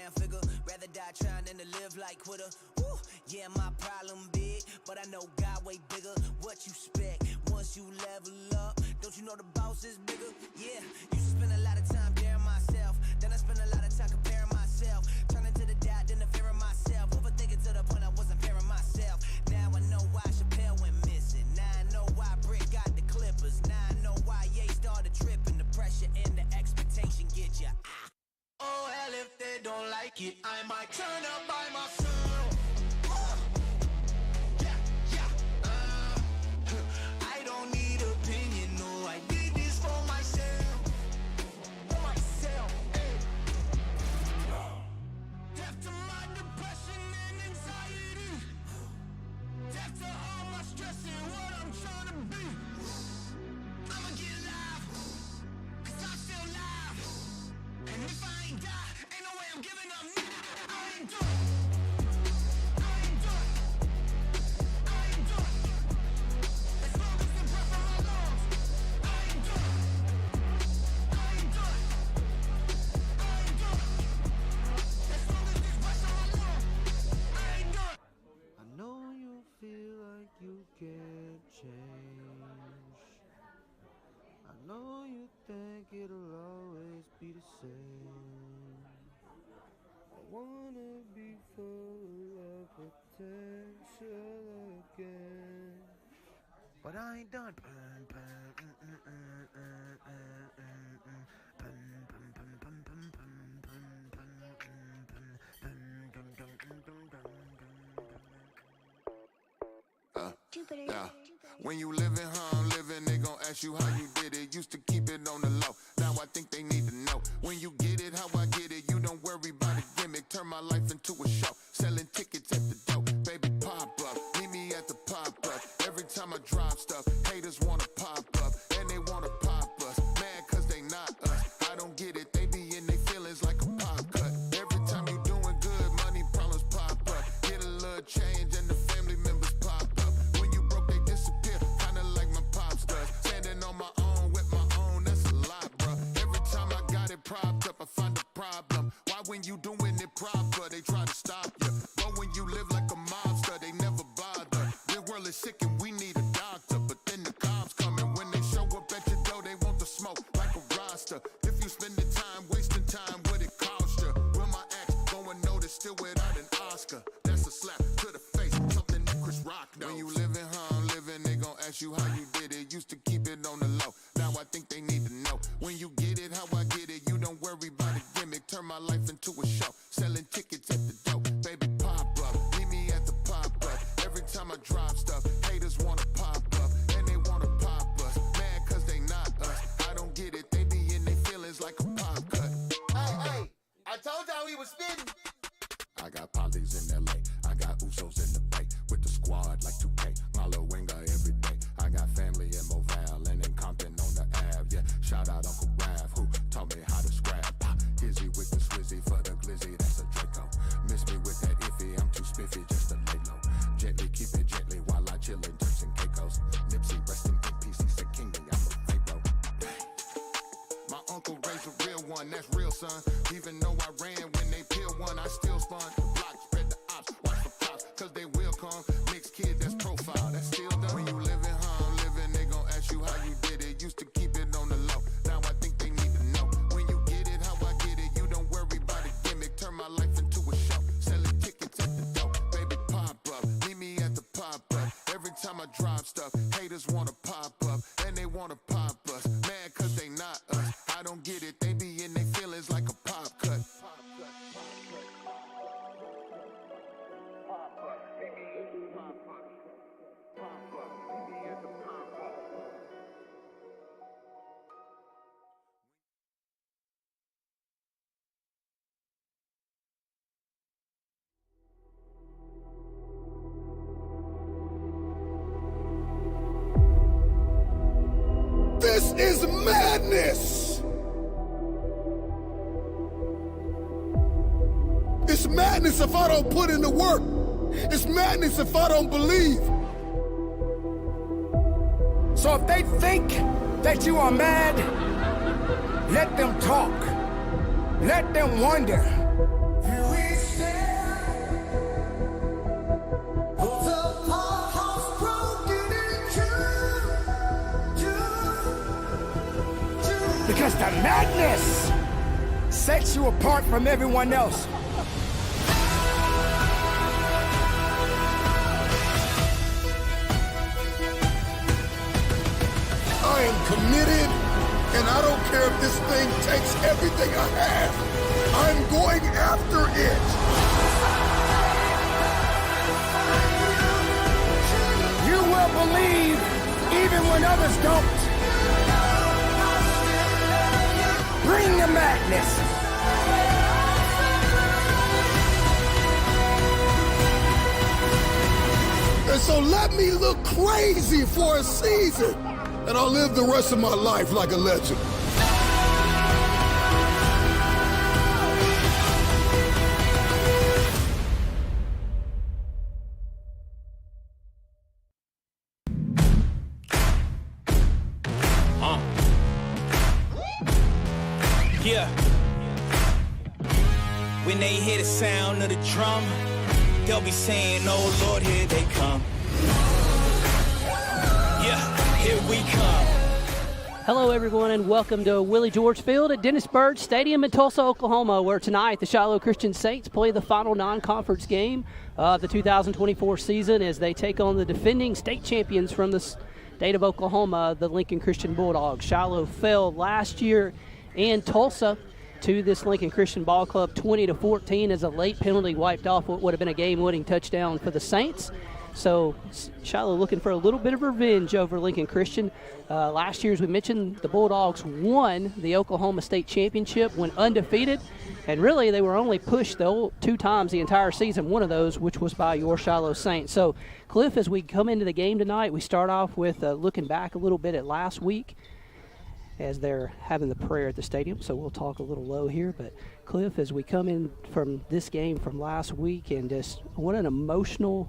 down figure. Rather die trying than to live like quitter. Woo, yeah, my problem big, but I know God way bigger. What you expect once you level up? Don't you know the boss is bigger? Yeah, used to spend a lot of time daring myself. Then I spent a lot of time comparing myself. Turning to the doubt, then the fear of myself. Overthinking to the point I wasn't pairing myself. Now I know why Chappelle went missing. Now I know why Brick got the Clippers. Now I know why Ye started tripping. The pressure and the expectation get ya. Oh hell, if they don't like it, I might turn up by myself. I don't need opinion, no, I did this for myself. For myself, hey. Death to my depression and anxiety. Death to all my stress and what I'm trying to be. I'ma get live, cause I'm still live. And if I ain't die, ain't no way I'm giving up now. I ain't done. I ain't done. I ain't done. As long as the breath in my lungs, I ain't done. I ain't done. I ain't done. As long as this breath in my lungs, I ain't done. I know you feel like you can't change. I know you think it'll always be the same. I wanna be full of potential again, but I ain't done. Yeah. When you living how I'm living, they gon' ask you how you did it. Used to keep it on the low, now I think they need to know. When you get it, how I get it, you don't worry about a gimmick. Turn my life into a show, selling tickets at the door. Baby, pop up, meet me at the pop-up. Every time I drop stuff, haters wanna pop up, and they wanna pop us. Mad cause they not us, I don't get it, they be in their feelings like a pop cut. Every time you doing good, money problems pop up. Get a little change and the family members pop up. When you broke, they disappear, kinda like my pops does. Standing on my own with my own, that's a lot, bruh. Every time I got it propped up, I find a problem. Why when you doing it proper, they try to stop you? But when you live like a mobster, they never bother. The world is sick and we need a doctor. But then the cops come and when they show up at your door, they want the smoke like a roster. If you spend the time wasting time, what it cost you? Will my ex go unnoticed still without an Oscar? That's a slap to the face, something that Chris Rock knows. When you living how I'm living, they gon' ask you how you did it. Used to keep it on the low, now I think they need to know. When you get it, how I get it, you don't worry about a gimmick. Turn my life into a show, selling tickets at the door. Baby, pop up, meet me at the pop-up. Every time I drop stuff, haters wanna pop up, and they wanna pop us. Mad cause they not us, I don't get it, they be in their feelings like a pop cut. Hey, I told y'all we was spitting. I got polys in LA, I got Usos in the Bay, with the squad like 2K, Malo Winger every day. I got family in Mobile and in Compton on the Ave, yeah. Shout out Uncle Rav, who taught me how to scrap. Hizzy with the swizzy for the glizzy, that's a Draco. Miss me with that iffy, I'm too spiffy just to lay low. Gently, keep it gently while I chill in Turks and Caicos. Nipsey, resting in peace, he said king me, I'm a pharaoh. My uncle raised a real one, that's real son. Even though I ran when they peeled one, I still spun. The block spread the ops, watch for cops, cause they will come. Mixed kid, that's profile, that's still done. When you living how I'm living, they gon' ask you how you did it. Used to keep it on the low, now I think they need to know. When you get it, how I get it, you don't worry about a gimmick. Turn my life into a show, selling tickets at the door. Baby, pop up, meet me at the pop-up. Every time I drop stuff, haters wanna pop up, and they wanna pop us. Mad cause they not us, I don't get it, they be in their feelings like a pop cut. This is madness! It's madness if I don't put in the work. It's madness if I don't believe. So if they think that you are mad, let them talk. Let them wonder. Because the madness sets you apart from everyone else. I am committed, and I don't care if this thing takes everything I have. I'm going after it. You will believe even when others don't. Bring the madness. And so let me look crazy for a season, and I'll live the rest of my life like a legend. Yeah. When they hear the sound of the drum, they'll be saying, oh Lord, here they come. Yeah, here we come. Hello, everyone, and welcome to Willie George Field at Dennis Byrd Stadium in Tulsa, Oklahoma, where tonight the Shiloh Christian Saints play the final non-conference game of the 2024 season as they take on the defending state champions from the state of Oklahoma, the Lincoln Christian Bulldogs. Shiloh fell last year in Tulsa to this Lincoln Christian Ball Club 20-14 as a late penalty wiped off what would have been a game-winning touchdown for the Saints. So Shiloh looking for a little bit of revenge over Lincoln Christian. Last year, as we mentioned, the Bulldogs won the Oklahoma State Championship, went undefeated, and really they were only pushed two times the entire season, one of those which was by your Shiloh Saints. So, Cliff, as we come into the game tonight, we start off with looking back a little bit at last week as they're having the prayer at the stadium, so we'll talk a little low here. But, Cliff, as we come in from this game from last week, and just what an emotional,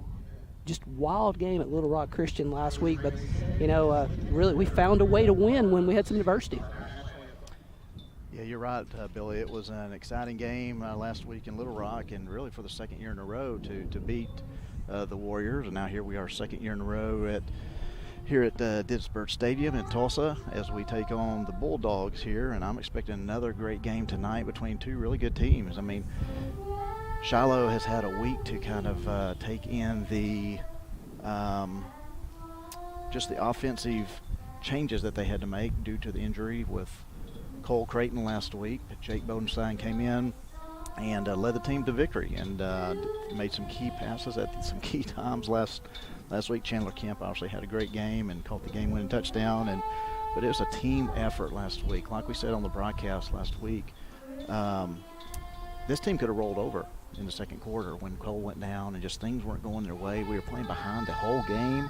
just wild game at Little Rock Christian last week, but really we found a way to win when we had some adversity. Yeah, you're right, Billy. It was an exciting game last week in Little Rock, and really for the second year in a row to beat the Warriors. And now here we are, second year in a row here at Dennis Byrd Stadium in Tulsa as we take on the Bulldogs here, and I'm expecting another great game tonight between two really good teams. I mean, Shiloh has had a week to kind of take in the just the offensive changes that they had to make due to the injury with Cole Creighton last week. Jake Bodenstein came in and led the team to victory and made some key passes at some key times last week. Chandler Kemp obviously had a great game and caught the game-winning touchdown. But it was a team effort last week. Like we said on the broadcast last week, this team could have rolled over in the second quarter when Cole went down and just things weren't going their way. We were playing behind the whole game,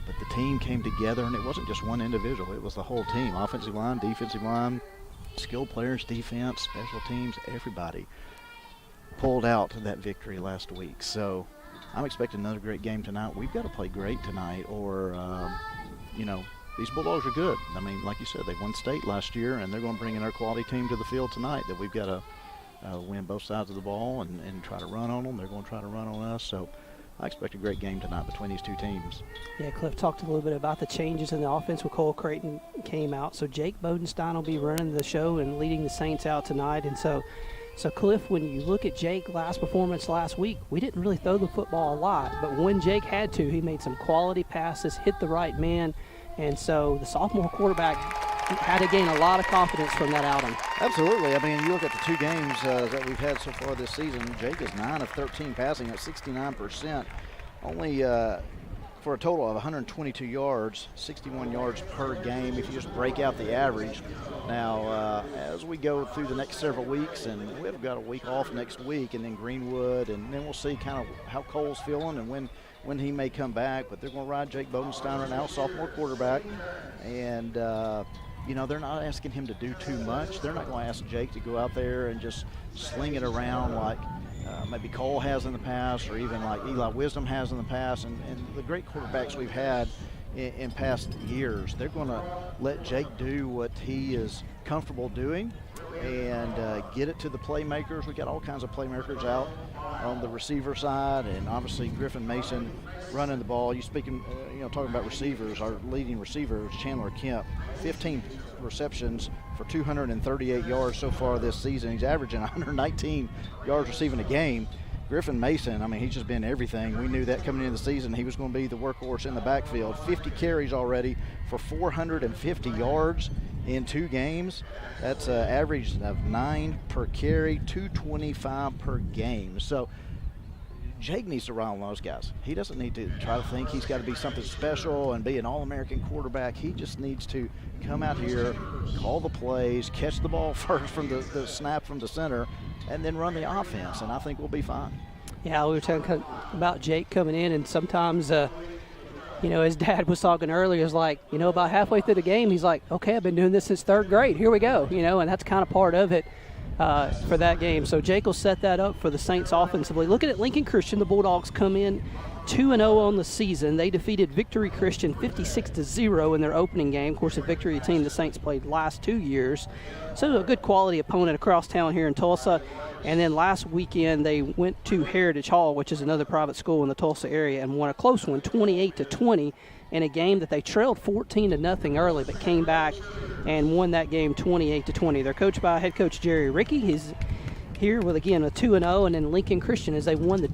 but the team came together, and it wasn't just one individual. It was the whole team, offensive line, defensive line, skilled players, defense, special teams, everybody pulled out that victory last week. So I'm expecting another great game tonight. We've got to play great tonight, or, these Bulldogs are good. I mean, like you said, they won state last year, and they're going to bring in our quality team to the field tonight that we've got to win both sides of the ball and try to run on them. They're going to try to run on us. So I expect a great game tonight between these two teams. Yeah, Cliff talked a little bit about the changes in the offense when Cole Creighton came out. So Jake Bodenstein will be running the show and leading the Saints out tonight. And so Cliff, when you look at Jake's last performance last week, we didn't really throw the football a lot. But when Jake had to, he made some quality passes, hit the right man. And so the sophomore quarterback had to gain a lot of confidence from that outing. Absolutely. I mean, you look at the two games that we've had so far this season, Jake is 9 of 13 passing at 69%, only for a total of 122 yards, 61 yards per game if you just break out the average. Now, as we go through the next several weeks, and we've got a week off next week, and then Greenwood, and then we'll see kind of how Cole's feeling and when he may come back. But they're going to ride Jake Bodenstein right now, sophomore quarterback, and they're not asking him to do too much. They're not going to ask Jake to go out there and just sling it around like maybe Cole has in the past, or even like Eli Wisdom has in the past, and the great quarterbacks we've had in past years. They're going to let Jake do what he is comfortable doing, and get it to the playmakers. We got all kinds of playmakers out on the receiver side, and obviously Griffin Mason running the ball. You speaking, talking about receivers, our leading receiver is Chandler Kemp, 15 receptions for 238 yards so far this season. He's averaging 119 yards receiving a game. Griffin Mason, I mean, he's just been everything. We knew that coming into the season. He was going to be the workhorse in the backfield. 50 carries already for 450 yards in 2 games. That's an average of 9 per carry, 225 per game. So Jake needs to rely on those guys. He doesn't need to try to think he's got to be something special and be an All-American quarterback. He just needs to come out here, call the plays, catch the ball first from the snap from the center, and then run the offense, and I think we'll be fine. Yeah, we were talking about Jake coming in, and sometimes, his dad was talking earlier, is like, about halfway through the game, he's like, okay, I've been doing this since 3rd grade. Here we go, and that's kind of part of it for that game. So Jake will set that up for the Saints offensively. Looking at Lincoln Christian, the Bulldogs come in 2-0 on the season. They defeated Victory Christian 56-0 in their opening game. Of course, a Victory team the Saints played last 2 years. So a good quality opponent across town here in Tulsa. And then last weekend they went to Heritage Hall, which is another private school in the Tulsa area, and won a close one, 28-20, in a game that they trailed 14-0 early, but came back and won that game 28-20. They're coached by head coach Jerry Rickey. He's here with, again, a 2-0, and then Lincoln Christian as they won the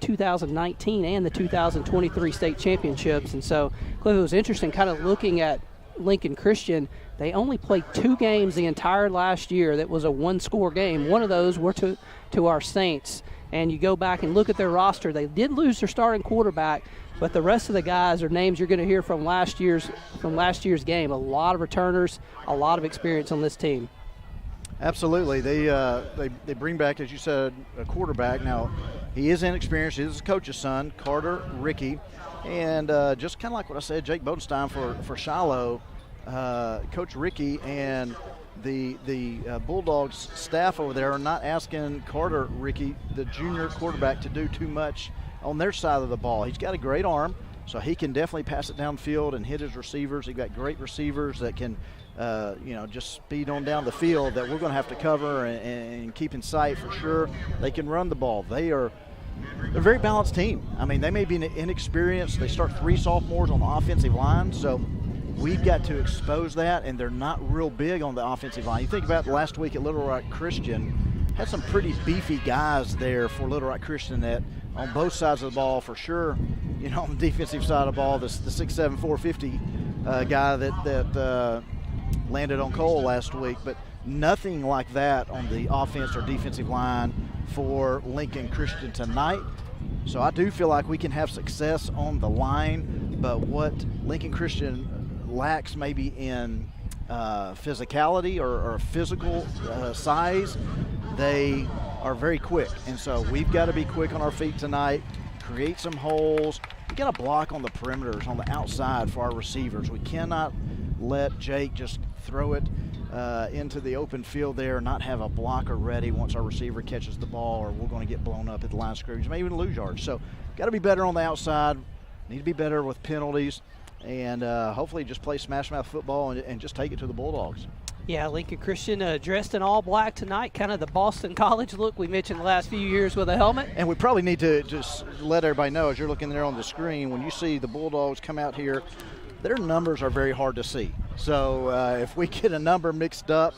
2019 and the 2023 state championships. And so, Cliff, it was interesting kind of looking at Lincoln Christian. They only played 2 games the entire last year that was a 1-score game. One of those were to our Saints. And you go back and look at their roster. They did lose their starting quarterback, but the rest of the guys are names you're going to hear from last year's game. A lot of returners, a lot of experience on this team. Absolutely. They bring back, as you said, a quarterback. Now, he is inexperienced. He is the coach's son, Carter Rickey. And just kind of like what I said, Jake Bodenstein for Shiloh, Coach Rickey and the Bulldogs staff over there are not asking Carter Rickey, the junior quarterback, to do too much on their side of the ball. He's got a great arm, so he can definitely pass it downfield and hit his receivers. He's got great receivers that can just speed on down the field that we're going to have to cover and keep in sight for sure. They can run the ball. They're a very balanced team. I mean, they may be inexperienced. They start 3 sophomores on the offensive line, so we've got to expose that, and they're not real big on the offensive line. You think about last week at Little Rock Christian, had some pretty beefy guys there for Little Rock Christian that on both sides of the ball for sure. On the defensive side of the ball, the 6'7", 450 guy that landed on Cole last week, but nothing like that on the offense or defensive line for Lincoln Christian tonight. So I do feel like we can have success on the line, but what Lincoln Christian lacks maybe in physicality or physical size, they are very quick. And so we've got to be quick on our feet tonight, create some holes. We got to block on the perimeters, on the outside for our receivers. We cannot let Jake just throw it into the open field there and not have a blocker ready once our receiver catches the ball, or we're going to get blown up at the line of scrimmage, maybe even lose yards. So got to be better on the outside, need to be better with penalties, and hopefully just play smash mouth football and just take it to the Bulldogs. Yeah, Lincoln Christian dressed in all black tonight, kind of the Boston College look we mentioned the last few years with a helmet. And we probably need to just let everybody know, as you're looking there on the screen, when you see the Bulldogs come out here, their numbers are very hard to see. So if we get a number mixed up,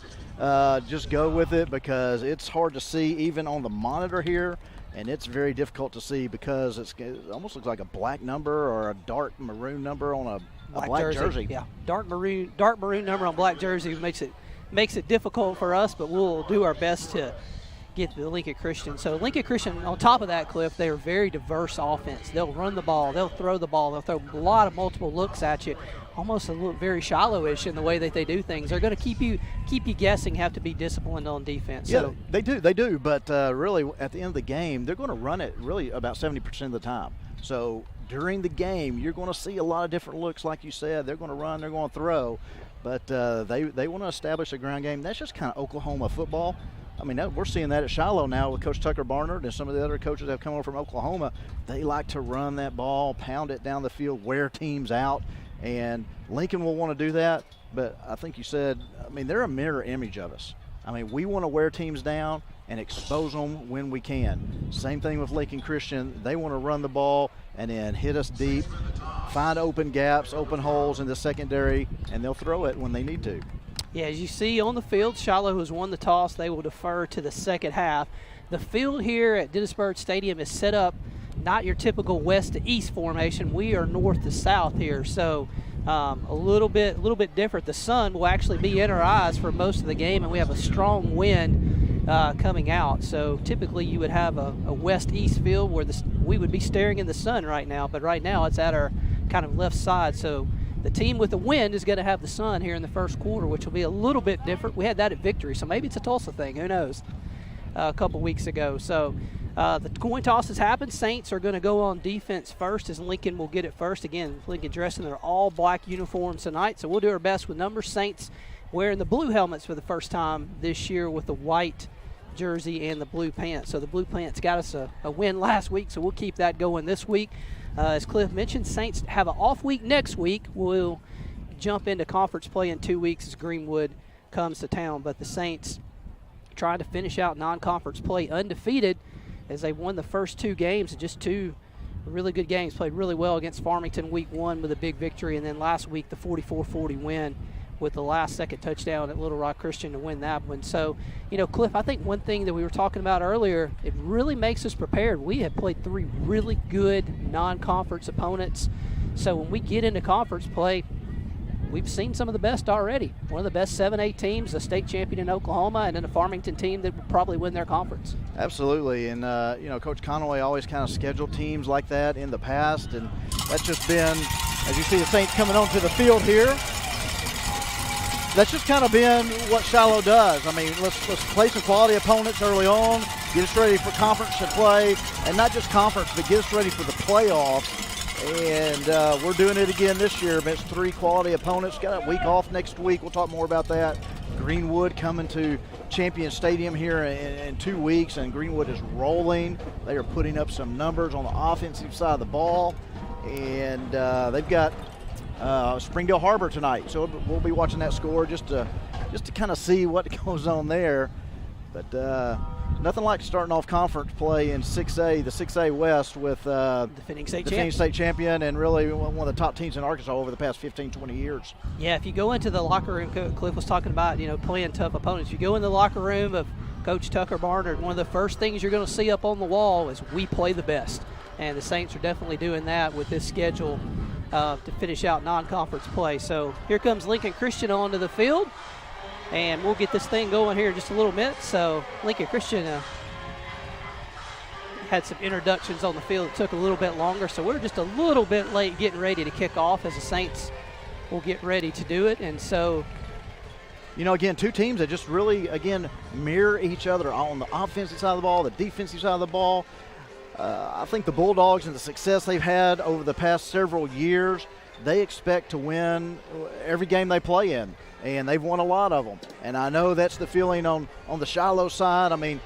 just go with it, because it's hard to see even on the monitor here, and it's very difficult to see because it almost looks like a black number or a dark maroon number on a black jersey. Yeah, dark maroon number on black jersey makes it difficult for us, but we'll do our best to get the Lincoln Christian. So Lincoln Christian, on top of that, Cliff, they're a very diverse offense. They'll run the ball, they'll throw the ball, they'll throw a lot of multiple looks at you, almost a little very Shiloh-ish in the way that they do things. They're going to keep you guessing, have to be disciplined on defense. Yeah, so, they do. But really, at the end of the game, they're going to run it really about 70% of the time. So during the game, you're going to see a lot of different looks, like you said. They're going to run, they're going to throw, but they want to establish a ground game. That's just kind of Oklahoma football. I mean, we're seeing that at Shiloh now with Coach Tucker Barnard and some of the other coaches that have come over from Oklahoma. They like to run that ball, pound it down the field, wear teams out, and Lincoln will want to do that. But I think you said, I mean, they're a mirror image of us. I mean, we want to wear teams down and expose them when we can. Same thing with Lincoln Christian. They want to run the ball and then hit us deep, find open gaps, open holes in the secondary, and they'll throw it when they need to. Yeah, as you see on the field, Shiloh has won the toss. They will defer to the second half. The field here at Dennisburg Stadium is set up not your typical west to east formation. We are north to south here, so a little bit different. The sun will actually be in our eyes for most of the game, and we have a strong wind coming out. So typically you would have a west-east field where we would be staring in the sun right now, but right now it's at our kind of left side. So the team with the wind is going to have the sun here in the first quarter, which will be a little bit different. We had that at Victory, so maybe it's a Tulsa thing. Who knows? A couple weeks ago. So the coin toss has happened. Saints are going to go on defense first, as Lincoln will get it first. Again, Lincoln dressed in their all-black uniforms tonight, so we'll do our best with numbers. Saints wearing the blue helmets for the first time this year with the white jersey and the blue pants. So the blue pants got us a win last week, so we'll keep that going this week. As Cliff mentioned, Saints have an off week next week. We'll jump into conference play in 2 weeks as Greenwood comes to town. But the Saints trying to finish out non-conference play undefeated as they won the first 2 games, and just 2 really good games. Played really well against Farmington week 1 with a big victory, and then last week the 44-40 win with the last-second touchdown at Little Rock Christian to win that one. So, you know, Cliff, I think one thing that we were talking about earlier, it really makes us prepared. We have played 3 really good non-conference opponents. So when we get into conference play, we've seen some of the best already. One of the best 7A teams, a state champion in Oklahoma, and then a Farmington team that will probably win their conference. Absolutely, and you know, Coach Conway always kind of scheduled teams like that in the past, and that's just been, as you see the Saints coming onto the field here, that's just kind of been what Shiloh does. I mean, let's play some quality opponents early on, get us ready for conference to play, and not just conference, but get us ready for the playoffs. And we're doing it again this year against 3 quality opponents. Got a week off next week. We'll talk more about that. Greenwood coming to Champion Stadium here in 2 weeks, and Greenwood is rolling. They are putting up some numbers on the offensive side of the ball, and they've got Springdale Harbor tonight. So we'll be watching that score just to kind of see what goes on there. But nothing like starting off conference play in 6A, the 6A West with defending state champion and really one of the top teams in Arkansas over the past 15, 20 years. Yeah, if you go into the locker room, Cliff was talking about, you know, playing tough opponents. You go in the locker room of Coach Tucker Barnard, one of the first things you're going to see up on the wall is we play the best. And the Saints are definitely doing that with this schedule to finish out non-conference play. So here comes Lincoln Christian onto the field. And we'll get this thing going here in just a little bit. So Lincoln Christian had some introductions on the field. It took a little bit longer, so we're just a little bit late getting ready to kick off as the Saints will get ready to do it. And so, you know, again, 2 teams that just really, again, mirror each other on the offensive side of the ball, the defensive side of the ball. I think the Bulldogs and the success they've had over the past several years, they expect to win every game they play in. And they've won a lot of them. And I know that's the feeling on the Shiloh side. I mean,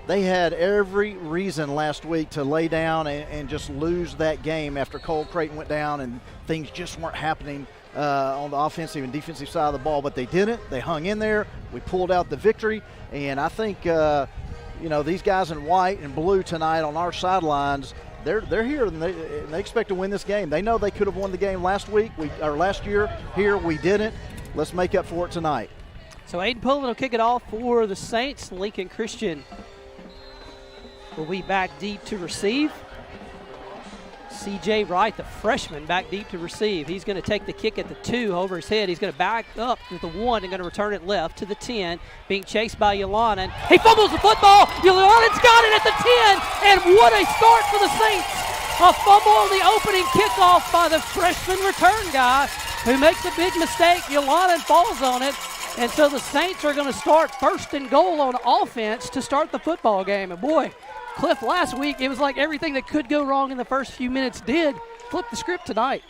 they had every reason last week to lay down and just lose that game after Cole Creighton went down and things just weren't happening on the offensive and defensive side of the ball. But they didn't. They hung in there. We pulled out the victory. And I think, you know, these guys in white and blue tonight on our sidelines, they're here and they expect to win this game. They know they could have won the game last year. Here we didn't. Let's make up for it tonight. So Aiden Pullen will kick it off for the Saints. Lincoln Christian will be back deep to receive. C.J. Wright, the freshman, back deep to receive. He's going to take the kick at the 2 over his head. He's going to back up to the 1 and going to return it left to the 10, being chased by Yolanen. He fumbles the football. Yolanen's got it at the 10, and what a start for the Saints. A fumble on the opening kickoff by the freshman return guy, who makes a big mistake. Yolanen falls on it, and so the Saints are going to start 1st and goal on offense to start the football game. And boy, Cliff, last week it was like everything that could go wrong in the first few minutes did flip the script tonight.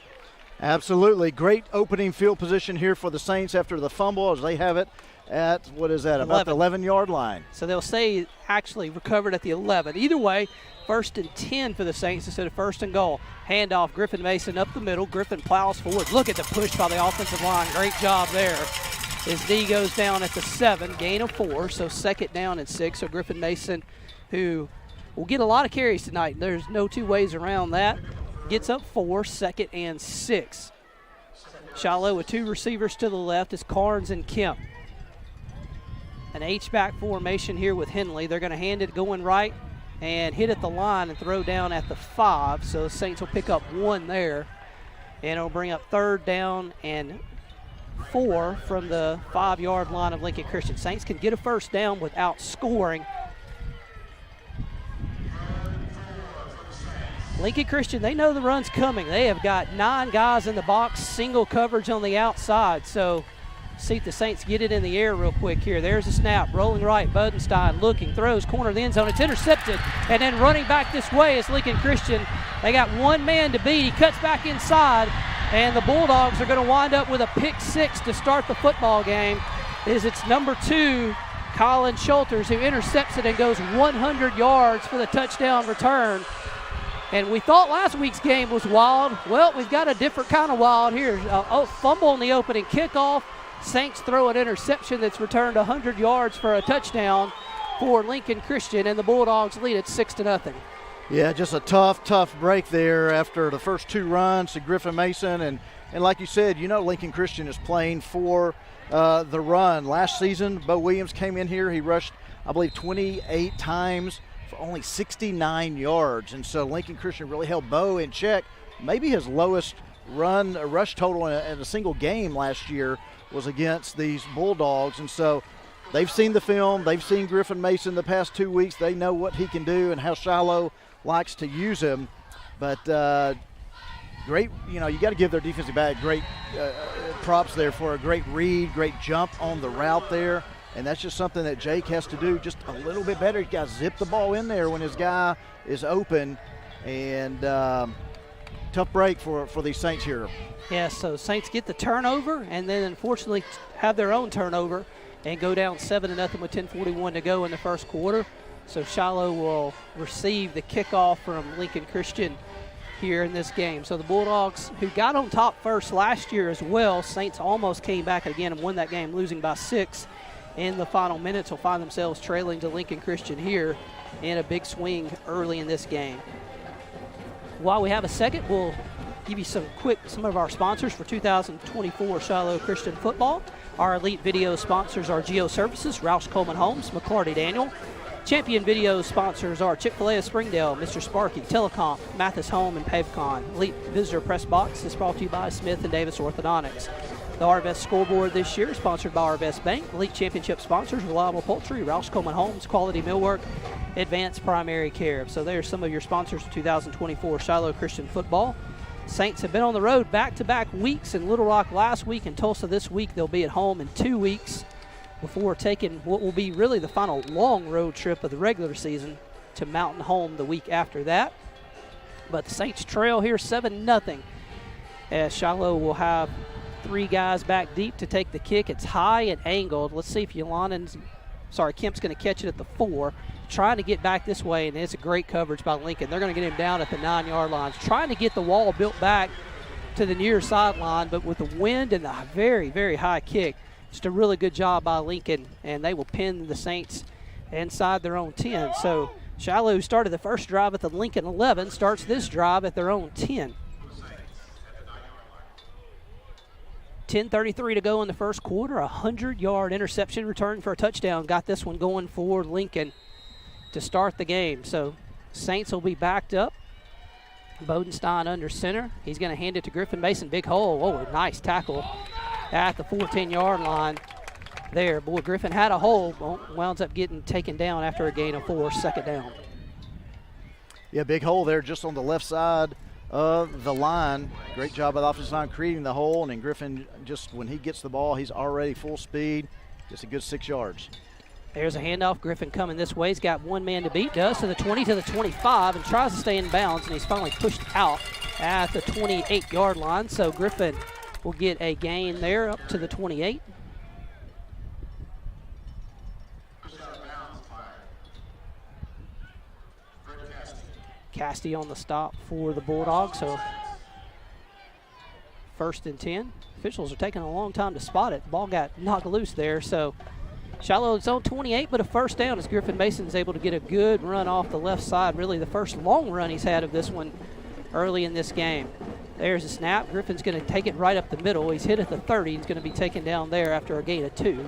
Absolutely. Great opening field position here for the Saints after the fumble, as they have it at, what is that, about the 11-yard line. So they'll say actually recovered at the 11. Either way, 1st and 10 for the Saints instead of 1st and goal. Handoff, Griffin Mason up the middle. Griffin plows forward. Look at the push by the offensive line. Great job there. His knee goes down at the 7, gain of 4, so second down and 6. So Griffin Mason, who will get a lot of carries tonight, there's no two ways around that, gets up 4, second and 6. Shiloh with 2 receivers to the left is Carnes and Kemp. An H-back formation here with Henley. They're going to hand it going right and hit at the line and throw down at the 5. So the Saints will pick up 1 there. And it'll bring up third down and 4 from the 5-yard line of Lincoln Christian. Saints can get a first down without scoring. Lincoln Christian, they know the run's coming. They have got 9 guys in the box, single coverage on the outside. So see if the Saints get it in the air real quick here. There's a snap, rolling right, Bodenstein looking, throws, corner of the end zone. It's intercepted, and then running back this way is Lincoln Christian. They got 1 man to beat. He cuts back inside, and the Bulldogs are going to wind up with a pick 6 to start the football game. It's number 2, Colin Schulters, who intercepts it and goes 100 yards for the touchdown return. And we thought last week's game was wild. Well, we've got a different kind of wild here. Fumble on the opening kickoff. Saints throw an interception that's returned 100 yards for a touchdown for Lincoln Christian, and the Bulldogs lead it 6-0. Yeah, just a tough break there after the first 2 runs to Griffin Mason. And like you said, Lincoln Christian is playing for the run. Last season, Bo Williams came in here. He rushed, I believe, 28 times for only 69 yards. And so Lincoln Christian really held Bo in check. Maybe his lowest rush total in a single game last year was against these Bulldogs. And so they've seen the film. They've seen Griffin Mason the past 2 weeks. They know what he can do and how Shiloh likes to use him. But great, you got to give their defensive back great props there for a great read, great jump on the route there. And that's just something that Jake has to do just a little bit better. He's got to zip the ball in there when his guy is open. And tough break for these Saints here. Yeah, so Saints get the turnover and then unfortunately have their own turnover and go down 7-0 with 10:41 to go in the first quarter. So Shiloh will receive the kickoff from Lincoln Christian here in this game. So the Bulldogs, who got on top first last year as well, Saints almost came back again and won that game, losing by 6 in the final minutes, will find themselves trailing to Lincoln Christian here in a big swing early in this game. While we have a second, we'll give you some of our sponsors for 2024 Shiloh Christian football. Our elite video sponsors are Geo Services, Roush Coleman Homes, McClarty Daniel. Champion video sponsors are Chick-fil-A of Springdale, Mr. Sparky, Telecom, Mathis Home, and PaveCon. Elite Visitor Press Box is brought to you by Smith & Davis Orthodontics. The Arvest scoreboard this year is sponsored by Arvest Bank. Elite Championship sponsors, Reliable Poultry, Roush Coleman Homes, Quality Millwork, Advanced Primary Care. So there's some of your sponsors for 2024 Shiloh Christian football. Saints have been on the road back-to-back weeks in Little Rock last week and Tulsa this week. They'll be at home in 2 weeks before taking what will be really the final long road trip of the regular season to Mountain Home the week after that. But the Saints trail here 7-0 as Shiloh will have 3 guys back deep to take the kick. It's high and angled. Let's see if Kemp's going to catch it at the 4. Trying to get back this way, and it's a great coverage by Lincoln. They're going to get him down at the 9-yard line. Trying to get the wall built back to the near sideline, but with the wind and the very, very high kick, just a really good job by Lincoln, and they will pin the Saints inside their own 10. So Shiloh, who started the first drive at the Lincoln 11, starts this drive at their own 10. 10:33 to go in the first quarter. A 100-yard interception return for a touchdown. Got this one going for Lincoln to start the game. So Saints will be backed up. Bodenstein under center. He's going to hand it to Griffin Mason. Big hole. Oh, nice tackle at the 14-yard line there. Boy, Griffin had a hole. Wounds up getting taken down after a gain of 4, second down. Yeah, big hole there just on the left side of the line. Great job by the offensive line creating the hole, and then Griffin, just when he gets the ball, he's already full speed. Just a good 6 yards. There's a handoff. Griffin coming this way. He's got 1 man to beat. Does to the 20, to the 25, and tries to stay in bounds, and he's finally pushed out at the 28-yard line. So Griffin will get a gain there up to the 28. Castee on the stop for the Bulldogs. So 1st and 10 Officials are taking a long time to spot it. The ball got knocked loose there, so Shiloh's on 28, but a first down as Griffin Mason's able to get a good run off the left side. Really the first long run he's had of this one early in this game. There's a snap. Griffin's going to take it right up the middle. He's hit at the 30. He's going to be taken down there after a gain of 2.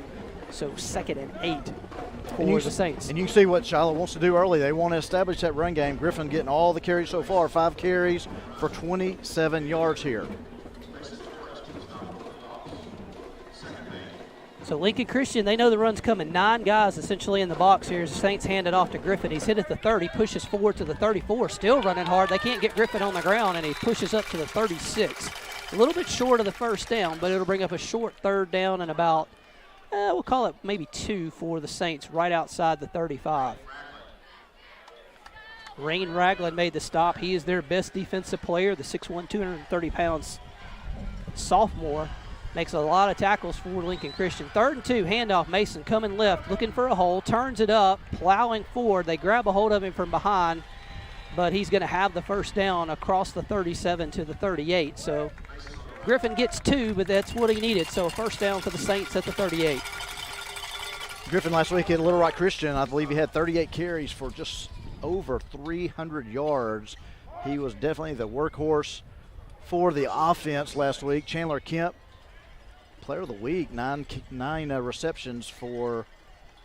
So 2nd and 8 for the Saints. And you can see what Shiloh wants to do early. They want to establish that run game. Griffin getting all the carries so far, 5 carries for 27 yards here. So Lincoln Christian, they know the run's coming. 9 guys essentially in the box here as the Saints hand it off to Griffin. He's hit at the 30, pushes forward to the 34, still running hard. They can't get Griffin on the ground, and he pushes up to the 36. A little bit short of the first down, but it'll bring up a short 3rd down and about, we'll call it maybe 2 for the Saints right outside the 35. Rain Ragland made the stop. He is their best defensive player, the 6'1", 230 pounds sophomore. Makes a lot of tackles for Lincoln Christian. 3rd and 2, handoff. Mason coming left, looking for a hole, turns it up, plowing forward. They grab a hold of him from behind, but he's going to have the first down across the 37 to the 38. So Griffin gets 2, but that's what he needed. So a first down for the Saints at the 38. Griffin last week at Little Rock Christian, I believe he had 38 carries for just over 300 yards. He was definitely the workhorse for the offense last week. Chandler Kemp, Player of the Week, nine receptions for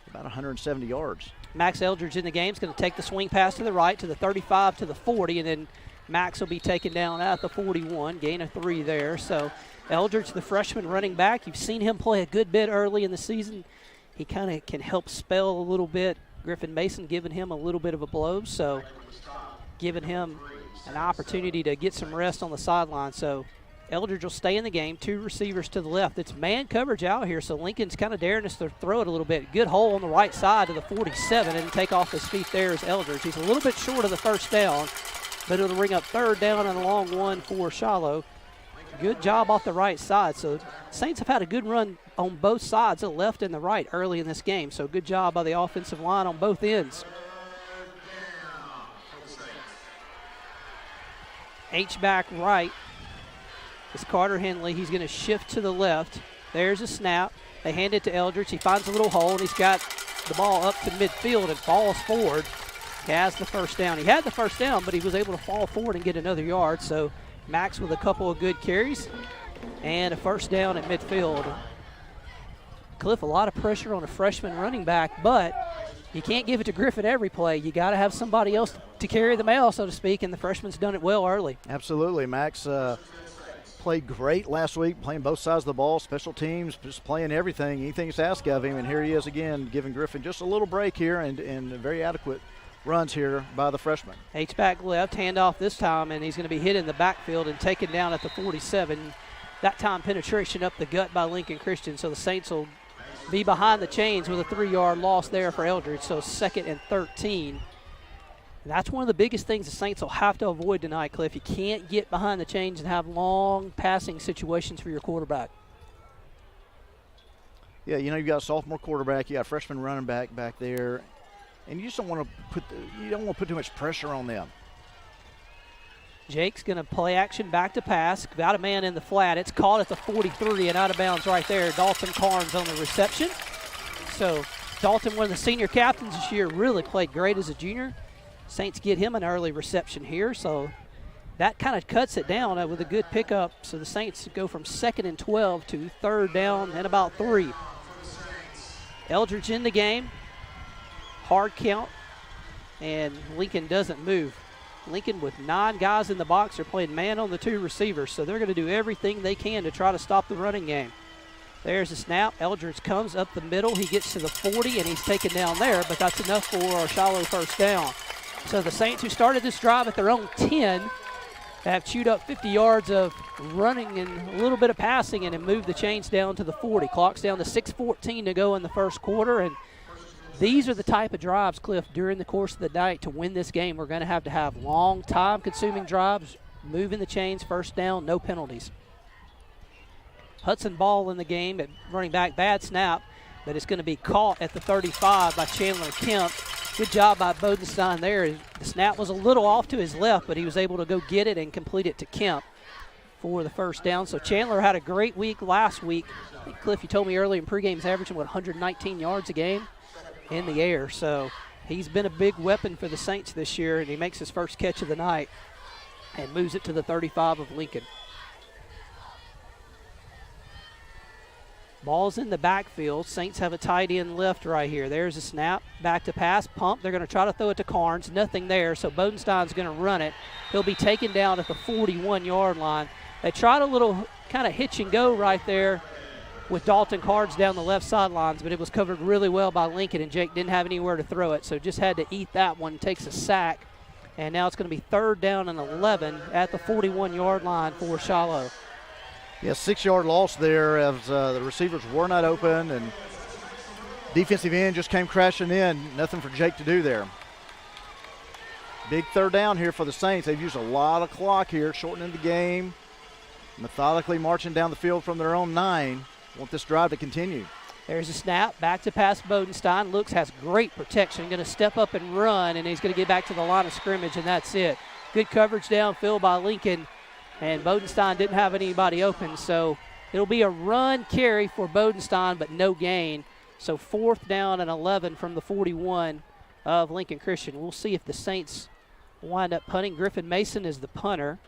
about 170 yards. Max Eldridge in the game is going to take the swing pass to the right to the 35 to the 40, and then Max will be taken down at the 41, gain of 3 there. So Eldridge, the freshman running back, you've seen him play a good bit early in the season. He kind of can help spell a little bit. Griffin Mason giving him a little bit of a blow, so giving him an opportunity to get some rest on the sideline. So Eldridge will stay in the game. 2 receivers to the left. It's man coverage out here, so Lincoln's kind of daring us to throw it a little bit. Good hole on the right side to the 47, and take off his feet there is Eldridge. He's a little bit short of the first down, but it'll bring up 3rd down and a long one for Shiloh. Good job off the right side. So Saints have had a good run on both sides, the left and the right, early in this game. So good job by the offensive line on both ends. H-back right is Carter Henley. He's going to shift to the left. There's a snap. They hand it to Eldridge. He finds a little hole, and he's got the ball up to midfield and falls forward. He has the first down. He had the first down, but he was able to fall forward and get another yard. So Max with a couple of good carries and a first down at midfield. Cliff, a lot of pressure on a freshman running back, but you can't give it to Griffin every play. You got to have somebody else to carry the mail, so to speak, and the freshman's done it well early. Absolutely. Max played great last week, playing both sides of the ball, special teams, just playing everything, anything that's asked of him, and here he is again, giving Griffin just a little break here and very adequate runs here by the freshman. H-back left, handoff this time, and he's going to be hit in the backfield and taken down at the 47. That time penetration up the gut by Lincoln Christian, so the Saints will be behind the chains with a 3-yard loss there for Eldridge, so 2nd and 13. And that's one of the biggest things the Saints will have to avoid tonight, Cliff. You can't get behind the chains and have long passing situations for your quarterback. Yeah, you know, you've got a sophomore quarterback, you got a freshman running back there, and you just don't want to put too much pressure on them. Jake's going to play action back to pass. Got a man in the flat. It's caught at the 43 and out of bounds right there. Dalton Carnes on the reception. So Dalton, one of the senior captains this year, really played great as a junior. Saints get him an early reception here, so that kind of cuts it down with a good pickup. So the Saints go from 2nd and 12 to 3rd down and about 3. Eldridge in the game. Hard count, and Lincoln doesn't move. Lincoln with 9 guys in the box. They're playing man on the 2 receivers, so they're going to do everything they can to try to stop the running game. There's a snap. Eldridge comes up the middle. He gets to the 40, and he's taken down there, but that's enough for a Shiloh first down. So the Saints, who started this drive at their own 10, have chewed up 50 yards of running and a little bit of passing and have moved the chains down to the 40. Clock's down to 6:14 to go in the first quarter, and these are the type of drives, Cliff, during the course of the night to win this game. We're going to have long time-consuming drives, moving the chains, first down, no penalties. Hudson Ball in the game at running back, bad snap, but it's going to be caught at the 35 by Chandler Kemp. Good job by Bodenstein there. The snap was a little off to his left, but he was able to go get it and complete it to Kemp. for the first down. So Chandler had a great week last week. I think, Cliff, you told me early in pregame he's averaging, 119 yards a game in the air. So he's been a big weapon for the Saints this year, and he makes his first catch of the night and moves it to the 35 of Lincoln. Ball's in the backfield. Saints have a tight end left right here. There's a snap. Back to pass. Pump. They're going to try to throw it to Carnes. Nothing there, so Bodenstein's going to run it. He'll be taken down at the 41-yard line. They tried a little kind of hitch and go right there with Dalton Carnes down the left sidelines, but it was covered really well by Lincoln, and Jake didn't have anywhere to throw it, so just had to eat that one. Takes a sack, and now it's going to be 3rd down and 11 at the 41-yard line for Shiloh. Yeah, 6-yard loss there as the receivers were not open, and defensive end just came crashing in. Nothing for Jake to do there. Big 3rd down here for the Saints. They've used a lot of clock here, shortening the game, methodically marching down the field from their own 9. Want this drive to continue. There's a snap. Back to pass Bodenstein. Looks has great protection. Going to step up and run, and he's going to get back to the line of scrimmage, and that's it. Good coverage downfield by Lincoln. And Bodenstein didn't have anybody open, so it'll be a run carry for Bodenstein, but no gain. So 4th down and 11 from the 41 of Lincoln Christian. We'll see if the Saints wind up punting. Griffin Mason is the punter.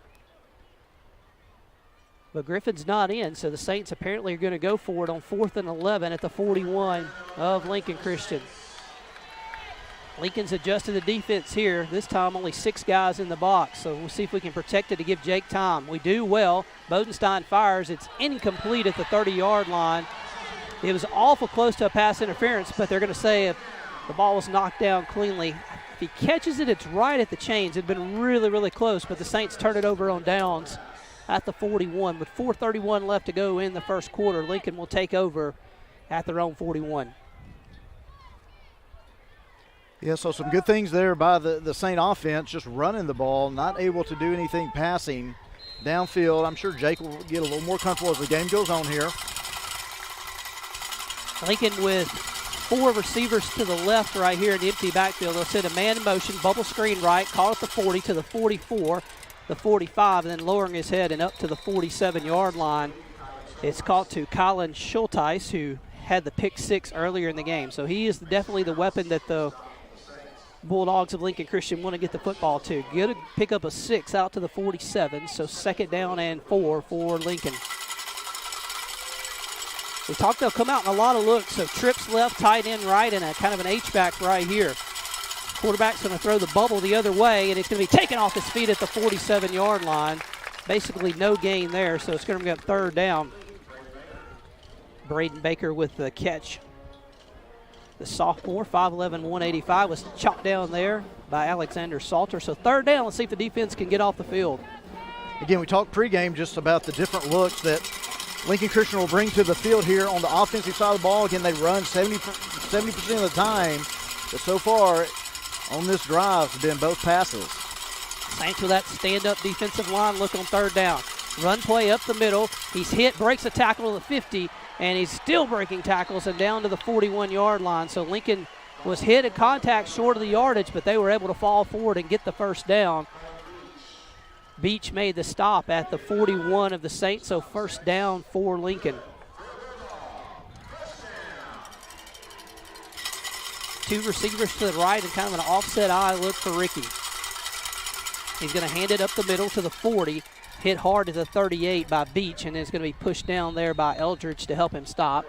But Griffin's not in, so the Saints apparently are going to go for it on 4th and 11 at the 41 of Lincoln Christian. Lincoln's adjusted the defense here. This time only 6 guys in the box, so we'll see if we can protect it to give Jake time. We do well. Bodenstein fires. It's incomplete at the 30-yard line. It was awful close to a pass interference, but they're going to say if the ball was knocked down cleanly. If he catches it, it's right at the chains. It had been really, really close, but the Saints turn it over on downs at the 41. With 4:31 left to go in the first quarter, Lincoln will take over at their own 41. Yeah, so some good things there by the Saint offense, just running the ball, not able to do anything passing downfield. I'm sure Jake will get a little more comfortable as the game goes on here. Lincoln with 4 receivers to the left right here in the empty backfield. They'll send a man in motion, bubble screen right, call it the 40 to the 44, the 45, and then lowering his head and up to the 47-yard line. It's caught to Colin Schulteis, who had the pick 6 earlier in the game. So he is definitely the weapon that the Bulldogs of Lincoln Christian want to get the football to. Get to pick up a 6 out to the 47, so 2nd down and 4 for Lincoln. We talked they'll come out in a lot of looks, so trips left, tight end right, and a kind of an H-back right here. Quarterback's going to throw the bubble the other way, and it's going to be taken off his feet at the 47-yard line. Basically no gain there, so it's going to be 3rd down. Braden Baker with the catch. The sophomore, 5'11", 185, was chopped down there by Alexander Salter. So 3rd down, let's see if the defense can get off the field. Again, we talked pregame just about the different looks that Lincoln Christian will bring to the field here on the offensive side of the ball. Again, they run 70% of the time, but so far on this drive has been both passes. Saints with that stand-up defensive line look on 3rd down. Run play up the middle. He's hit, breaks a tackle to the 50, and he's still breaking tackles and down to the 41-yard line. So Lincoln was hit at contact short of the yardage, but they were able to fall forward and get the 1st down. Beach made the stop at the 41 of the Saints, so 1st down for Lincoln. 2 receivers to the right and kind of an offset eye look for Ricky. He's going to hand it up the middle to the 40. Hit hard to the 38 by Beach, and it's going to be pushed down there by Eldridge to help him stop.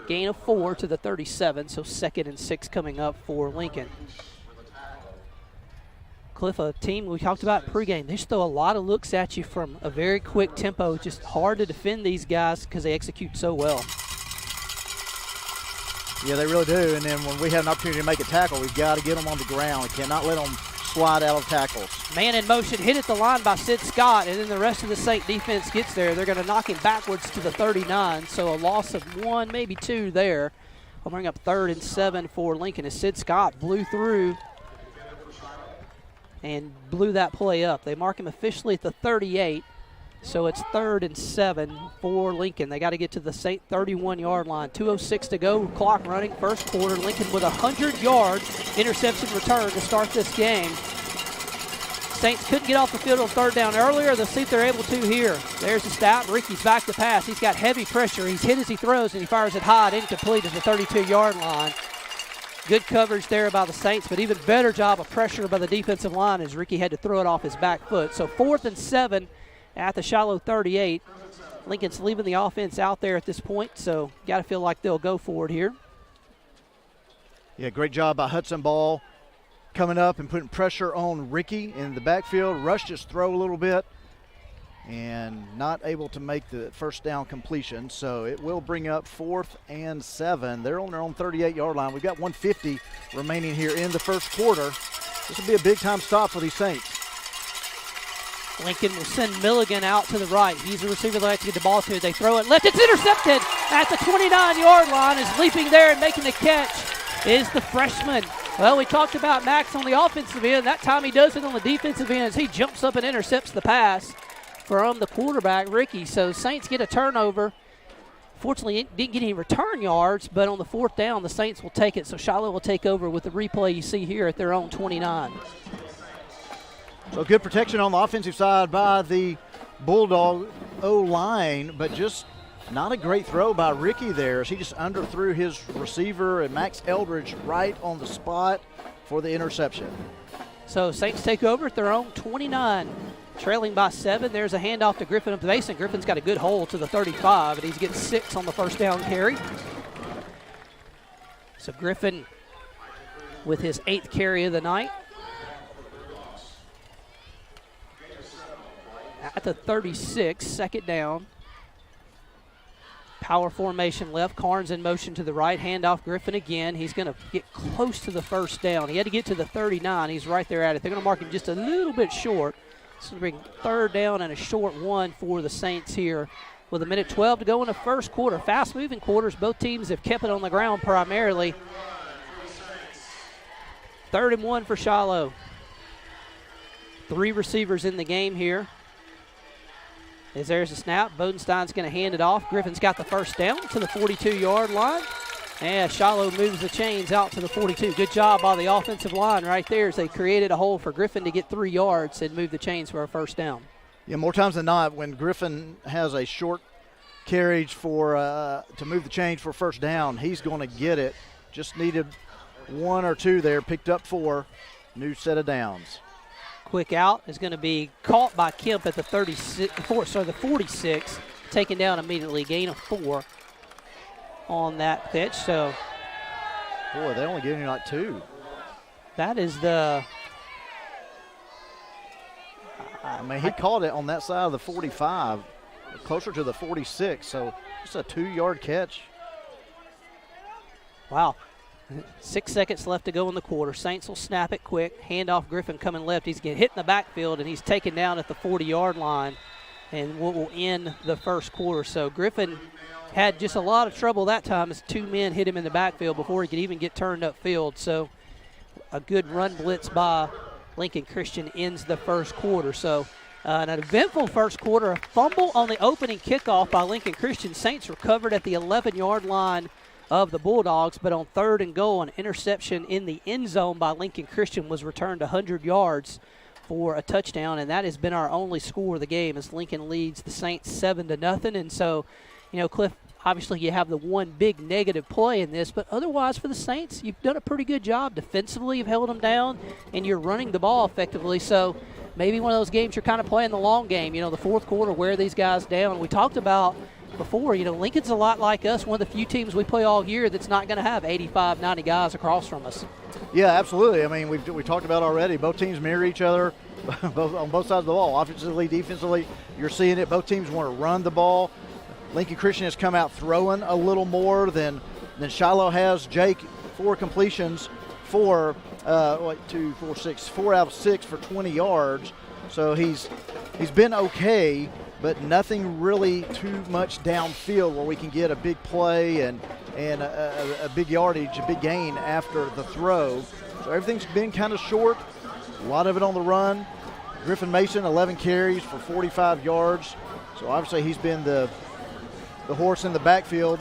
Gain of 4 to the 37, so 2nd and 6 coming up for Lincoln. Cliff, a team we talked about pregame, they just throw a lot of looks at you from a very quick tempo. Just hard to defend these guys because they execute so well. Yeah, they really do, and then when we have an opportunity to make a tackle, we've got to get them on the ground. We cannot let them slide out of tackles. Man in motion, hit at the line by Sid Scott, and then the rest of the Saint defense gets there. They're going to knock him backwards to the 39, so a loss of 1, maybe 2 there. I'll bring up 3rd and 7 for Lincoln as Sid Scott blew through and blew that play up. They mark him officially at the 38, so it's 3rd and 7 for Lincoln. They got to get to the Saint 31-yard line. 2:06 to go, clock running, first quarter. Lincoln with a 100-yard interception return to start this game. Saints couldn't get off the field on third down earlier. They'll see if they're able to here. There's the snap. Ricky's back to pass. He's got heavy pressure. He's hit as he throws, and he fires it high and incomplete at the 32-yard line. Good coverage there by the Saints, but even better job of pressure by the defensive line as Ricky had to throw it off his back foot. So 4th and 7 at the Shiloh 38. Lincoln's leaving the offense out there at this point, so got to feel like they'll go for it here. Yeah, great job by Hudson Ball coming up and putting pressure on Ricky in the backfield. Rushed his throw a little bit and not able to make the first down completion. So it will bring up 4th and 7. They're on their own 38-yard line. We've got 1:50 remaining here in the first quarter. This will be a big-time stop for these Saints. Lincoln will send Milligan out to the right. He's the receiver they like to get the ball to. They throw it left. It's intercepted at the 29-yard line. Is leaping there and making the catch is the freshman. Well, we talked about Max on the offensive end. That time he does it on the defensive end as he jumps up and intercepts the pass from the quarterback, Ricky. So Saints get a turnover. Fortunately, it didn't get any return yards, but on the 4th down, the Saints will take it. So Shiloh will take over with the replay you see here at their own 29. So good protection on the offensive side by the Bulldog O-line, but just not a great throw by Ricky there as he just underthrew his receiver and Max Eldridge right on the spot for the interception. So Saints take over at their own 29, trailing by 7. There's a handoff to Griffin up the base, and Griffin's got a good hold to the 35, and he's getting 6 on the first down carry. So Griffin with his 8th carry of the night. At the 36, 2nd down. Power formation left. Carnes in motion to the right. Handoff Griffin again. He's going to get close to the first down. He had to get to the 39. He's right there at it. They're going to mark him just a little bit short. So bring 3rd down and a short 1 for the Saints here with 1:12 to go in the first quarter. Fast-moving quarters. Both teams have kept it on the ground primarily. 3rd and 1 for Shiloh. 3 receivers in the game here. As there's a snap, Bodenstein's going to hand it off. Griffin's got the first down to the 42-yard line. And Shiloh moves the chains out to the 42. Good job by the offensive line right there as they created a hole for Griffin to get 3 yards and move the chains for a first down. Yeah, more times than not, when Griffin has a short carriage for to move the chains for first down, he's going to get it. Just needed 1 or 2 there, picked up 4. New set of downs. Quick out is going to be caught by Kemp at the 46, taken down immediately, gain of 4 on that pitch. So, boy, they only gave him like 2. That is the. I mean, he caught it on that side of the 45, closer to the 46. So, just a 2-yard catch. Wow. 6 seconds left to go in the quarter. Saints will snap it quick. Handoff Griffin coming left. He's getting hit in the backfield, and he's taken down at the 40-yard line, and what will end the first quarter. So Griffin had just a lot of trouble that time as 2 men hit him in the backfield before he could even get turned upfield. So a good run blitz by Lincoln Christian ends the first quarter. So an eventful first quarter. A fumble on the opening kickoff by Lincoln Christian. Saints recovered at the 11-yard line of the Bulldogs, but on 3rd and goal, an interception in the end zone by Lincoln Christian was returned 100 yards for a touchdown, and that has been our only score of the game as Lincoln leads the Saints 7-0. And so, you know, Cliff, obviously you have the one big negative play in this, but otherwise for the Saints, you've done a pretty good job defensively. You've held them down, and you're running the ball effectively. So maybe one of those games you're kind of playing the long game. You know, the 4th quarter, wear these guys down. We talked about before, you know, Lincoln's a lot like us, one of the few teams we play all year that's not going to have 85, 90 guys across from us. Yeah, absolutely. I mean, we talked about already. Both teams mirror each other on both sides of the ball, offensively, defensively. You're seeing it. Both teams want to run the ball. Lincoln Christian has come out throwing a little more than Shiloh has. Jake, 4 completions, 4 out of 6 for 20 yards. So he's been okay, but nothing really too much downfield where we can get a big play and a big yardage, a big gain after the throw. So everything's been kind of short, a lot of it on the run. Griffin Mason, 11 carries for 45 yards. So obviously he's been the horse in the backfield.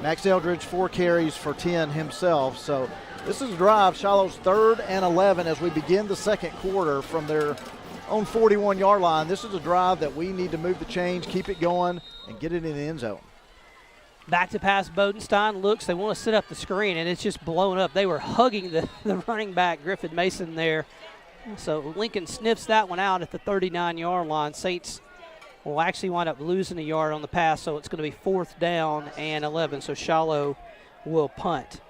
Max Eldridge, 4 carries for 10 himself. So this is a drive, Shiloh's 3rd and 11 as we begin the second quarter from their own 41-yard line. This is a drive that we need to move the chains, keep it going, and get it in the end zone. Back to pass, Bodenstein looks. They want to set up the screen, and it's just blown up. They were hugging the running back, Griffin Mason, there. So Lincoln sniffs that one out at the 39-yard line. Saints will actually wind up losing a yard on the pass, so it's going to be 4th down and 11. So Shiloh will punt.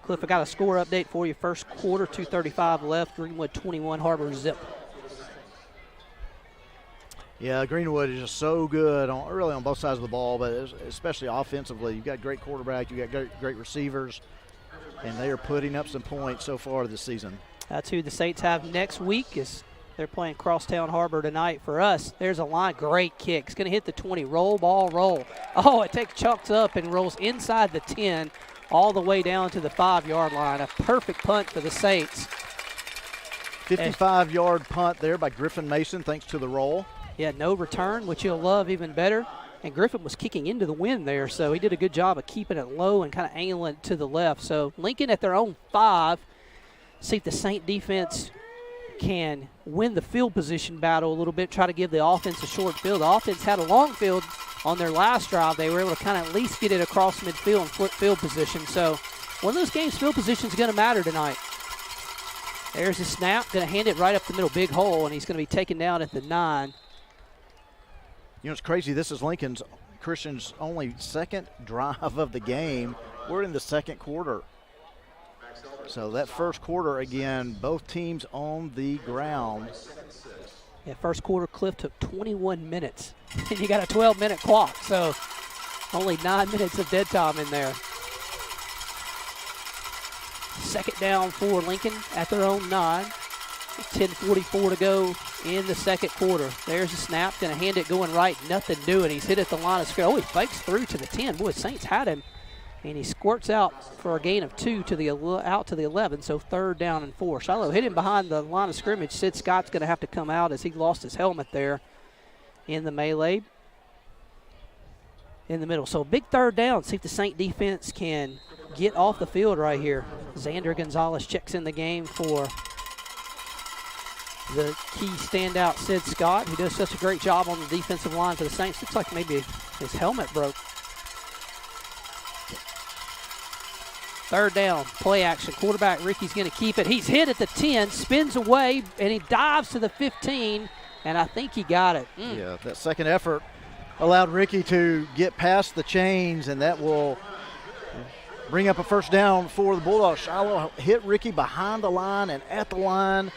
Cliff, I got a score update for you. First quarter, 2:35 left. Greenwood 21, Harbor zip. Yeah, Greenwood is just so good really on both sides of the ball, but especially offensively. You've got great quarterback, you've got great receivers, and they are putting up some points so far this season. That's who the Saints have next week. Is they're playing Crosstown Harbor tonight. For us, there's a line. Great kick. It's going to hit the 20. Roll, ball, roll. Oh, it chunks up and rolls inside the 10 all the way down to the 5-yard line. A perfect punt for the Saints. 55-yard punt there by Griffin Mason thanks to the roll. Yeah, no return, which you'll love even better. And Griffin was kicking into the wind there, so he did a good job of keeping it low and kind of angling it to the left. So Lincoln at their own 5. See if the Saint defense can win the field position battle a little bit, try to give the offense a short field. The offense had a long field on their last drive. They were able to kind of at least get it across midfield and flip field position. So one of those games, field position is going to matter tonight. There's the snap, going to hand it right up the middle, big hole, and he's going to be taken down at the 9. You know, it's crazy. This is Lincoln's Christian's only second drive of the game. We're in the second quarter. So that first quarter, again, both teams on the ground. Yeah, first quarter, Cliff took 21 minutes. And you got a 12-minute clock, so only 9 minutes of dead time in there. Second down for Lincoln at their own 9. 10:44 to go in the second quarter. There's a snap, going to hand it going right, nothing doing. He's hit at the line of scrimmage. Oh, he fakes through to the 10. Boy, Saints had him, and he squirts out for a gain of 2 out to the 11, so 3rd down and 4. Shiloh hit him behind the line of scrimmage. Sid Scott's going to have to come out as he lost his helmet there in the melee in the middle. So big 3rd down. See if the Saint defense can get off the field right here. Xander Gonzalez checks in the game for the key standout, Sid Scott, who does such a great job on the defensive line for the Saints. Looks like maybe his helmet broke. 3rd down, play action. Quarterback Ricky's going to keep it. He's hit at the 10, spins away, and he dives to the 15, and I think he got it. Yeah, that second effort allowed Ricky to get past the chains, and that will bring up a 1st down for the Bulldogs. Shiloh hit Ricky behind the line and at the line.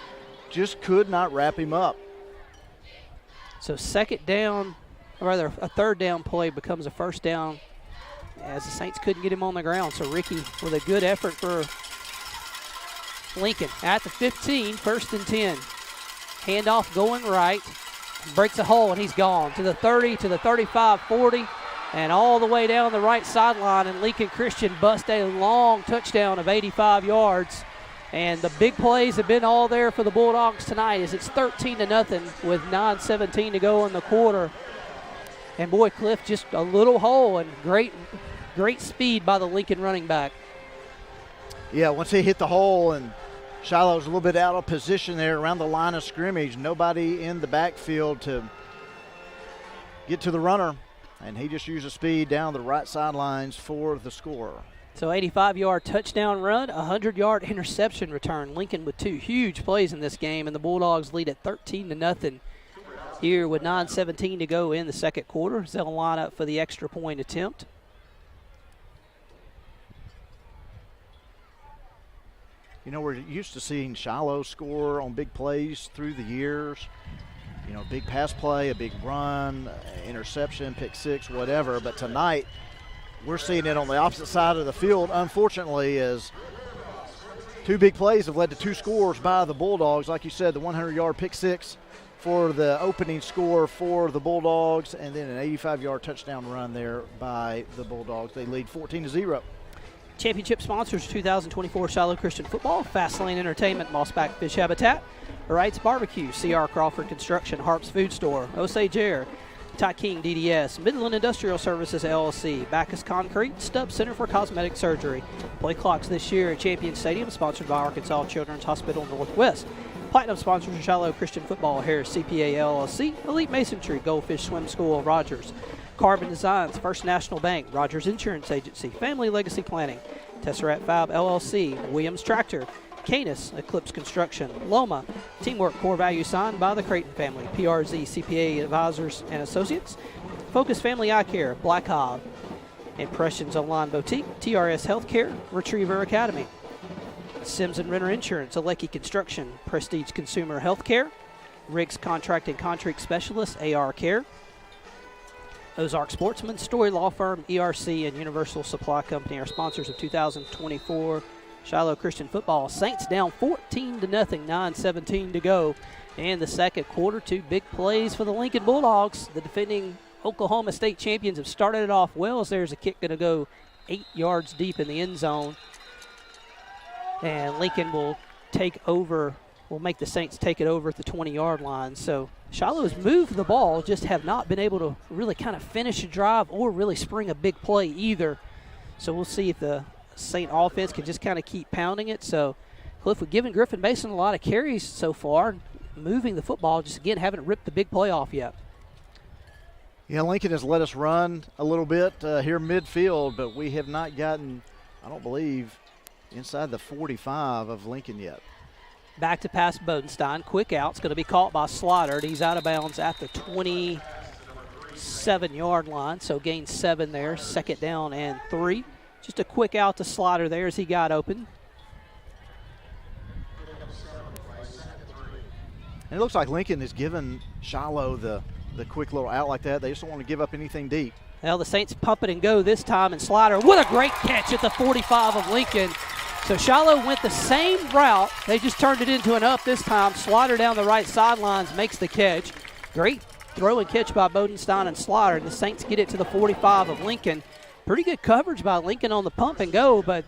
Just could not wrap him up. So 2nd down, or rather a 3rd down play becomes a 1st down as the Saints couldn't get him on the ground. So Ricky with a good effort for Lincoln at the 15, 1st and 10. Handoff going right, breaks a hole and he's gone to the 30, to the 35, 40, and all the way down the right sideline, and Lincoln Christian bust a long touchdown of 85 yards. And the big plays have been all there for the Bulldogs tonight as it's 13-0 with 9:17 to go in the quarter. And boy, Cliff, just a little hole and great speed by the Lincoln running back. Yeah, once he hit the hole and Shiloh's a little bit out of position there around the line of scrimmage, nobody in the backfield to get to the runner, and he just used the speed down the right sidelines for the score. So 85-yard touchdown run, 100-yard interception return. Lincoln with 2 huge plays in this game, and the Bulldogs lead at 13-0 here with 9:17 to go in the second quarter. They'll line up for the extra point attempt. You know, we're used to seeing Shiloh score on big plays through the years. You know, big pass play, a big run, interception, pick 6, whatever. But tonight, we're seeing it on the opposite side of the field, unfortunately, as 2 big plays have led to 2 scores by the Bulldogs. Like you said, the 100-yard pick 6 for the opening score for the Bulldogs, and then an 85-yard touchdown run there by the Bulldogs. They lead 14-0. Championship sponsors 2024 Shiloh Christian Football, Fastlane Entertainment, Mossback Fish Habitat, Wright's Barbecue, C.R. Crawford Construction, Harp's Food Store, Osage Air, Ty King DDS, Midland Industrial Services LLC, Backus Concrete, Stubb Center for Cosmetic Surgery. Play clocks this year at Champion Stadium, sponsored by Arkansas Children's Hospital Northwest. Platinum sponsors of Shiloh Christian Football, Harris CPA LLC, Elite Masonry, Goldfish Swim School, Rogers, Carbon Designs, First National Bank, Rogers Insurance Agency, Family Legacy Planning, Tesseract 5 LLC, Williams Tractor, Canis, Eclipse Construction, Loma, Teamwork Core Value signed by the Creighton family, PRZ CPA Advisors and Associates, Focus Family Eye Care, Black Hog, Impressions Online Boutique, TRS Healthcare, Retriever Academy, Sims and Renner Insurance, Alecki Construction, Prestige Consumer Healthcare, Riggs Contract and Contract Specialist, AR Care, Ozark Sportsman, Story Law Firm, ERC, and Universal Supply Company are sponsors of 2024 Shiloh Christian Football. Saints down 14-0, 9:17 to go in the second quarter. Two big plays for the Lincoln Bulldogs. The defending Oklahoma State champions have started it off well, as there's a kick going to go 8 yards deep in the end zone. And Lincoln will make the Saints take it over at the 20-yard line. So Shiloh has moved the ball, just have not been able to really kind of finish a drive or really spring a big play either. So we'll see if the Saint offense can just kind of keep pounding it. So Cliff, we've given Griffin Mason a lot of carries so far, moving the football, just again haven't ripped the big play off yet. Yeah, Lincoln has let us run a little bit here midfield, but we have not gotten, I don't believe, inside the 45 of Lincoln yet. Back to pass Bodenstein. Quick out. It's going to be caught by Slaughter. He's out of bounds at the 27-yard line, so gain 7 there. Second down and 3. Just a quick out to Slaughter there as he got open. And it looks like Lincoln has given Shiloh the quick little out like that. They just don't want to give up anything deep. Well, the Saints pump it and go this time, and Slaughter with a great catch at the 45 of Lincoln. So Shiloh went the same route. They just turned it into an up this time. Slaughter down the right sidelines makes the catch. Great throw and catch by Bodenstein and Slaughter, and the Saints get it to the 45 of Lincoln. Pretty good coverage by Lincoln on the pump and go, but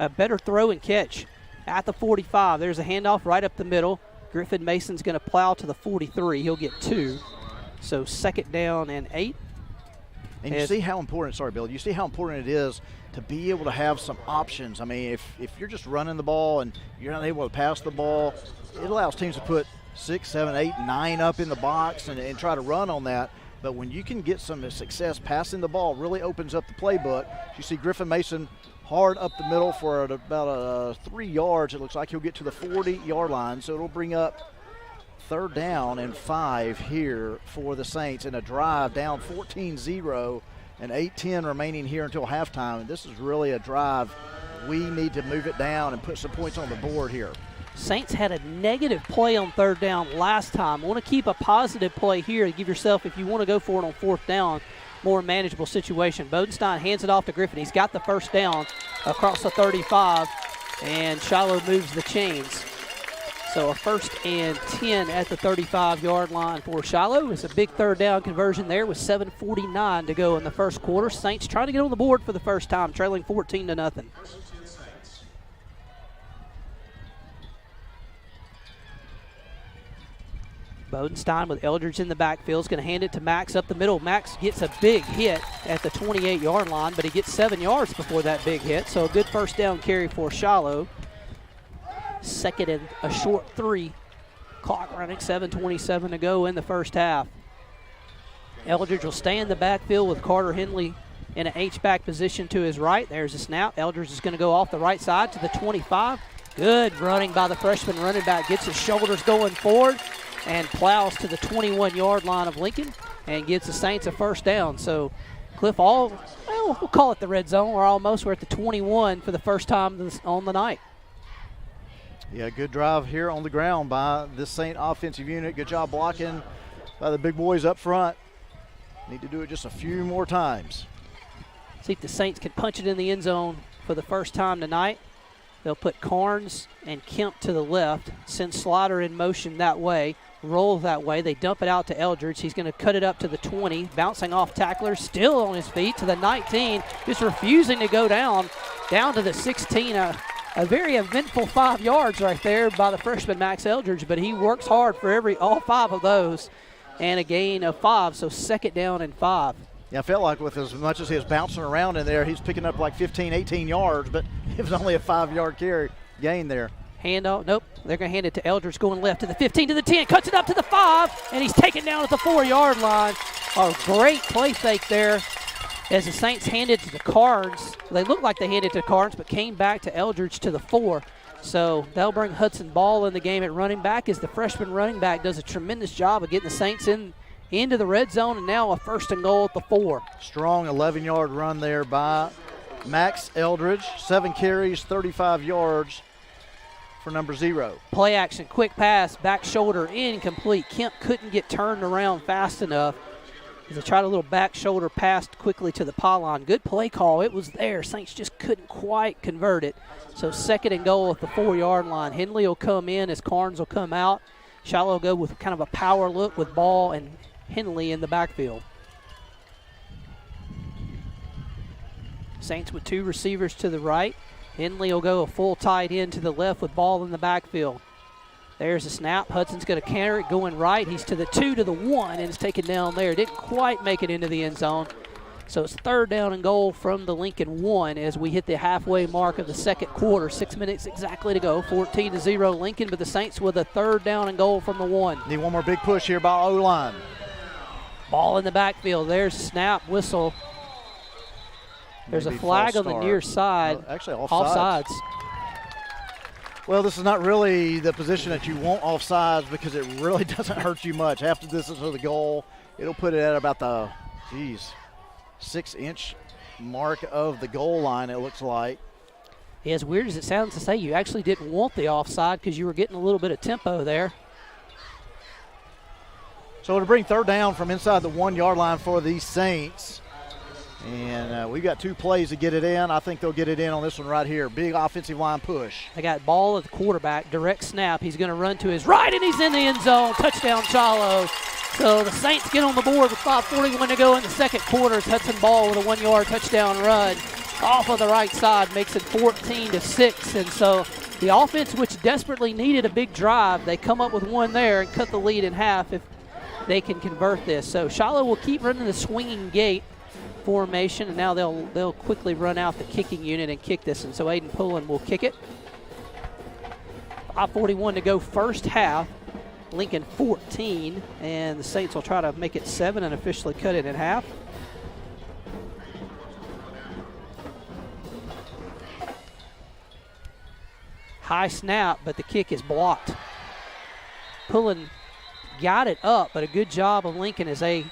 a better throw and catch at the 45. There's a handoff right up the middle. Griffin Mason's going to plow to the 43. He'll get 2. So second down and 8. And you see how important, sorry, Bill, you see how important it is to be able to have some options. I mean, if you're just running the ball and you're not able to pass the ball, it allows teams to put 6, 7, 8, 9 up in the box and try to run on that. But when you can get some success passing the ball, really opens up the playbook. You see Griffin Mason hard up the middle for about 3 yards. It looks like he'll get to the 40-yard line, so it'll bring up third down and 5 here for the Saints in a drive down 14-0 and 8:10 remaining here until halftime. And this is really a drive. We need to move it down and put some points on the board here. Saints had a negative play on third down last time. Want to keep a positive play here to give yourself, if you want to go for it on fourth down, more manageable situation. Bodenstein hands it off to Griffin. He's got the first down across the 35, and Shiloh moves the chains. So a 1st and 10 at the 35-yard line for Shiloh. It's a big third down conversion there with 7:49 to go in the first quarter. Saints trying to get on the board for the first time, trailing 14-0. Bodenstein with Eldridge in the backfield is going to hand it to Max up the middle. Max gets a big hit at the 28-yard line, but he gets 7 yards before that big hit. So a good first down carry for Shiloh. Second and a short 3. Clock running, 7:27 to go in the first half. Eldridge will stay in the backfield with Carter Henley in an H-back position to his right. There's a snap. Eldridge is going to go off the right side to the 25. Good running by the freshman running back. Gets his shoulders going forward and plows to the 21-yard line of Lincoln and gives the Saints a first down. So Cliff, we'll call it the red zone. We're at the 21 for the first time on the night. Yeah, good drive here on the ground by this Saint offensive unit. Good job blocking by the big boys up front. Need to do it just a few more times. See if the Saints can punch it in the end zone for the first time tonight. They'll put Carnes and Kemp to the left, send Slaughter in motion that way, roll that way. They dump it out to Eldridge. He's going to cut it up to the 20, bouncing off tacklers, still on his feet to the 19, just refusing to go down to the 16. A very eventful 5 yards right there by the freshman Max Eldridge, but he works hard for all 5 of those, and a gain of 5, so second down and 5. Yeah, I felt like with as much as he was bouncing around in there, he's picking up like 15, 18 yards, but it was only a 5-yard carry gain there. Hand off. Nope. They're going to hand it to Eldridge, going left to the 15, to the 10, cuts it up to the 5, and he's taken down at the 4-yard line. A great play fake there as the Saints handed it to the Cards. They looked like they handed it to the Cards, but came back to Eldridge to the 4. So they'll bring Hudson Ball in the game at running back as the freshman running back does a tremendous job of getting the Saints into the red zone, and now a 1st and goal at the 4. Strong 11-yard run there by Max Eldridge. 7 carries, 35 yards for number 0. Play action, quick pass, back shoulder, incomplete. Kemp couldn't get turned around fast enough as they tried a little back shoulder pass quickly to the pylon. Good play call. It was there. Saints just couldn't quite convert it. So 2nd and goal at the 4-yard line. Henley will come in as Carnes will come out. Shiloh will go with kind of a power look with Ball and Henley in the backfield. Saints with 2 receivers to the right. Henley will go a full tight end to the left with Ball in the backfield. There's a snap. Hudson's going to counter it, going right. He's to the 2, to the 1, and it's taken down there. Didn't quite make it into the end zone. So it's 3rd down and goal from the Lincoln 1 as we hit the halfway mark of the 2nd quarter. 6 minutes exactly to go. 14-0 Lincoln, but the Saints with a 3rd down and goal from the 1. Need one more big push here by O-line. Ball in the backfield. There's snap, whistle. There's a flag on the near side. Actually, offsides. Well, this is not really the position that you want offsides because it really doesn't hurt you much. Half the distance of the goal, it'll put it at about the, 6-inch mark of the goal line, it looks like. Yeah, as weird as it sounds to say, you actually didn't want the offside because you were getting a little bit of tempo there. So to bring 3rd down from inside the 1-yard line for these Saints. And we've got 2 plays to get it in. I think they'll get it in on this one right here. Big offensive line push. They got Ball at the quarterback, direct snap. He's going to run to his right, and he's in the end zone. Touchdown, Shiloh. So the Saints get on the board with 5:41 to go in the 2nd quarter. It's Hudson Ball with a 1-yard touchdown run off of the right side, makes it 14-6. And so the offense, which desperately needed a big drive, they come up with one there and cut the lead in half if they can convert this. So Shiloh will keep running the swinging gate formation, and now they'll quickly run out the kicking unit and kick this, and so Aiden Pullen will kick it. 5:41 to go first half. Lincoln 14, and the Saints will try to make it 7 and officially cut it in half. High snap, but the kick is blocked. Pullen got it up, but a good job of Lincoln as they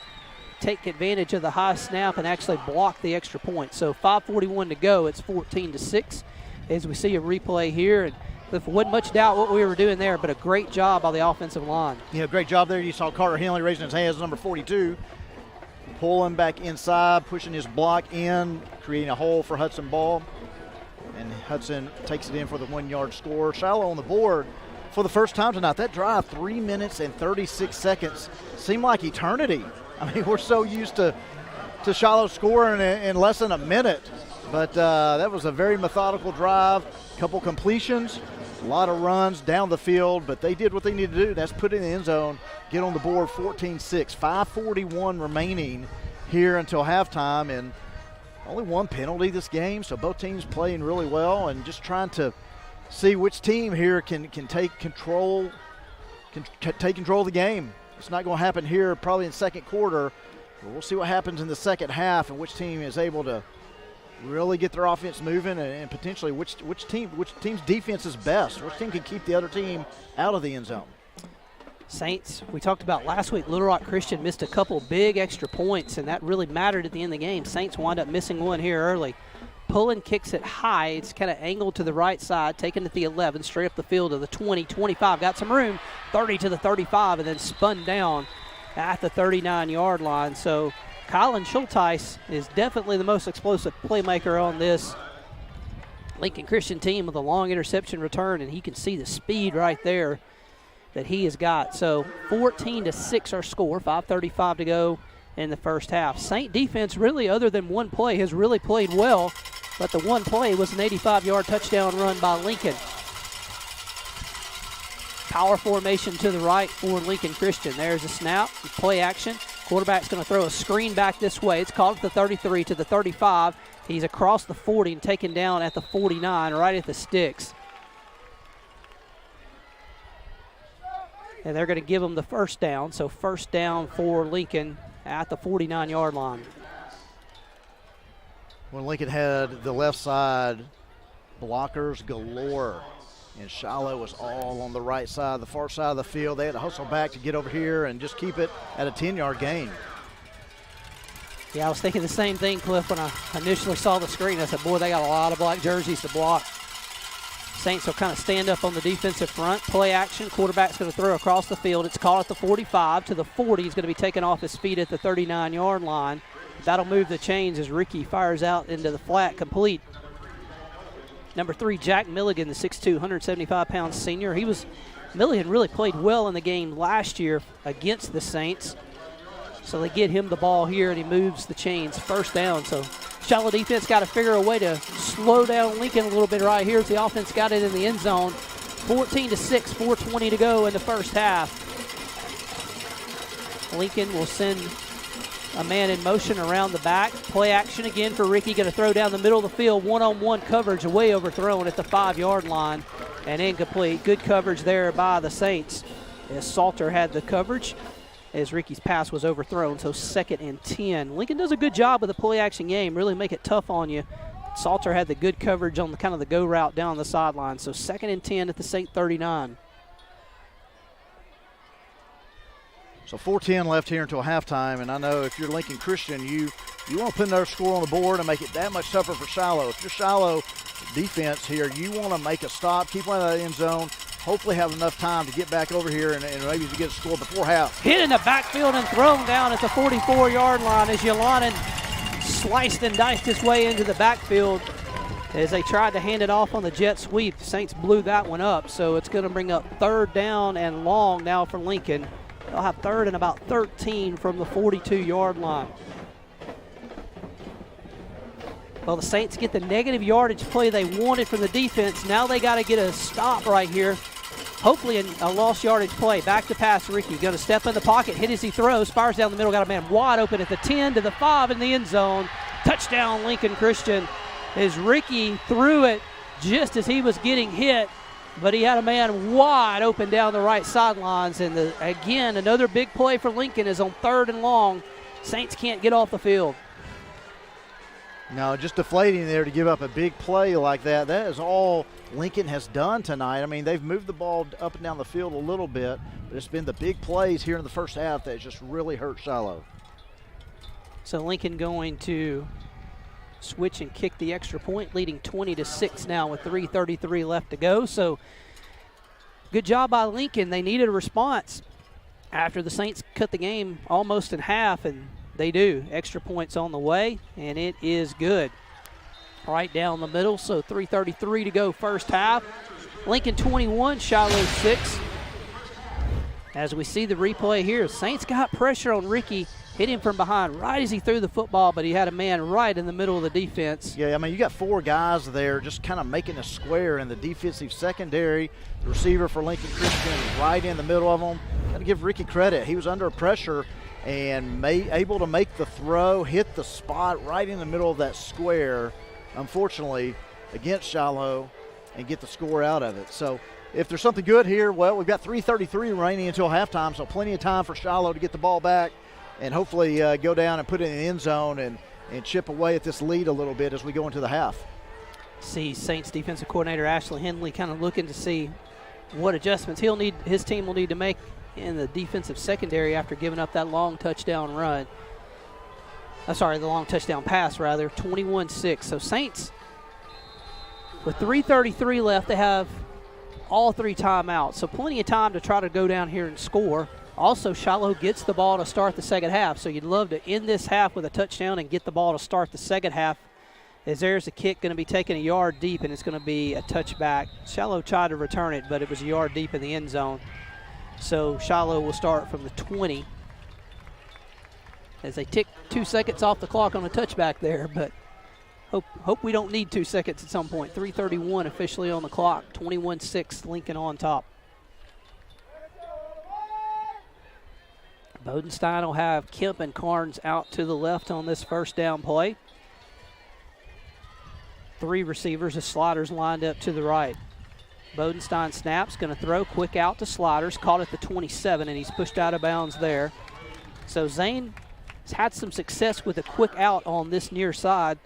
take advantage of the high snap and actually block the extra point. So 5:41 to go. It's 14-6 as we see a replay here. And there wasn't much doubt what we were doing there, but a great job by the offensive line. Yeah, great job there. You saw Carter Henley raising his hands, number 42. Pulling back inside, pushing his block in, creating a hole for Hudson Ball. And Hudson takes it in for the 1-yard score. Shiloh on the board for the first time tonight. That drive, 3 minutes and 36 seconds, seemed like eternity. I mean, we're so used to Shiloh scoring in less than a minute. But that was a very methodical drive, couple completions, a lot of runs down the field, but they did what they needed to do. That's put it in the end zone, get on the board 14-6. 5:41 remaining here until halftime, and only 1 penalty this game, so both teams playing really well and just trying to see which team here can take control of the game. It's not going to happen here probably in second quarter, but we'll see what happens in the second half and which team is able to really get their offense moving and potentially which team's defense is best. Which team can keep the other team out of the end zone. Saints, we talked about last week, Little Rock Christian missed a couple big extra points, and that really mattered at the end of the game. Saints wind up missing one here early. Pullen kicks it high. It's kind of angled to the right side, taken at the 11, straight up the field to the 20, 25. Got some room, 30 to the 35, and then spun down at the 39-yard line. So Colin Schulteis is definitely the most explosive playmaker on this Lincoln Christian team with a long interception return, and he can see the speed right there that he has got. So 14-6 our score, 5:35 to go in the first half. Saint defense really, other than one play, has really played well, but the one play was an 85-yard touchdown run by Lincoln. Power formation to the right for Lincoln Christian. There's a snap, play action. Quarterback's going to throw a screen back this way. It's caught at the 33 to the 35. He's across the 40 and taken down at the 49, right at the sticks. And they're going to give them the first down. So first down for Lincoln at the 49-yard line. When Lincoln had the left side, blockers galore. And Shiloh was all on the right side, the far side of the field. They had to hustle back to get over here and just keep it at a 10-yard gain. Yeah, I was thinking the same thing, Cliff, when I initially saw the screen. I said, boy, they got a lot of black jerseys to block. Saints will kind of stand up on the defensive front. Play action. Quarterback's going to throw across the field. It's caught at the 45 to the 40. He's going to be taken off his feet at the 39-yard line. That'll move the chains as Ricky fires out into the flat, complete. Number 3, Jack Milligan, the 6'2", 175-pound senior. Milligan really played well in the game last year against the Saints. So they get him the ball here, and he moves the chains. First down. So Shiloh defense got to figure a way to slow down Lincoln a little bit right here as the offense got it in the end zone. 14-6, 4:20 to go in the first half. Lincoln will send a man in motion around the back. Play action again for Ricky. Going to throw down the middle of the field. One-on-one coverage, way overthrown at the 5-yard line and incomplete. Good coverage there by the Saints as Salter had the coverage as Ricky's pass was overthrown. So 2nd and 10. Lincoln does a good job with the play action game. Really make it tough on you. Salter had the good coverage on the kind of the go route down the sideline. So 2nd and 10 at the Saint 39. So 4:10 left here until halftime, and I know if you're Lincoln Christian, you want to put another score on the board and make it that much tougher for Shiloh. If you're Shiloh defense here, you want to make a stop, keep one out of the end zone, hopefully have enough time to get back over here and maybe to get a score before half. Hit in the backfield and thrown down at the 44-yard line as Yelanin sliced and diced his way into the backfield as they tried to hand it off on the jet sweep. The Saints blew that one up, so it's going to bring up 3rd down and long now for Lincoln. They'll have 3rd and about 13 from the 42-yard line. Well, the Saints get the negative yardage play they wanted from the defense. Now they got to get a stop right here. Hopefully a lost yardage play. Back to pass, Ricky. Going to step in the pocket, hit as he throws, fires down the middle, got a man wide open at the 10 to the 5 in the end zone. Touchdown, Lincoln Christian, as Ricky threw it just as he was getting hit. But he had a man wide open down the right sidelines. And again, another big play for Lincoln is on 3rd and long. Saints can't get off the field. No, just deflating there to give up a big play like that. That is all Lincoln has done tonight. I mean, they've moved the ball up and down the field a little bit, but it's been the big plays here in the first half that just really hurt Shiloh. So Lincoln going to switch and kick the extra point, leading 20-6 now with 3:33 left to go. So good job by Lincoln. They needed a response after the Saints cut the game almost in half, and they do. Extra points on the way, and it is good. Right down the middle, so 3:33 to go first half. Lincoln 21, Shiloh 6. As we see the replay here, Saints got pressure on Ricky. Hit him from behind right as he threw the football, but he had a man right in the middle of the defense. Yeah, I mean, you got 4 guys there just kind of making a square in the defensive secondary. The receiver for Lincoln Christian right in the middle of them. Got to give Ricky credit. He was under pressure and able to make the throw, hit the spot right in the middle of that square, unfortunately, against Shiloh, and get the score out of it. So if there's something good here, well, we've got 3:33 remaining until halftime, so plenty of time for Shiloh to get the ball back and hopefully go down and put it in the end zone and chip away at this lead a little bit as we go into the half. See Saints defensive coordinator Ashley Henley kind of looking to see what adjustments his team will need to make in the defensive secondary after giving up that long touchdown run. The long touchdown pass, rather. 21-6. So Saints, with 3:33 left, they have all 3 timeouts. So plenty of time to try to go down here and score. Also, Shiloh gets the ball to start the second half. So you'd love to end this half with a touchdown and get the ball to start the second half. As there's a kick going to be taken a yard deep, and it's going to be a touchback. Shiloh tried to return it, but it was a yard deep in the end zone. So Shiloh will start from the 20 as they tick 2 seconds off the clock on a touchback there, but hope we don't need 2 seconds at some point. 3:31 officially on the clock. 21-6, Lincoln on top. Bodenstein will have Kemp and Carnes out to the left on this first down play. 3 receivers, the sliders lined up to the right. Bodenstein snaps, going to throw quick out to Sliders, caught at the 27, and he's pushed out of bounds there. So Zane has had some success with a quick out on this near side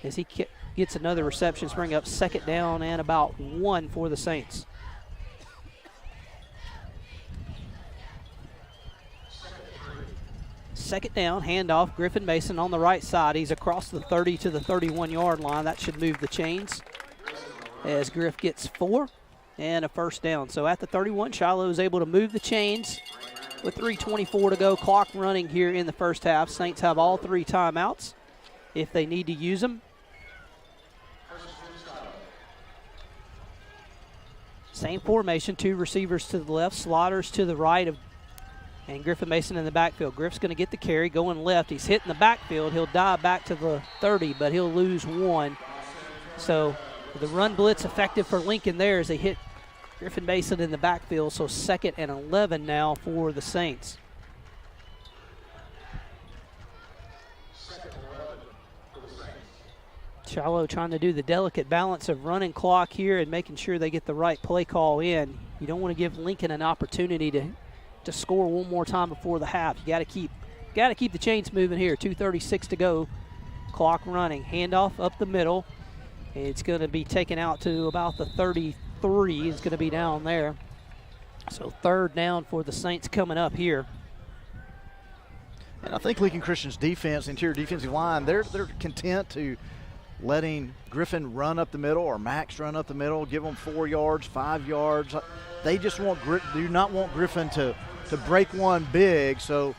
as he gets another reception, bring up 2nd down and about 1 for the Saints. Second down, handoff, Griffin Mason on the right side. He's across the 30 to the 31-yard line. That should move the chains as Griff gets 4 and a first down. So at the 31, Shiloh is able to move the chains with 3:24 to go. Clock running here in the first half. Saints have all 3 timeouts if they need to use them. Same formation, 2 receivers to the left, Sliders to the right, and Griffin Mason in the backfield. Griff's going to get the carry, going left. He's hitting the backfield. He'll dive back to the 30, but he'll lose 1. So the run blitz effective for Lincoln there as they hit Griffin Mason in the backfield. So 2nd and 11 now for the Saints. Shiloh trying to do the delicate balance of running clock here and making sure they get the right play call in. You don't want to give Lincoln an opportunity to score one more time before the half. You got to keep the chains moving here. 2:36 to go. Clock running. Handoff up the middle. It's going to be taken out to about the 33. It's going to be down there. So 3rd down for the Saints coming up here. And I think Lincoln Christian's defense, interior defensive line, they're content to letting Griffin run up the middle or Max run up the middle, give them 4 yards, 5 yards. They just do not want Griffin to break one big, so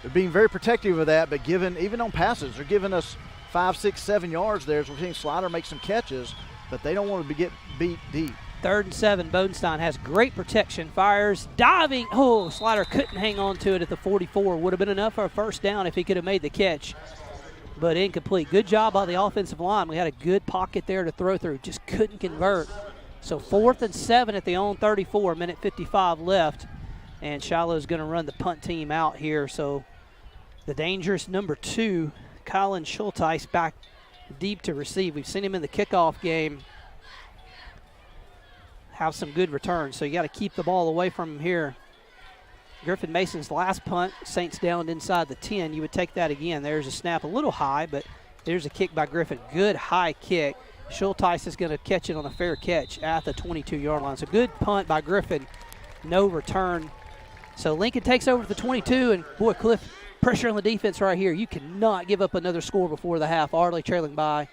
they're being very protective of that, but even on passes, they're giving us 5, 6, 7 yards there as we're seeing Slider make some catches, but they don't want to get beat deep. 3rd and 7, Bodenstein has great protection, fires, diving. Oh, Slider couldn't hang on to it at the 44. Would have been enough for a first down if he could have made the catch, but incomplete. Good job by the offensive line. We had a good pocket there to throw through, just couldn't convert. So 4th and 7 at the own 34, minute 55 left, and Shiloh's going to run the punt team out here. So the dangerous number 2, Colin Schulteis, back deep to receive. We've seen him in the kickoff game have some good returns, so you got to keep the ball away from him here. Griffin Mason's last punt, Saints down inside the 10. You would take that again. There's a snap a little high, but there's a kick by Griffin. Good high kick. Schulteis is going to catch it on a fair catch at the 22-yard line. So good punt by Griffin. No return. So Lincoln takes over the 22, and boy, Cliff, pressure on the defense right here. You cannot give up another score before the half. Arley trailing by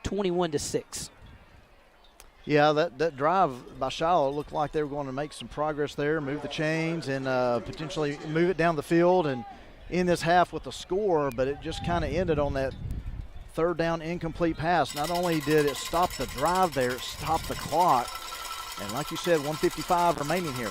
21-6. Yeah, that drive by Shiloh looked like they were going to make some progress there, move the chains, and potentially move it down the field and in this half with a score, but it just kind of ended on that 3rd down incomplete pass. Not only did it stop the drive there, it stopped the clock. And like you said, 1:55 remaining here.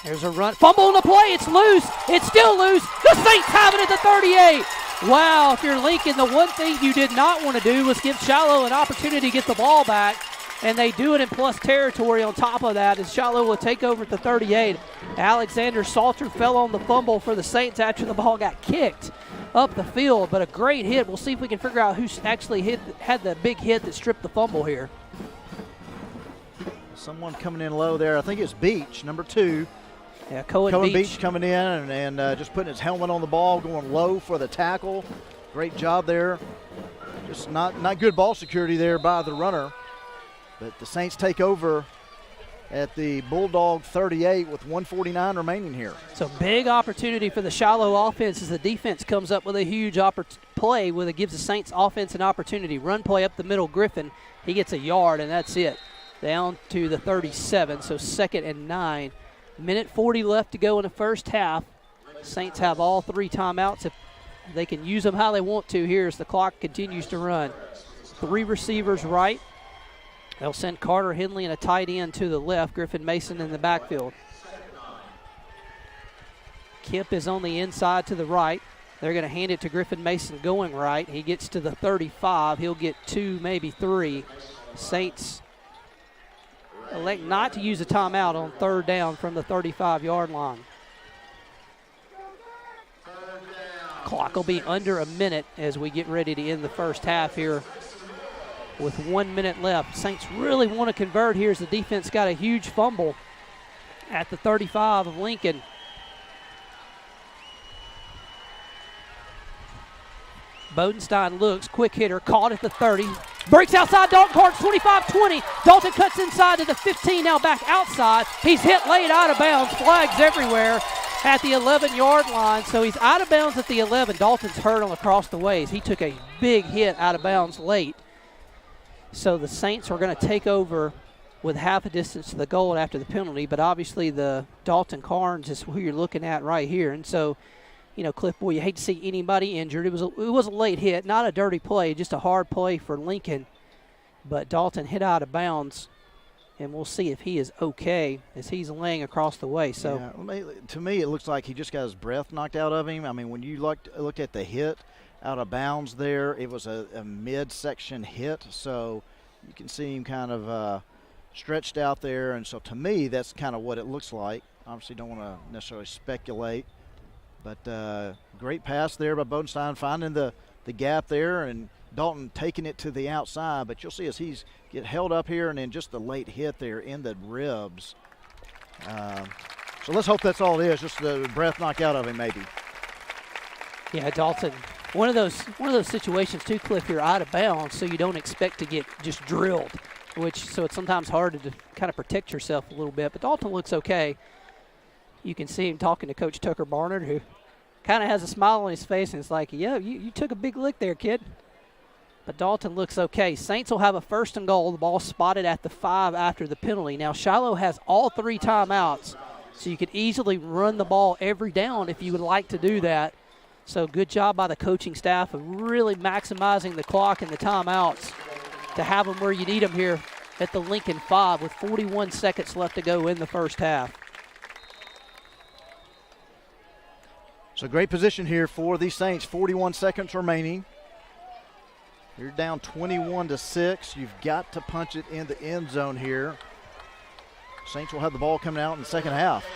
There's a run. Fumble on the play. It's loose. It's still loose. The Saints have it at the 38. Wow, if you're Lincoln, the one thing you did not want to do was give Shiloh an opportunity to get the ball back. And they do it in plus territory on top of that as Shiloh will take over at the 38. Alexander Salter fell on the fumble for the Saints after the ball got kicked up the field, but a great hit. We'll see if we can figure out who actually had the big hit that stripped the fumble here. Someone coming in low there. I think it's Beach, number 2. Yeah, Cohen Beach coming in and just putting his helmet on the ball, going low for the tackle. Great job there. Just not good ball security there by the runner. But the Saints take over at the Bulldog 38 with 1:49 remaining here. So big opportunity for the Shiloh offense as the defense comes up with a huge play where it gives the Saints offense an opportunity. Run play up the middle, Griffin. He gets a yard, and that's it. Down to the 37, so 2nd and 9. Minute 40 left to go in the first half. Saints have all 3 timeouts. If they can use them how they want to here as the clock continues to run. 3 receivers right. They'll send Carter Henley and a tight end to the left. Griffin Mason in the backfield. Kemp is on the inside to the right. They're going to hand it to Griffin Mason going right. He gets to the 35. He'll get 2, maybe 3. Saints elect not to use a timeout on 3rd down from the 35-yard line. Clock will be under a minute as we get ready to end the first half here with 1 minute left. Saints really want to convert here as the defense got a huge fumble at the 35 of Lincoln. Bodenstein looks, quick hitter, caught at the 30. Breaks outside Dalton Parks, 25-20. Dalton cuts inside to the 15, now back outside. He's hit late out of bounds, flags everywhere at the 11-yard line. So he's out of bounds at the 11. Dalton's hurt him across the ways. He took a big hit out of bounds late. So the Saints are going to take over with half a distance to the goal after the penalty, but obviously the Dalton Carnes is who you're looking at right here. And so, you know, Cliff, boy, you hate to see anybody injured. It was a late hit, not a dirty play, just a hard play for Lincoln. But Dalton hit out of bounds, and we'll see if he is okay as he's laying across the way. So yeah, to me, it looks like he just got his breath knocked out of him. I mean, when you look at the hit out of bounds there, it was a midsection hit, so you can see him kind of stretched out there. And so to me, that's kind of what it looks like. Obviously don't want to necessarily speculate. But great pass there by Bodenstein, finding the gap there, and Dalton taking it to the outside. But you'll see as he's get held up here, and then just the late hit there in the ribs. So let's hope that's all it is, just the breath knocked out of him maybe. Yeah, Dalton, one of those situations too, Cliff, you're out of bounds, so you don't expect to get just drilled, so it's sometimes hard to kind of protect yourself a little bit. But Dalton looks okay. You can see him talking to Coach Tucker Barnard, who kind of has a smile on his face, and it's like, yeah, you took a big lick there, kid. But Dalton looks okay. Saints will have a 1st and goal. The ball spotted at the 5 after the penalty. Now, Shiloh has all 3 timeouts, so you could easily run the ball every down if you would like to do that. So good job by the coaching staff of really maximizing the clock and the timeouts to have them where you need them here at the Lincoln 5 with 41 seconds left to go in the first half. So great position here for the Saints. 41 seconds remaining. You're down 21-6. You've got to punch it in the end zone here. Saints will have the ball coming out in the second half.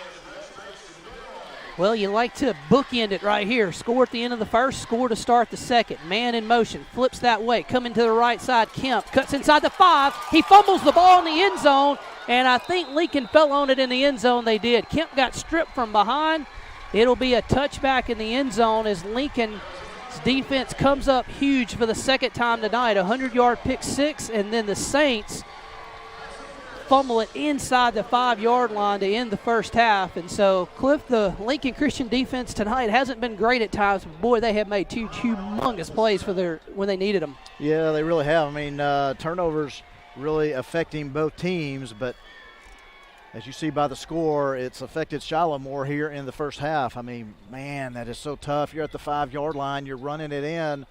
Well, you like to bookend it right here. Score at the end of the first, score to start the second. Man in motion, flips that way, coming to the right side. Kemp cuts inside the 5. He fumbles the ball in the end zone, and I think Lincoln fell on it in the end zone. They did. Kemp got stripped from behind. It'll be a touchback in the end zone as Lincoln's defense comes up huge for the second time tonight. 100-yard pick 6, and then the Saints fumble it inside the 5-yard line to end the first half. And so, Cliff, the Lincoln Christian defense tonight hasn't been great at times, but boy, they have made 2 humongous plays when they needed them. Yeah, they really have. I mean, turnovers really affecting both teams, but as you see by the score, it's affected Shiloh more here in the first half. I mean, man, that is so tough. You're at the 5-yard line, you're running it in,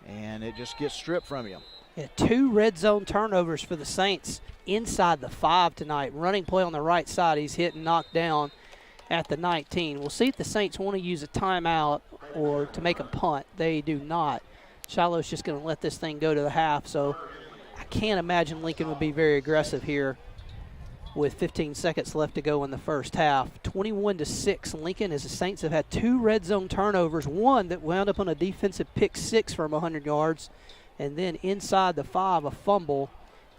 and it just gets stripped from you. Yeah, 2 red zone turnovers for the Saints inside the 5 tonight. Running play on the right side, he's hit and knocked down at the 19. We'll see if the Saints want to use a timeout or to make a punt. They do not. Shiloh's just going to let this thing go to the half, so I can't imagine Lincoln would be very aggressive here with 15 seconds left to go in the first half. 21-6 Lincoln, as the Saints have had 2 red zone turnovers, one that wound up on a defensive pick 6 from 100 yards, and then inside the 5, a fumble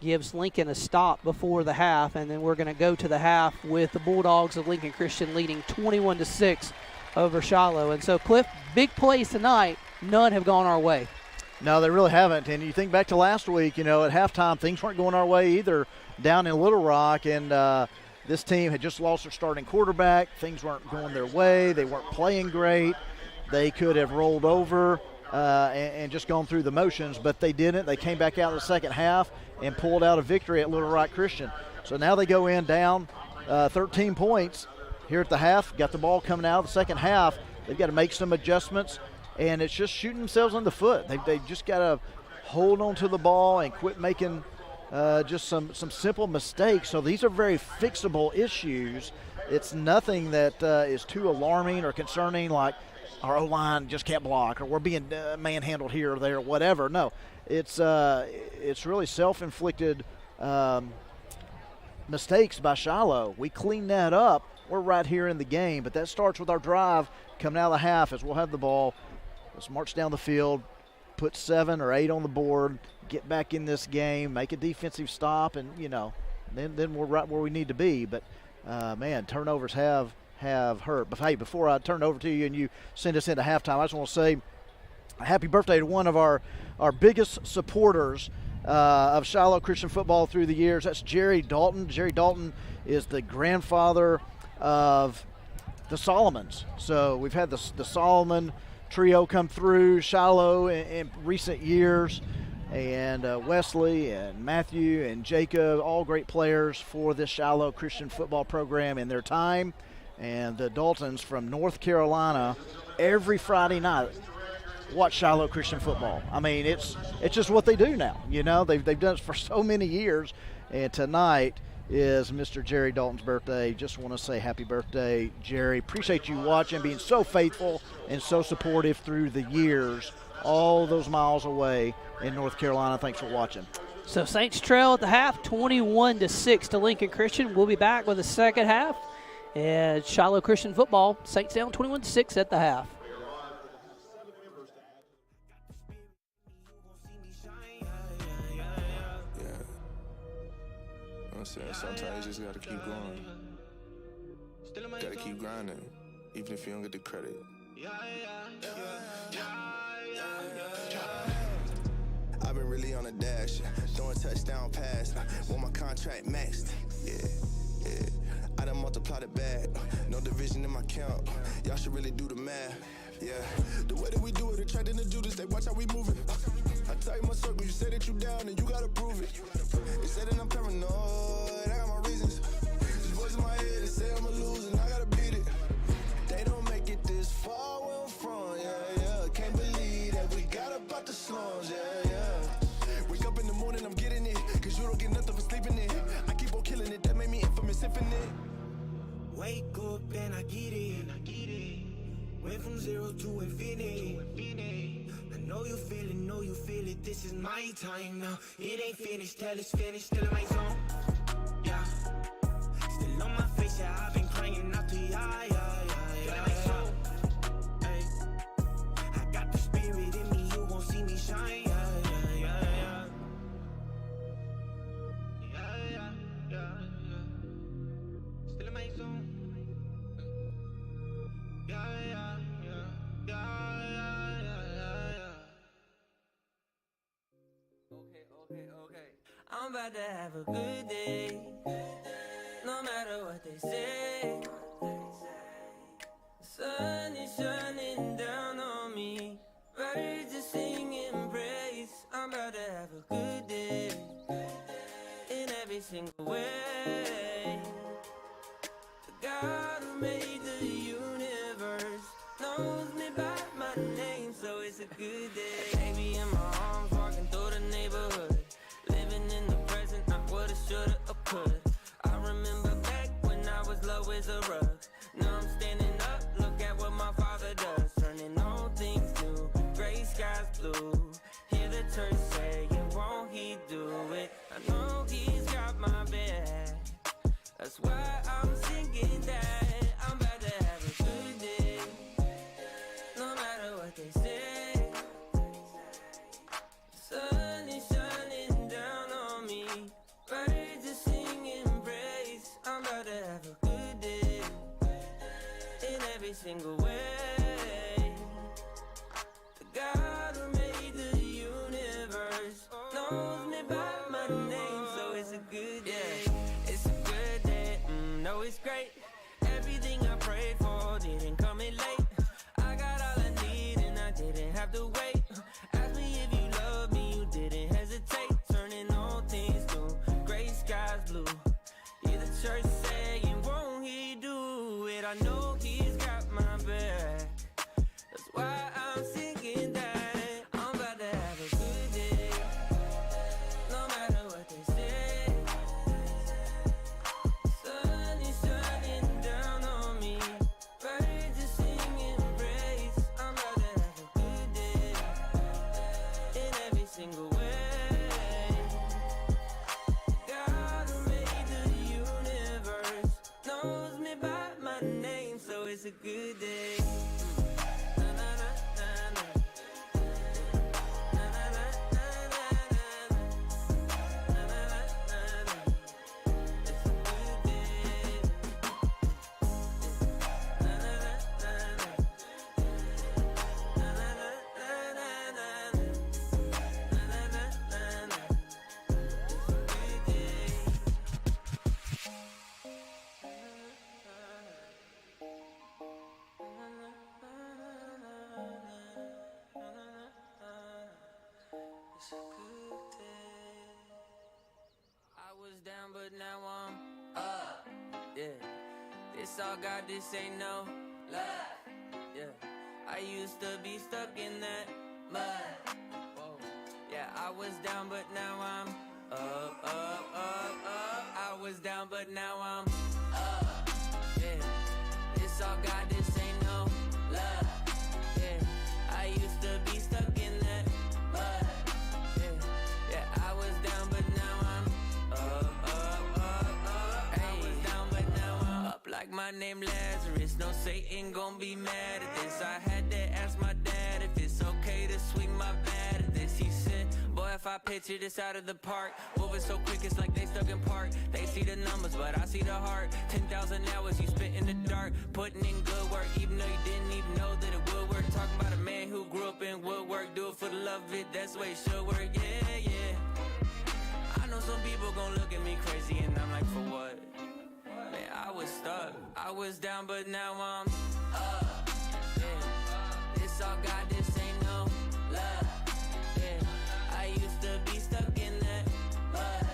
gives Lincoln a stop before the half, and then we're going to go to the half with the Bulldogs of Lincoln Christian leading 21-6 over Shiloh. And so, Cliff, big plays tonight, none have gone our way. No, they really haven't. And you think back to last week, you know, at halftime, things weren't going our way either down in Little Rock, and this team had just lost their starting quarterback. Things weren't going their way. They weren't playing great. They could have rolled over and just gone through the motions, but they didn't. They came back out in the second half and pulled out a victory at Little Rock Christian. So now they go in down 13 points here at the half, got the ball coming out of the second half. They've got to make some adjustments, and it's just shooting themselves in the foot. They just got to hold on to the ball and quit making just some simple mistakes. So these are very fixable issues. It's nothing that is too alarming or concerning, like our O-line just can't block or we're being manhandled here or there or whatever. No, it's really self-inflicted mistakes by Shiloh. We clean that up. We're right here in the game, but that starts with our drive coming out of the half as we'll have the ball. Let's march down the field, put 7 or 8 on the board, get back in this game, make a defensive stop, and, then we're right where we need to be. But, man, turnovers have hurt. But, hey, before I turn it over to you and you send us into halftime, I just want to say happy birthday to one of our biggest supporters of Shiloh Christian football through the years. That's Jerry Dalton. Jerry Dalton is the grandfather of the Solomons. So we've had the Solomon trio come through Shiloh in recent years, and Wesley and Matthew and Jacob, all great players for this Shiloh Christian football program in their time. And the Daltons from North Carolina, every Friday night, watch Shiloh Christian football. I mean, it's just what they do now. They've done it for so many years, and tonight is Mr. Jerry Dalton's birthday. Just want to say happy birthday, Jerry. Appreciate you watching, being so faithful and so supportive through the years, all those miles away in North Carolina. Thanks for watching. So Saints trail at the half, 21-6 to Lincoln Christian. We'll be back with the second half. And Shiloh Christian football, Saints down 21-6 at the half. Sometimes you just gotta keep going. Gotta keep grinding, even if you don't get the credit. I've been really on a dash, throwing touchdown pass. Want my contract maxed, yeah. I done multiplied it back, no division in my count. Y'all should really do the math, yeah. The way that we do it, attracting the Judas, they watch how we moving. I tell you my circle, you say that you down and you gotta prove it. They say that I'm paranoid, I got my reasons. This voice in my head, they say I'm a loser and I gotta beat it. They don't make it this far where I'm from, yeah. Can't believe that we got about the slums, yeah. Wake up in the morning, I'm getting it, cause you don't get nothing for sleeping in. I keep on killing it, that made me infamous, infinite. Wake up and I get it. Went from 0 to infinity. I know you feel it, this is my time now. It ain't finished, till it's finished, still in my zone. Yeah, still on my face, yeah, I've been crying out to ya, yeah. Hey, I got the spirit in me, you gon' see me shine, yeah. Still in my zone. Yeah. Okay. I'm about to have a good day. No matter what they say. The sun is shining down on me. Birds are singing praise. I'm about to have a good day. In every single way. The God who made the universe knows me by my name, so it's a good day. Baby in my arms, walking through the neighborhood, living in the present, not what I shoulda or could. I remember back when I was low as a rug. Now I'm standing up, look at what my father does, turning all things new, gray skies blue. Hear the church saying, won't he do it? I know he's got my back. That's why I'm singing that. I'm about to have a good day. No matter what they say. The sun is shining down on me. Birds are singing praise. I'm about to have a good day. In every single way. The God who made the universe knows me by my name, so it's a good day. It's a good day, no, it's great. Everything I prayed for didn't come in late. I got all I need and I didn't have to wait. Ask me if you love me, you didn't hesitate. Turning all things new, gray skies blue. Hear the church saying, won't he do it? I know he's got my back. That's why I'm singing that. I'm about to have a good day. No matter what they say. Sun is shining down on me. Birds are singing praise. I'm about to have a good day. In every single way. God who made the universe knows me by my name. but now I'm up. Yeah, this all God, this ain't no love. Yeah, I used to be stuck in that mud. Whoa. Yeah, I was down, but now I'm up, up, up, up. I was down, but now I'm up. Yeah, this all God, this ain't no love. Yeah, I used to be stuck in that mud. Yeah, I was down, but now I'm up, up, up, up. I was down, but now I'm up like my name Lazarus. No Satan gon' be mad at this. I had to ask my dad if it's okay to swing my bat at this. He said, boy, if I picture this out of the park, moving so quick it's like they stuck in park. They see the numbers, but I see the heart. 10,000 hours you spent in the dark, putting in good work, even though you didn't even know that it would work. Talking about a man who grew up in woodwork, do it for the love of it, that's the way it should work, yeah, yeah. I know some people gon' look at me crazy and I'm like, for what? Man, I was stuck, I was down, but now I'm up. Yeah, this all God, this ain't no love. Yeah, I used to be stuck in that mud.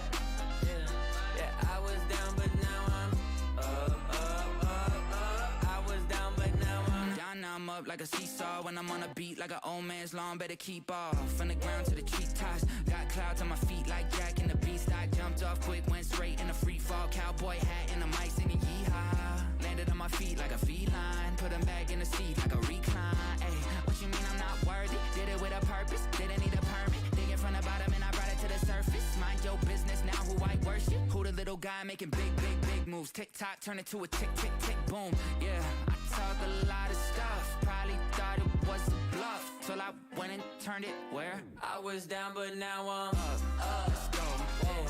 Yeah, I was down, but now I'm up, up, up, up. I was down, but now I'm down, now I'm up like a seesaw. When I'm on a beat like an old man's lawn, better keep off. From the ground to the treetops, got clouds on my feet like Jack in the Beanstalk. Jumped off quick, went straight in a free fall. Cowboy hat and a mic singing yeehaw. Landed on my feet like a feline, put them back in the seat like a recline. Ay, what you mean I'm not worthy? Did it with a purpose, didn't need a permit. Digging from the bottom and I brought it to the surface. Mind your business now, who I worship. Who the little guy making big, big, big moves. Tick-tock, turn it to a tick, tick, tick, boom. Yeah, I talk a lot of stuff, probably thought it was a bluff, till I went and turned it where? I was down, but now I'm up, up. Let's go. Yeah,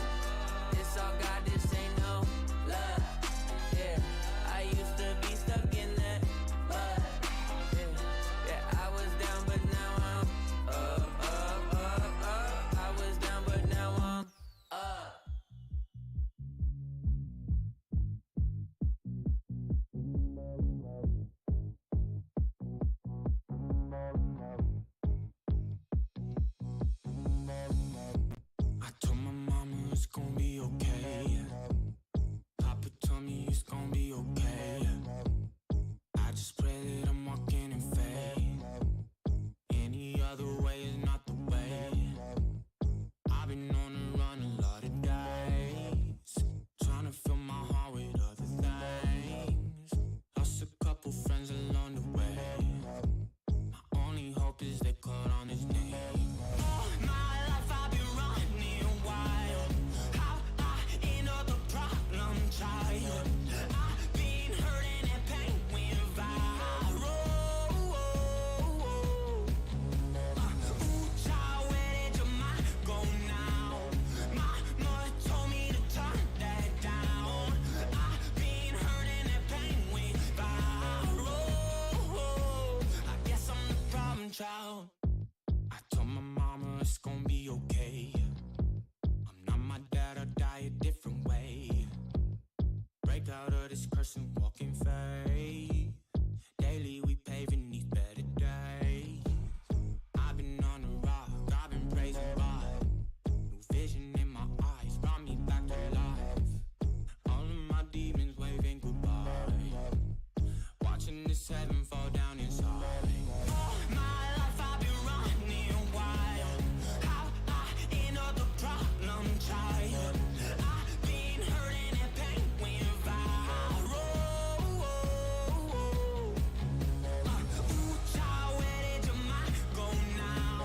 this all God, this ain't no love. Yeah, I used to be stuck in that mud. Yeah, I was down, but now I'm up, up, up, up. I was down, but now I'm up. I told my mama it's gonna be okay. Papa told me it's gonna be okay. I just pray that I'm walking in faith. Any other way is not the way. I've been on the run a lot of days, trying to fill my heart with other things. Lost a couple friends along the way. My only hope is they caught on his name. All my life I've been running wild. How I end up the problem child. I've been hurting and pain went viral. Ooh, child, where did your mind go now? Mama told me to turn that down. I've been hurting and pain went viral. I guess I'm the problem child. I told my mama it's gonna be okay. I'm not my dad, I'll die a different way. Break out of this curse and walk in faith. Daily we paving these better days. I've been on the rock, I've been praising God. New vision in my eyes, brought me back to life. All of my demons waving goodbye. Watching this heaven fall down inside. All my life I've been running wild. How I end up the problem child. I've been hurting and pain went viral. Ooh, child, where did your mind go now?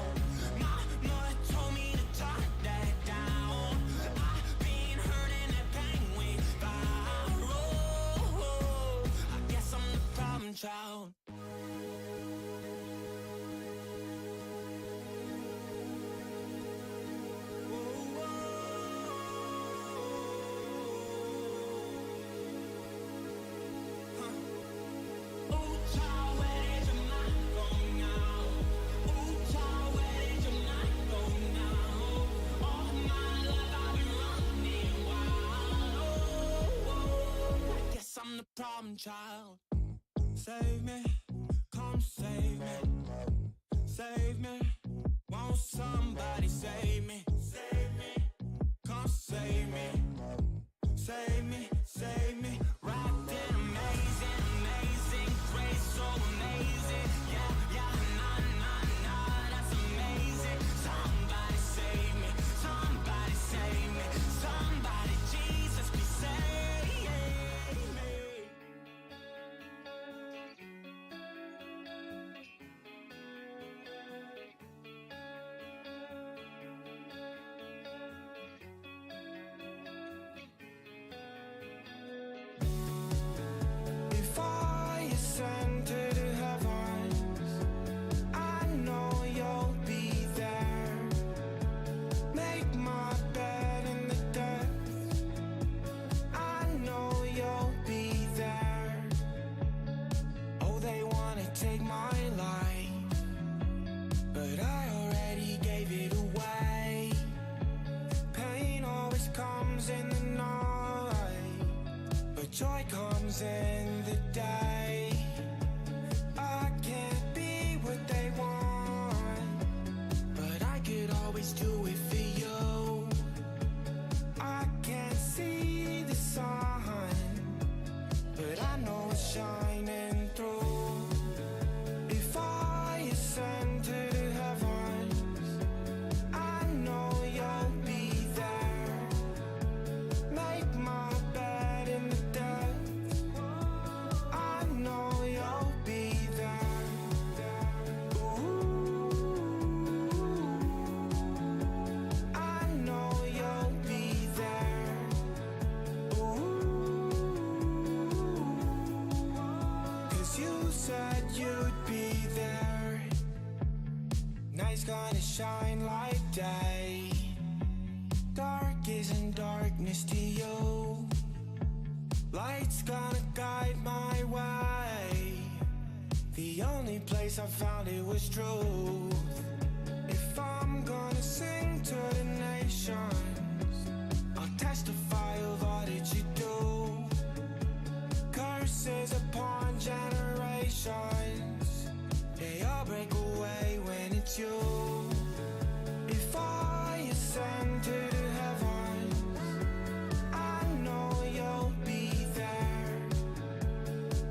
Mama told me to turn that down. I've been hurting and pain went viral. I guess I'm the problem child. Ooh, child, where did your mind go now? Ooh, child, where did your mind go now? All my life I've been running wild. I guess I'm the problem child. Save me, come save me, save me. Won't somebody save me? Save me, come save me, joy comes in the day. I can't be what they want, but I could always do it for you. I can't see the sun, but I know it's shining through. If I ascend to the heavens, I know you'll be there. Make my bed in the depths, I know you'll be there. Ooh, I know you'll be there. Ooh, 'cause you said you'd be there. Night's gonna shine like day. Dark isn't darkness to you. Light's gonna guide my way. The only place I found it was truth. If I'm gonna sing to the nations, I'll testify of all that you do. Curses upon generations, they all break away when it's you. If I ascend to the heavens, I know you'll be there.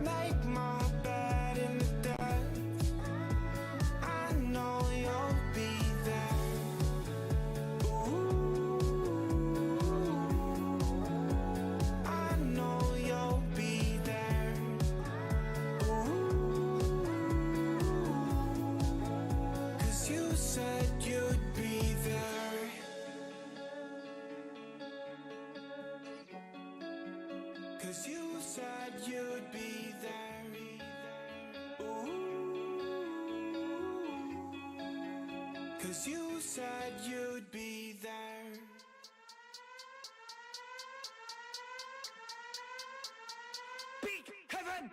Make my bed in the depths, I know you'll be there. Ooh, I know you'll be there. Ooh, 'cause you said you'd be there. 'Cause you said you'd be there. Ooh, 'cause you said you'd be there.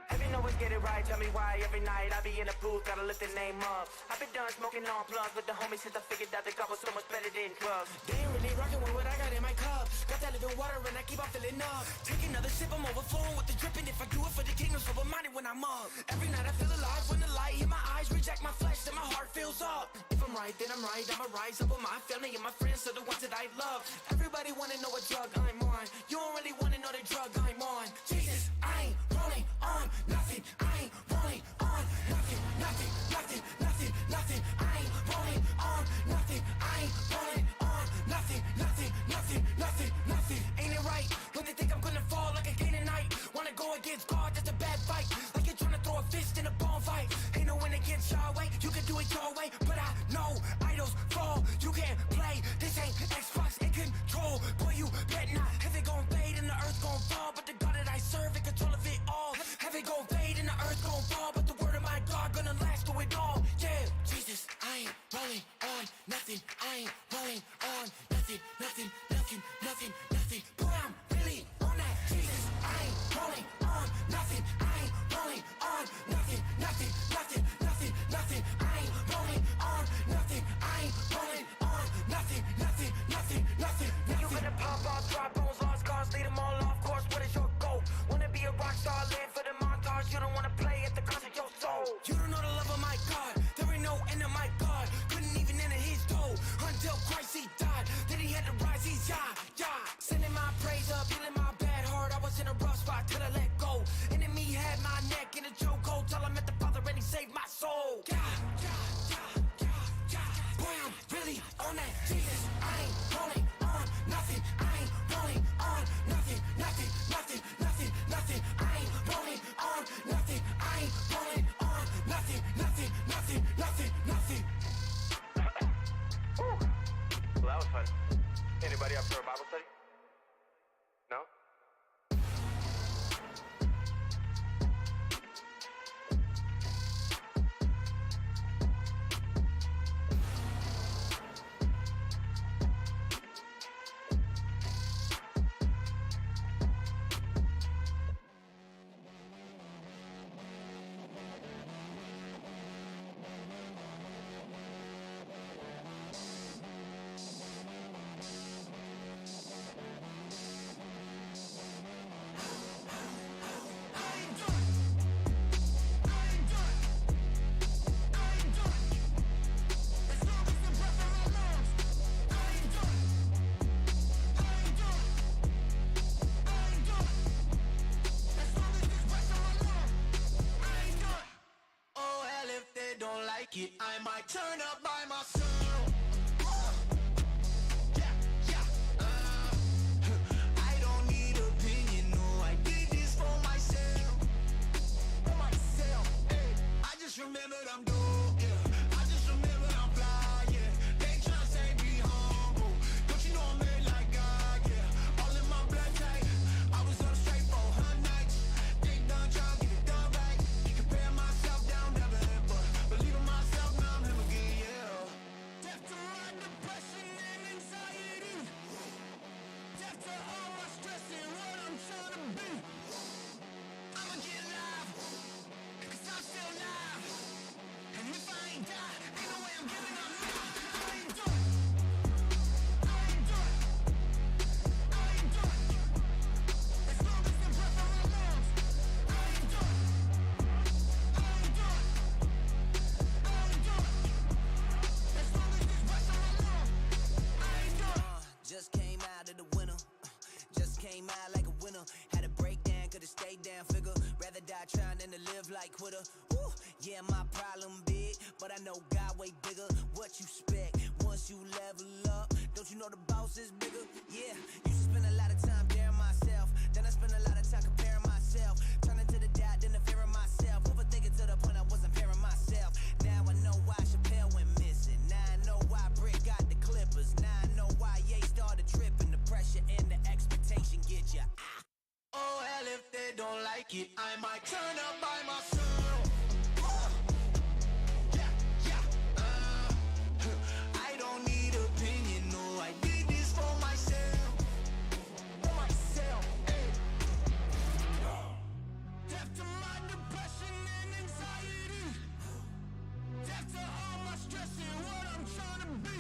Heaven always get it right, tell me why every night I be in the booth, gotta lift the name up. I've been done smoking on plugs with the homies since I figured out the God was so much better than drugs. They ain't really rockin' with what I got in my cup. Got that living water and I keep on filling up. Take another sip, I'm overflowing with the dripping. If I do it for the kingdom, so reminded when I'm up. Every night I feel alive when the light in my eyes reject my flesh, then my heart fills up. If I'm right, then I'm right. I'ma rise up with my family and my friends, so the ones that I love. Everybody wanna know what drug I'm on. You don't really wanna know the drug I'm on. Jesus, I ain't rolling on nothing. I ain't rolling on nothing, nothing, nothing, nothing, nothing. I ain't rolling on nothing. I ain't rolling on nothing, nothing, nothing, nothing, nothing. Ain't it right when they think I'm gonna fall like a Canaanite? Wanna go against God, that's a bad fight. Like you're trying to throw a fist in a ball fight. Ain't no win against Yahweh, you can do it your way. But I know idols fall, you can't play. This ain't Xbox in control. Boy, you bet not. Heaven gon' fade and the earth gon' fall, but the God that I serve in control of it all. Heaven gon' fade and the earth gon' fall, but the word of my God gonna last through it all. Yeah, Jesus, I ain't rolling on nothing. I ain't rolling on nothing, nothing, nothing, nothing, nothing. Boy, I'm really on that. Jesus, I ain't rolling on nothing. I ain't rolling on nothing, nothing, nothing, nothing, nothing. I ain't rolling on nothing. I ain't rolling on nothing, nothing, nothing, nothing, nothing. You better pop off, drop bones, lost cars, lead them all off course. What is your goal? Wanna be a rock star, live for the montage. You don't wanna play at the concert, your soul. You don't know the love of my God. There ain't no end of my God. Couldn't even enter his door until Christ he died. Then he had to rise. He's sending my praise up, healing my bad heart. I was in a rough spot till I let go. Enemy had my neck in a chokehold till I met the Father and he saved my soul. Boy, I'm really on that. Jesus, I ain't rolling on nothing. I ain't rolling on nothing, nothing, nothing, nothing, nothing. I ain't rolling on nothing. I ain't rolling on nothing, nothing, nothing, nothing, nothing. Well, that was fun. Anybody up for a Bible study? No? like it, I might turn up by myself. I don't need opinion, no, I did this for myself. For myself, hey. I just remembered I'm dope, yeah. I just remembered I'm fly, yeah. They tryna say be humble. Don't you know I'm made like God, yeah. All in my blood type. I was up straight for 100 nights. They done tryna get it done right. Compare myself down, never ever. Believing myself, now I'm him again, yeah. Death to my depression and anxiety. Death to all my stress and what I'm trying to be. I'ma get live, cause I'm still alive. And if I ain't died, ain't no way I'm giving up now. I ain't done. I ain't done. I ain't done. As long as the breath in my lungs, I ain't done. I ain't done. I ain't done. As long as this breath in my lungs, I ain't done. Just came out of the winter. Just came out like a winner. Had a breakdown, could've stayed down, figure. Rather die trying than to live like quitter. Woo, yeah, my problem big, but I know God way bigger. What you expect once you level up? Don't you know the boss is bigger? Yeah, used to spend a lot of time daring myself. Then I spent a lot of time comparing myself. Turning to the doubt, then the fear of myself. Overthinking to the point I wasn't pairing myself. Now I know why Chappelle went missing. Now I know why Brick got the Clippers. Now I know why Ye started tripping. The pressure and the expectation get ya. Oh hell, if they don't like it, I might turn up by myself. I don't need opinion, no, I did this for myself. For myself, hey. Death to my depression and anxiety. Death to all my stress and what I'm trying to be.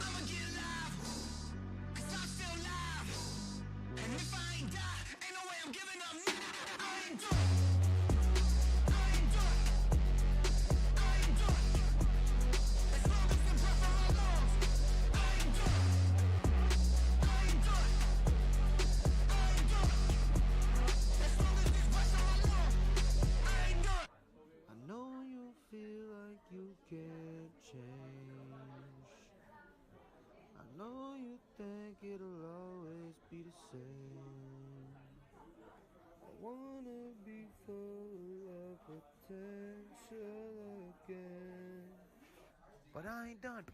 I'ma get live, cause I'm still alive. And if I ain't die, ain't no way I'm giving up now. I ain't done. I ain't done. I ain't done. As long as the breath in my lungs, I ain't done. I ain't done. I ain't done. As long as this breath in my lungs, I ain't done. I know you feel like you can't change. I know you think it'll always be the same. I wanna be full of potential again, but I ain't done.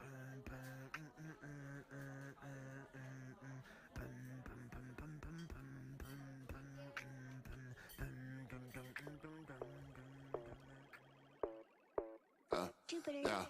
Yeah.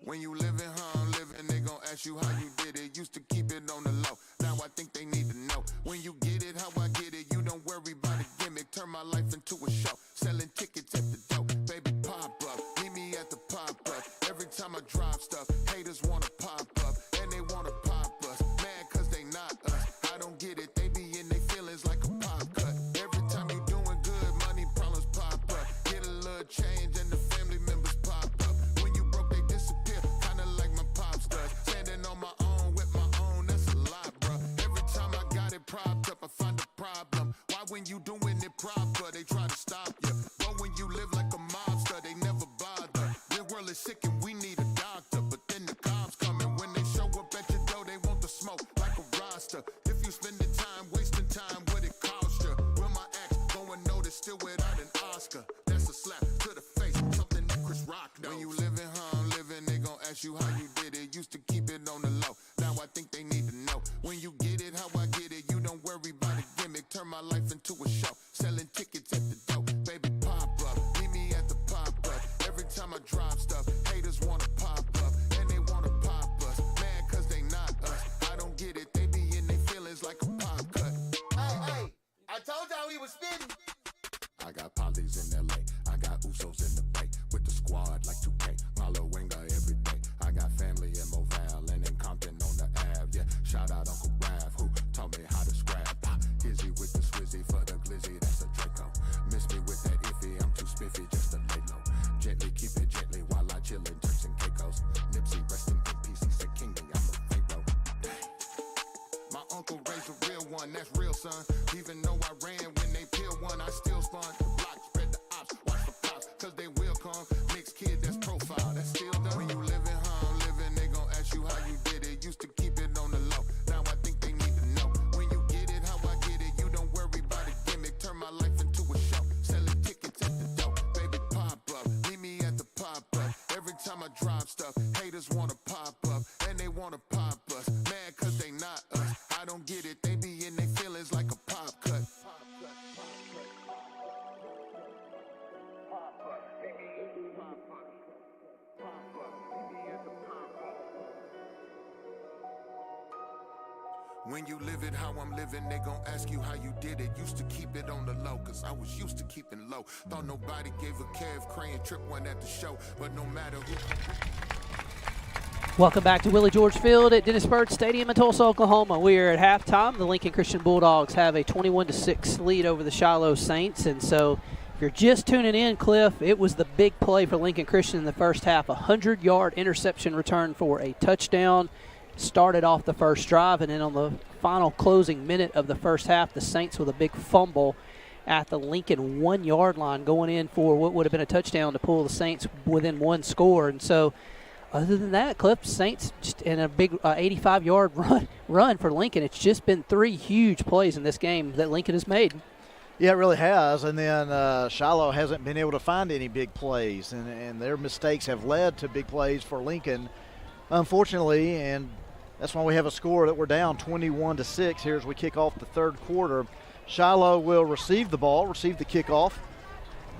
When you living how I'm living, they gon' ask you how you did it. Used to keep it on the low, now I think they need to know. When you get it, how I get it, you don't worry about a gimmick. Turn my life into a show, selling tickets at the door. Baby, pop up, meet me at the pop-up. Every time I drop stuff, haters wanna pop up, and they wanna pop us. Mad cause they not us, I don't get it, they be in their feelings like a pop cut. Every time you doing good, money problems pop up. Get a little change and the family members pop up. When you broke, they disappear, kinda like my pops does. Standing on my own with my own, that's a lot, bruh. Every time I got it propped up, I find a problem. Why when you doing it proper, they try to stop you. But when you live like a mobster, they never bother. This world is sick and we need a doctor. But then the cops coming, when they show up at your door, they want the smoke like a roster. If you spending time, wasting time, what it cost you? Will my ex go unnoticed still without an Oscar? That's a slap to the face, something that Chris Rock knows. When you living how I'm living, they gon' ask you how you did it. Used to keep it on the low, now I think they need to know. When you get it, how I get it, you don't worry about a gimmick. Turn my life into a show, selling tickets at the door. Baby, pop up, meet me at the pop-up. Every time I drop stuff, haters wanna pop up, and they wanna pop us. Mad cause they not us, I don't get it, they be in their feelings like a pop cut. Hey, I told y'all we was spitting. I got polys in LA, I got Usos in the Bay, with the squad like 2K, Malo Winga every day. I got family in Moval and in Compton on the Ave, yeah. Shout out Uncle Rav who taught me how to scrap. Hizzy with the swizzy for the glizzy, that's a Draco. Miss me with that iffy, I'm too spiffy just to lay low. Gently keep it gently while I chill in Turks and Caicos. Nipsey resting in peace, he said king me, I'm a Pharaoh. My uncle raised a real one, that's real son. Even though I ran when they peeled one, I still spun. Block spread the ops, watch for cops, cause they will come. Mixed kid, that's pro When you live it how I'm living, they gon' ask you how you did it. Used to keep it on the low, cause I was used to keeping low. Thought nobody gave a care if Crayon Trip went at the show, but no matter who. Welcome back to Willie George Field at Dennis Byrd Stadium in Tulsa, Oklahoma. We are at halftime. The Lincoln Christian Bulldogs have a 21-6 lead over the Shiloh Saints, and so if you're just tuning in, Cliff, it was the big play for Lincoln Christian in the first half. A 100-yard interception return for a touchdown. Started off the first drive, and then on the final closing minute of the first half, the Saints with a big fumble at the Lincoln 1-yard line going in for what would have been a touchdown to pull the Saints within one score. And so other than that, Cliff, Saints just in a big 85-yard run for Lincoln. It's just been 3 huge plays in this game that Lincoln has made. Yeah, it really has. And then Shiloh hasn't been able to find any big plays, and their mistakes have led to big plays for Lincoln, unfortunately. And that's why we have a score that we're down 21-6 here as we kick off the third quarter. Shiloh will receive the ball, receive the kickoff.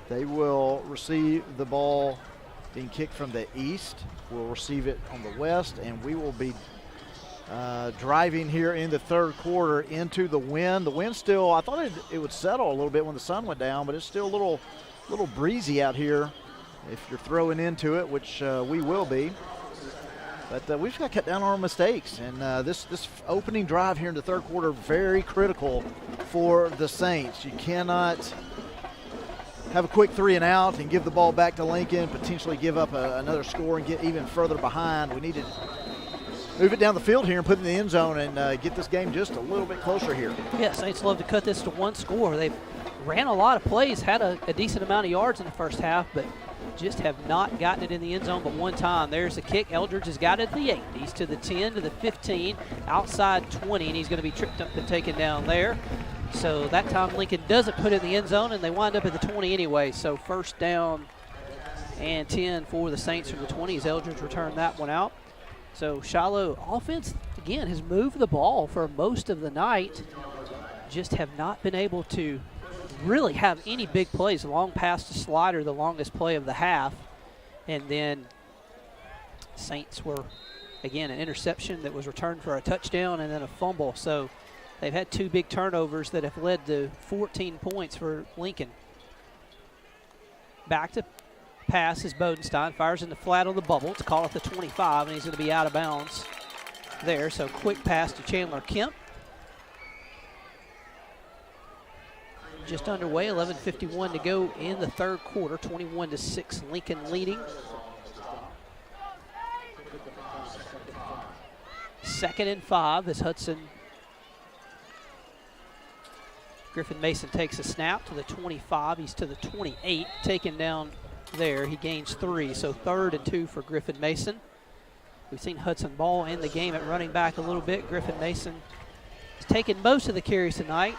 They will receive the ball being kicked from the east. We'll receive it on the west, and we will be driving here in the third quarter into the wind. The wind still, I thought it would settle a little bit when the sun went down, but it's still a little breezy out here if you're throwing into it, which we will be. But we've got to cut down on our mistakes. And this opening drive here in the third quarter, very critical for the Saints. You cannot have a quick 3 and out and give the ball back to Lincoln, potentially give up another score and get even further behind. We need to move it down the field here and put it in the end zone and get this game just a little bit closer here. Yeah, Saints love to cut this to one score. They've ran a lot of plays, had a decent amount of yards in the first half, but just have not gotten it in the end zone but one time. There's the kick. Eldridge has got it at the 8. He's to the 10, to the 15, outside 20, and he's going to be tripped up and taken down there. So that time Lincoln doesn't put it in the end zone, and they wind up at the 20 anyway. So first down and 10 for the Saints from the 20 as Eldridge returned that one out. So Shiloh offense, again, has moved the ball for most of the night. Just have not been able to really have any big plays. Long pass to Slider, the longest play of the half. And then Saints were, again, an interception that was returned for a touchdown and then a fumble. So they've had 2 big turnovers that have led to 14 points for Lincoln. Back to pass is Bodenstein. Fires in the flat on the bubble. It's called at the 25, and he's going to be out of bounds there. So quick pass to Chandler Kemp. Just underway, 11:51 to go in the third quarter, 21-6, Lincoln leading. Second and 5 as Griffin Mason takes a snap to the 25. He's to the 28, taken down there. He gains 3, so 3rd and 2 for Griffin Mason. We've seen Hudson Ball in the game at running back a little bit. Griffin Mason has taken most of the carries tonight.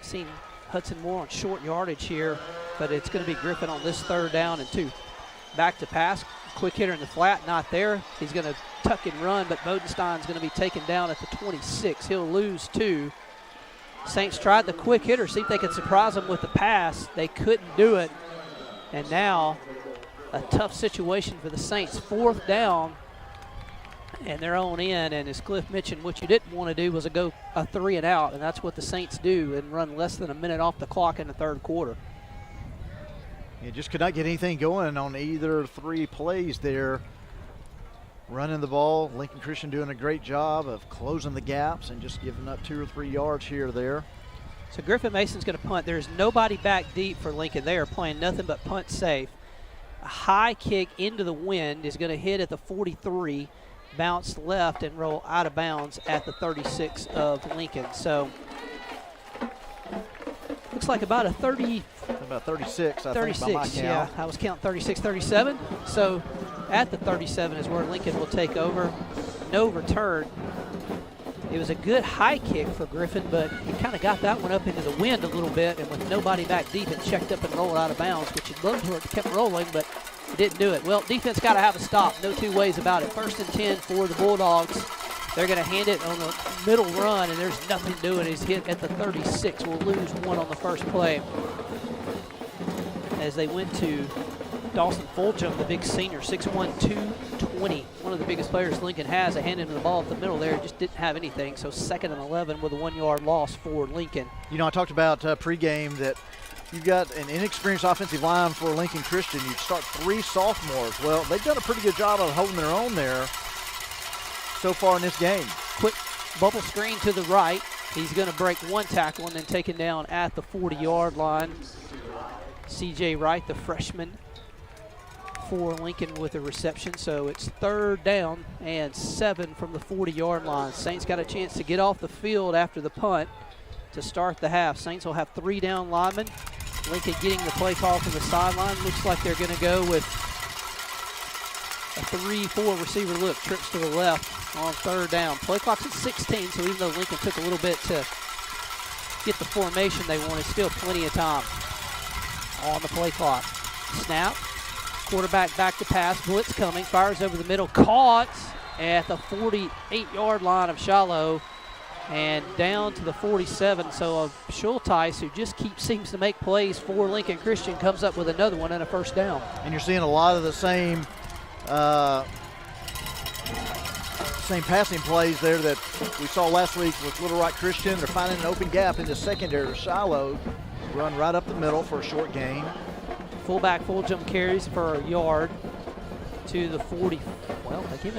Seen Hudson more on short yardage here, but it's going to be Griffin on this 3rd down and 2. Back to pass, quick hitter in the flat, not there. He's going to tuck and run, but Bodenstein's going to be taken down at the 26. He'll lose 2. Saints tried the quick hitter, see if they could surprise him with the pass. They couldn't do it, and now a tough situation for the Saints. 4th down and their own end, and as Cliff mentioned, what you didn't want to do was go a 3 and out, and that's what the Saints do and run less than a minute off the clock in the third quarter. You just could not get anything going on either 3 plays there. Running the ball, Lincoln Christian doing a great job of closing the gaps and just giving up 2 or 3 yards here or there. So Griffin Mason's going to punt. There's nobody back deep for Lincoln. They are playing nothing but punt safe. A high kick into the wind is going to hit at the 43, bounce left and roll out of bounds at the 36 of Lincoln. So looks like about a 30. About 36, I 36, think, by my count. Yeah, I was counting 36, 37. So at the 37 is where Lincoln will take over. No return. It was a good high kick for Griffin, but he kind of got that one up into the wind a little bit, and with nobody back deep, it checked up and rolled out of bounds, which you'd love to have kept rolling, but it didn't do it. Well, defense got to have a stop. No 2 ways about it. 1st and 10 for the Bulldogs. They're going to hand it on the middle run, and there's nothing doing. He's hit at the 36. We'll lose 1 on the first play. As they went to Dawson Fulgham, the big senior, 6'1", 220. One of the biggest players Lincoln has. They handed him the ball at the middle there, just didn't have anything. So 2nd and 11 with a 1-yard loss for Lincoln. You know, I talked about pregame that you've got an inexperienced offensive line for Lincoln Christian. You start 3 sophomores. Well, they've done a pretty good job of holding their own there so far in this game. Quick bubble screen to the right. He's going to break 1 tackle and then taken down at the 40-yard line. C.J. Wright, the freshman for Lincoln with a reception. So it's 3rd down and 7 from the 40-yard line. Saints got a chance to get off the field after the punt to start the half. Saints will have 3 down linemen. Lincoln getting the play call from the sideline. Looks like they're going to go with a 3-4 receiver look. Trips to the left on 3rd down. Play clock's at 16, so even though Lincoln took a little bit to get the formation they wanted, still plenty of time on the play clock. Snap. Quarterback back to pass. Blitz coming. Fires over the middle. Caught at the 48-yard line of Shiloh and down to the 47. So Schulteis, who just seems to make plays for Lincoln Christian, comes up with another one and a 1st down. And you're seeing a lot of the same passing plays there that we saw last week with Little Rock Christian. They're finding an open gap in the secondary. Shiloh run right up the middle for a short gain. Fullback Fulgham carries for a yard to the 40. Well, they give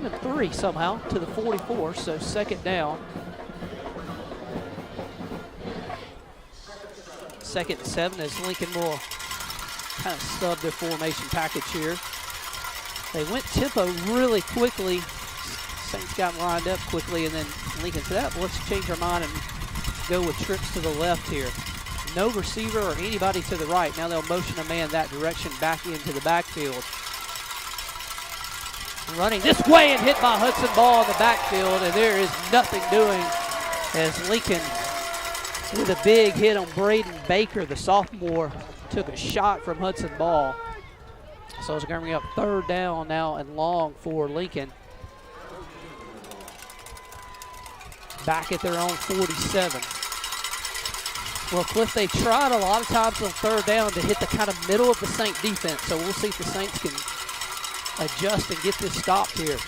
him 3 somehow to the 44, so 2nd down. 2nd and 7 as Lincoln will kind of stub their formation package here. They went tempo really quickly. Saints got lined up quickly, and then Lincoln said, well, let's change our mind and go with trips to the left here. No receiver or anybody to the right. Now they'll motion a man that direction back into the backfield. Running this way and hit by Hudson Ball in the backfield, and there is nothing doing as Lincoln with a big hit on Braden Baker, the sophomore, took a shot from Hudson Ball. So it's going to bring up 3rd down now and long for Lincoln. Back at their own 47. Well, Cliff, they tried a lot of times on 3rd down to hit the kind of middle of the Saint defense, so we'll see if the Saints can adjust and get this stopped here.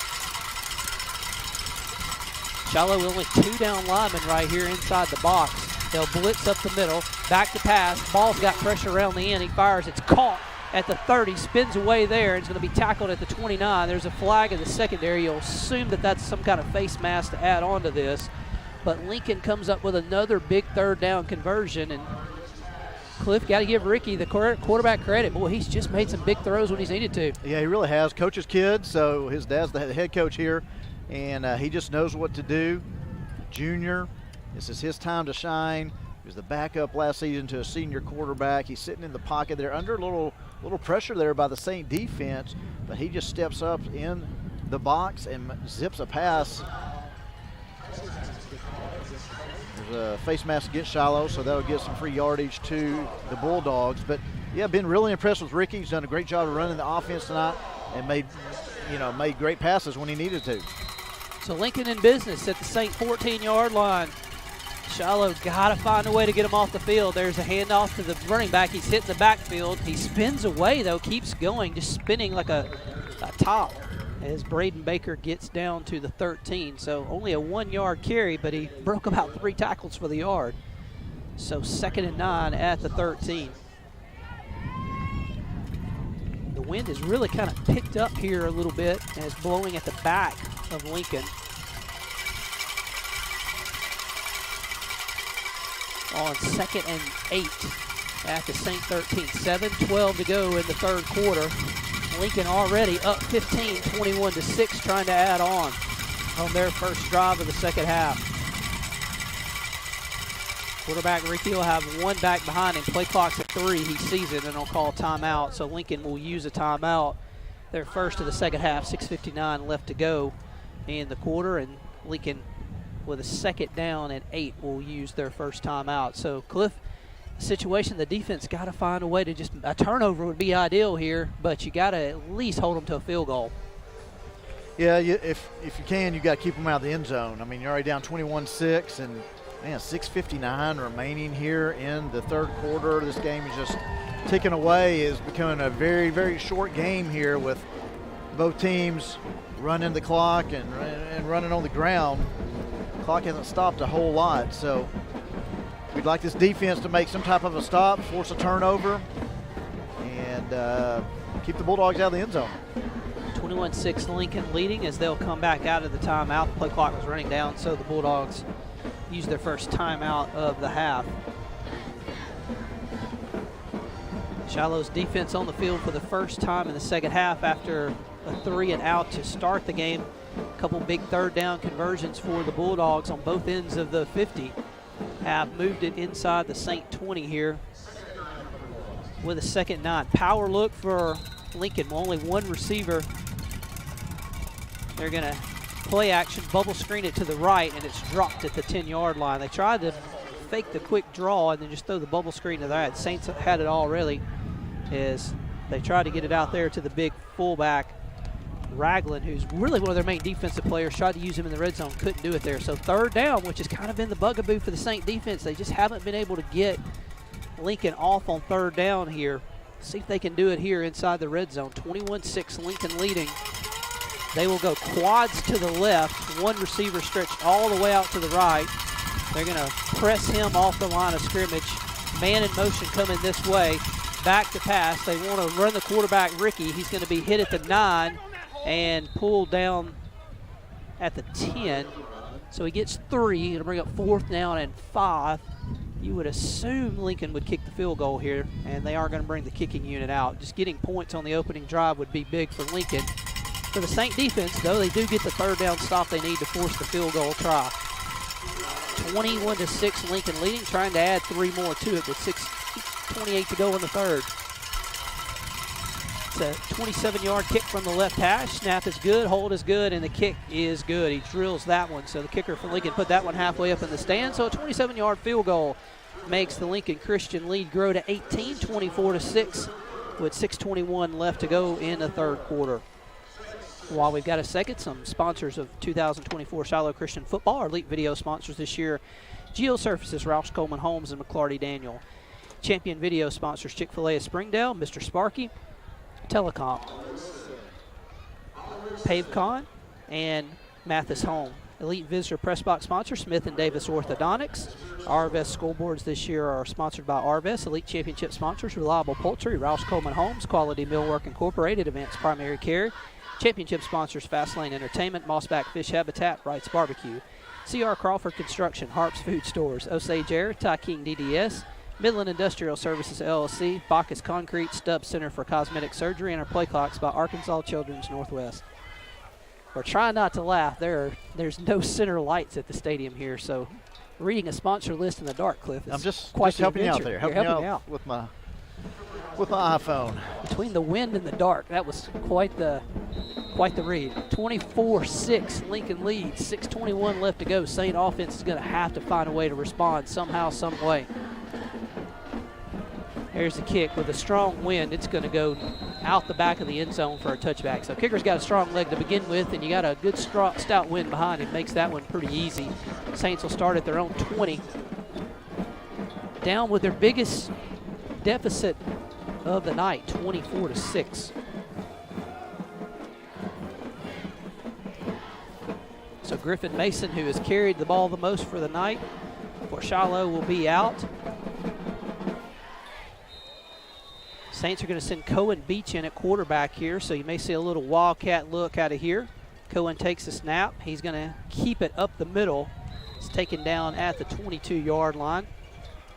Shiloh with only 2 down linemen right here inside the box. They'll blitz up the middle, back to pass. Ball's got pressure around the end. He fires. It's caught at the 30, spins away there, and it's going to be tackled at the 29. There's a flag in the secondary. You'll assume that that's some kind of face mask to add on to this. But Lincoln comes up with another big 3rd down conversion, and Cliff, got to give Ricky, the quarterback, credit. Boy, he's just made some big throws when he's needed to. Yeah, he really has. Coach's kid, so his dad's the head coach here, and he just knows what to do. Junior, this is his time to shine. He was the backup last season to a senior quarterback. He's sitting in the pocket there under a little pressure there by the Saint defense, but he just steps up in the box and zips a pass. There's a face mask against Shiloh, so that'll get some free yardage to the Bulldogs. But yeah, been really impressed with Ricky. He's done a great job of running the offense tonight and made great passes when he needed to. So Lincoln in business at the Saint 14-yard line. Shiloh got to find a way to get him off the field. There's a handoff to the running back. He's hitting the backfield. He spins away, though, keeps going, just spinning like a top as Braden Baker gets down to the 13. So only a 1-yard carry, but he broke about 3 tackles for the yard. So 2nd and 9 at the 13. The wind has really kind of picked up here a little bit and is blowing at the back of Lincoln. On 2nd and 8 at the Saint 13. 7:12 to go in the 3rd quarter. Lincoln already up 15, 21-6, trying to add on their first drive of the 2nd half. Quarterback Ricky will have 1 back behind him. Play clock's at 3. He sees it and will call timeout. So Lincoln will use a timeout. Their first of the 2nd half, 6:59 left to go in the quarter, and Lincoln with a 2nd down and 8 will use their first timeout. So Cliff, situation, the defense got to find a way to just, a turnover would be ideal here, but you got to at least hold them to a field goal. Yeah, if you can, you got to keep them out of the end zone. I mean, you're already down 21-6, and man, 6:59 remaining here in the 3rd quarter. This game is just ticking away is becoming a very, very short game here with both teams running the clock and running on the ground. The clock hasn't stopped a whole lot, so we'd like this defense to make some type of a stop, force a turnover, and keep the Bulldogs out of the end zone. 21-6 Lincoln leading as they'll come back out of the timeout. The play clock was running down, so the Bulldogs used their first timeout of the half. Shiloh's defense on the field for the first time in the second half after a 3-and-out to start the game. A couple big third down conversions for the Bulldogs on both ends of the 50. Have moved it inside the St. 20 here with a 2nd 9. Power look for Lincoln, only one receiver. They're gonna play action, bubble screen it to the right, and it's dropped at the 10-yard line. They tried to fake the quick draw and then just throw the bubble screen to that. Saints had it already as they tried to get it out there to the big fullback, Ragland, who's really one of their main defensive players. Tried to use him in the red zone, couldn't do it there. So 3rd down, which has kind of been the bugaboo for the Saint defense. They just haven't been able to get Lincoln off on 3rd down here. See if they can do it here inside the red zone. 21-6 Lincoln leading. They will go quads to the left. One receiver stretched all the way out to the right. They're going to press him off the line of scrimmage. Man in motion coming this way. Back to pass. They want to run the quarterback, Ricky. He's going to be hit at the 9 and pulled down at the 10. So he gets 3. It'll bring up 4th down and 5. You would assume Lincoln would kick the field goal here, and they are going to bring the kicking unit out. Just getting points on the opening drive would be big for Lincoln. For the Saint defense, though, they do get the 3rd down stop they need to force the field goal try. 21-6 Lincoln leading, trying to add 3 more to it with 6:28 to go in the 3rd. It's a 27-yard kick from the left hash. Snap is good, hold is good, and the kick is good. He drills that one, so the kicker for Lincoln put that one halfway up in the stand. So a 27-yard field goal makes the Lincoln Christian lead grow to 18, 24-6, with 6:21 left to go in the 3rd quarter. While we've got a second, some sponsors of 2024 Shiloh Christian Football, our elite video sponsors this year, Geosurfaces, Roush Coleman Holmes, and McClarty Daniel. Champion video sponsors, Chick-fil-A of Springdale, Mr. Sparky, Telecom, PaveCon, and Mathis Home. Elite visitor press box sponsor, Smith & Davis Orthodontics. Arvest scoreboards this year are sponsored by Arvest. Elite championship sponsors, Reliable Poultry, Roush Coleman Homes, Quality Millwork Incorporated, Advanced Primary Care. Championship sponsors, Fastlane Entertainment, Mossback Fish Habitat, Wright's Barbecue. C.R. Crawford Construction, Harps Food Stores, Osage Air, Ty King DDS, Midland Industrial Services LLC, Bacchus Concrete, Stubbs Center for Cosmetic Surgery, and our play clocks by Arkansas Children's Northwest. We're trying not to laugh. There's no center lights at the stadium here, so reading a sponsor list in the dark, Cliff, is I'm just quite the helping you out adventure. there. Helping you out with my iPhone. Between the wind and the dark, that was quite the read. 24-6 Lincoln leads, 6:21 left to go. Saint offense is going to have to find a way to respond somehow, some way. There's the kick with a strong wind. It's going to go out the back of the end zone for a touchback. So kicker's got a strong leg to begin with, and you got a good stout wind behind him. Makes that one pretty easy. Saints will start at their own 20. Down with their biggest deficit of the night, 24-6. So Griffin Mason, who has carried the ball the most for the night for Shiloh, will be out. Saints are going to send Cohen Beach in at quarterback here, so you may see a little wildcat look out of here. Cohen takes the snap. He's going to keep it up the middle. It's taken down at the 22-yard line.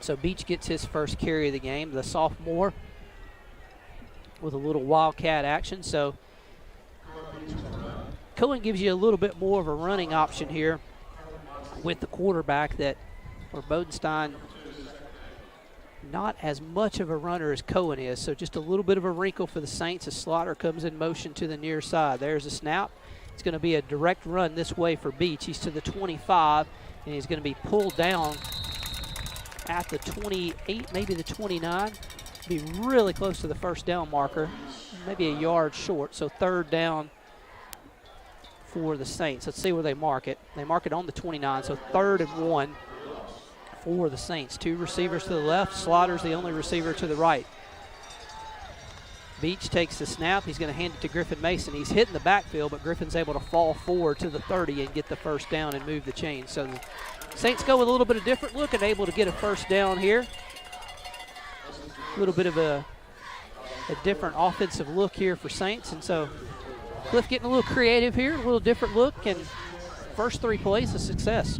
So Beach gets his first carry of the game, the sophomore, with a little wildcat action. So Cohen gives you a little bit more of a running option here with the quarterback that, or Bodenstein, not as much of a runner as Cohen is. So just a little bit of a wrinkle for the Saints as Slaughter comes in motion to the near side. There's a snap. It's going to be a direct run this way for Beach. He's to the 25, and he's going to be pulled down at the 28, maybe the 29. Be really close to the first down marker, maybe a yard short. So 3rd down for the Saints. Let's see where they mark it. They mark it on the 29, so 3rd and 1 for the Saints. 2 receivers to the left. Slaughter's the only receiver to the right. Beach takes the snap. He's going to hand it to Griffin Mason. He's hitting the backfield, but Griffin's able to fall forward to the 30 and get the first down and move the chains. So the Saints go with a little bit of different look and able to get a first down here. A little bit of a different offensive look here for Saints. And so Cliff getting a little creative here, a little different look, and first 3 plays a success.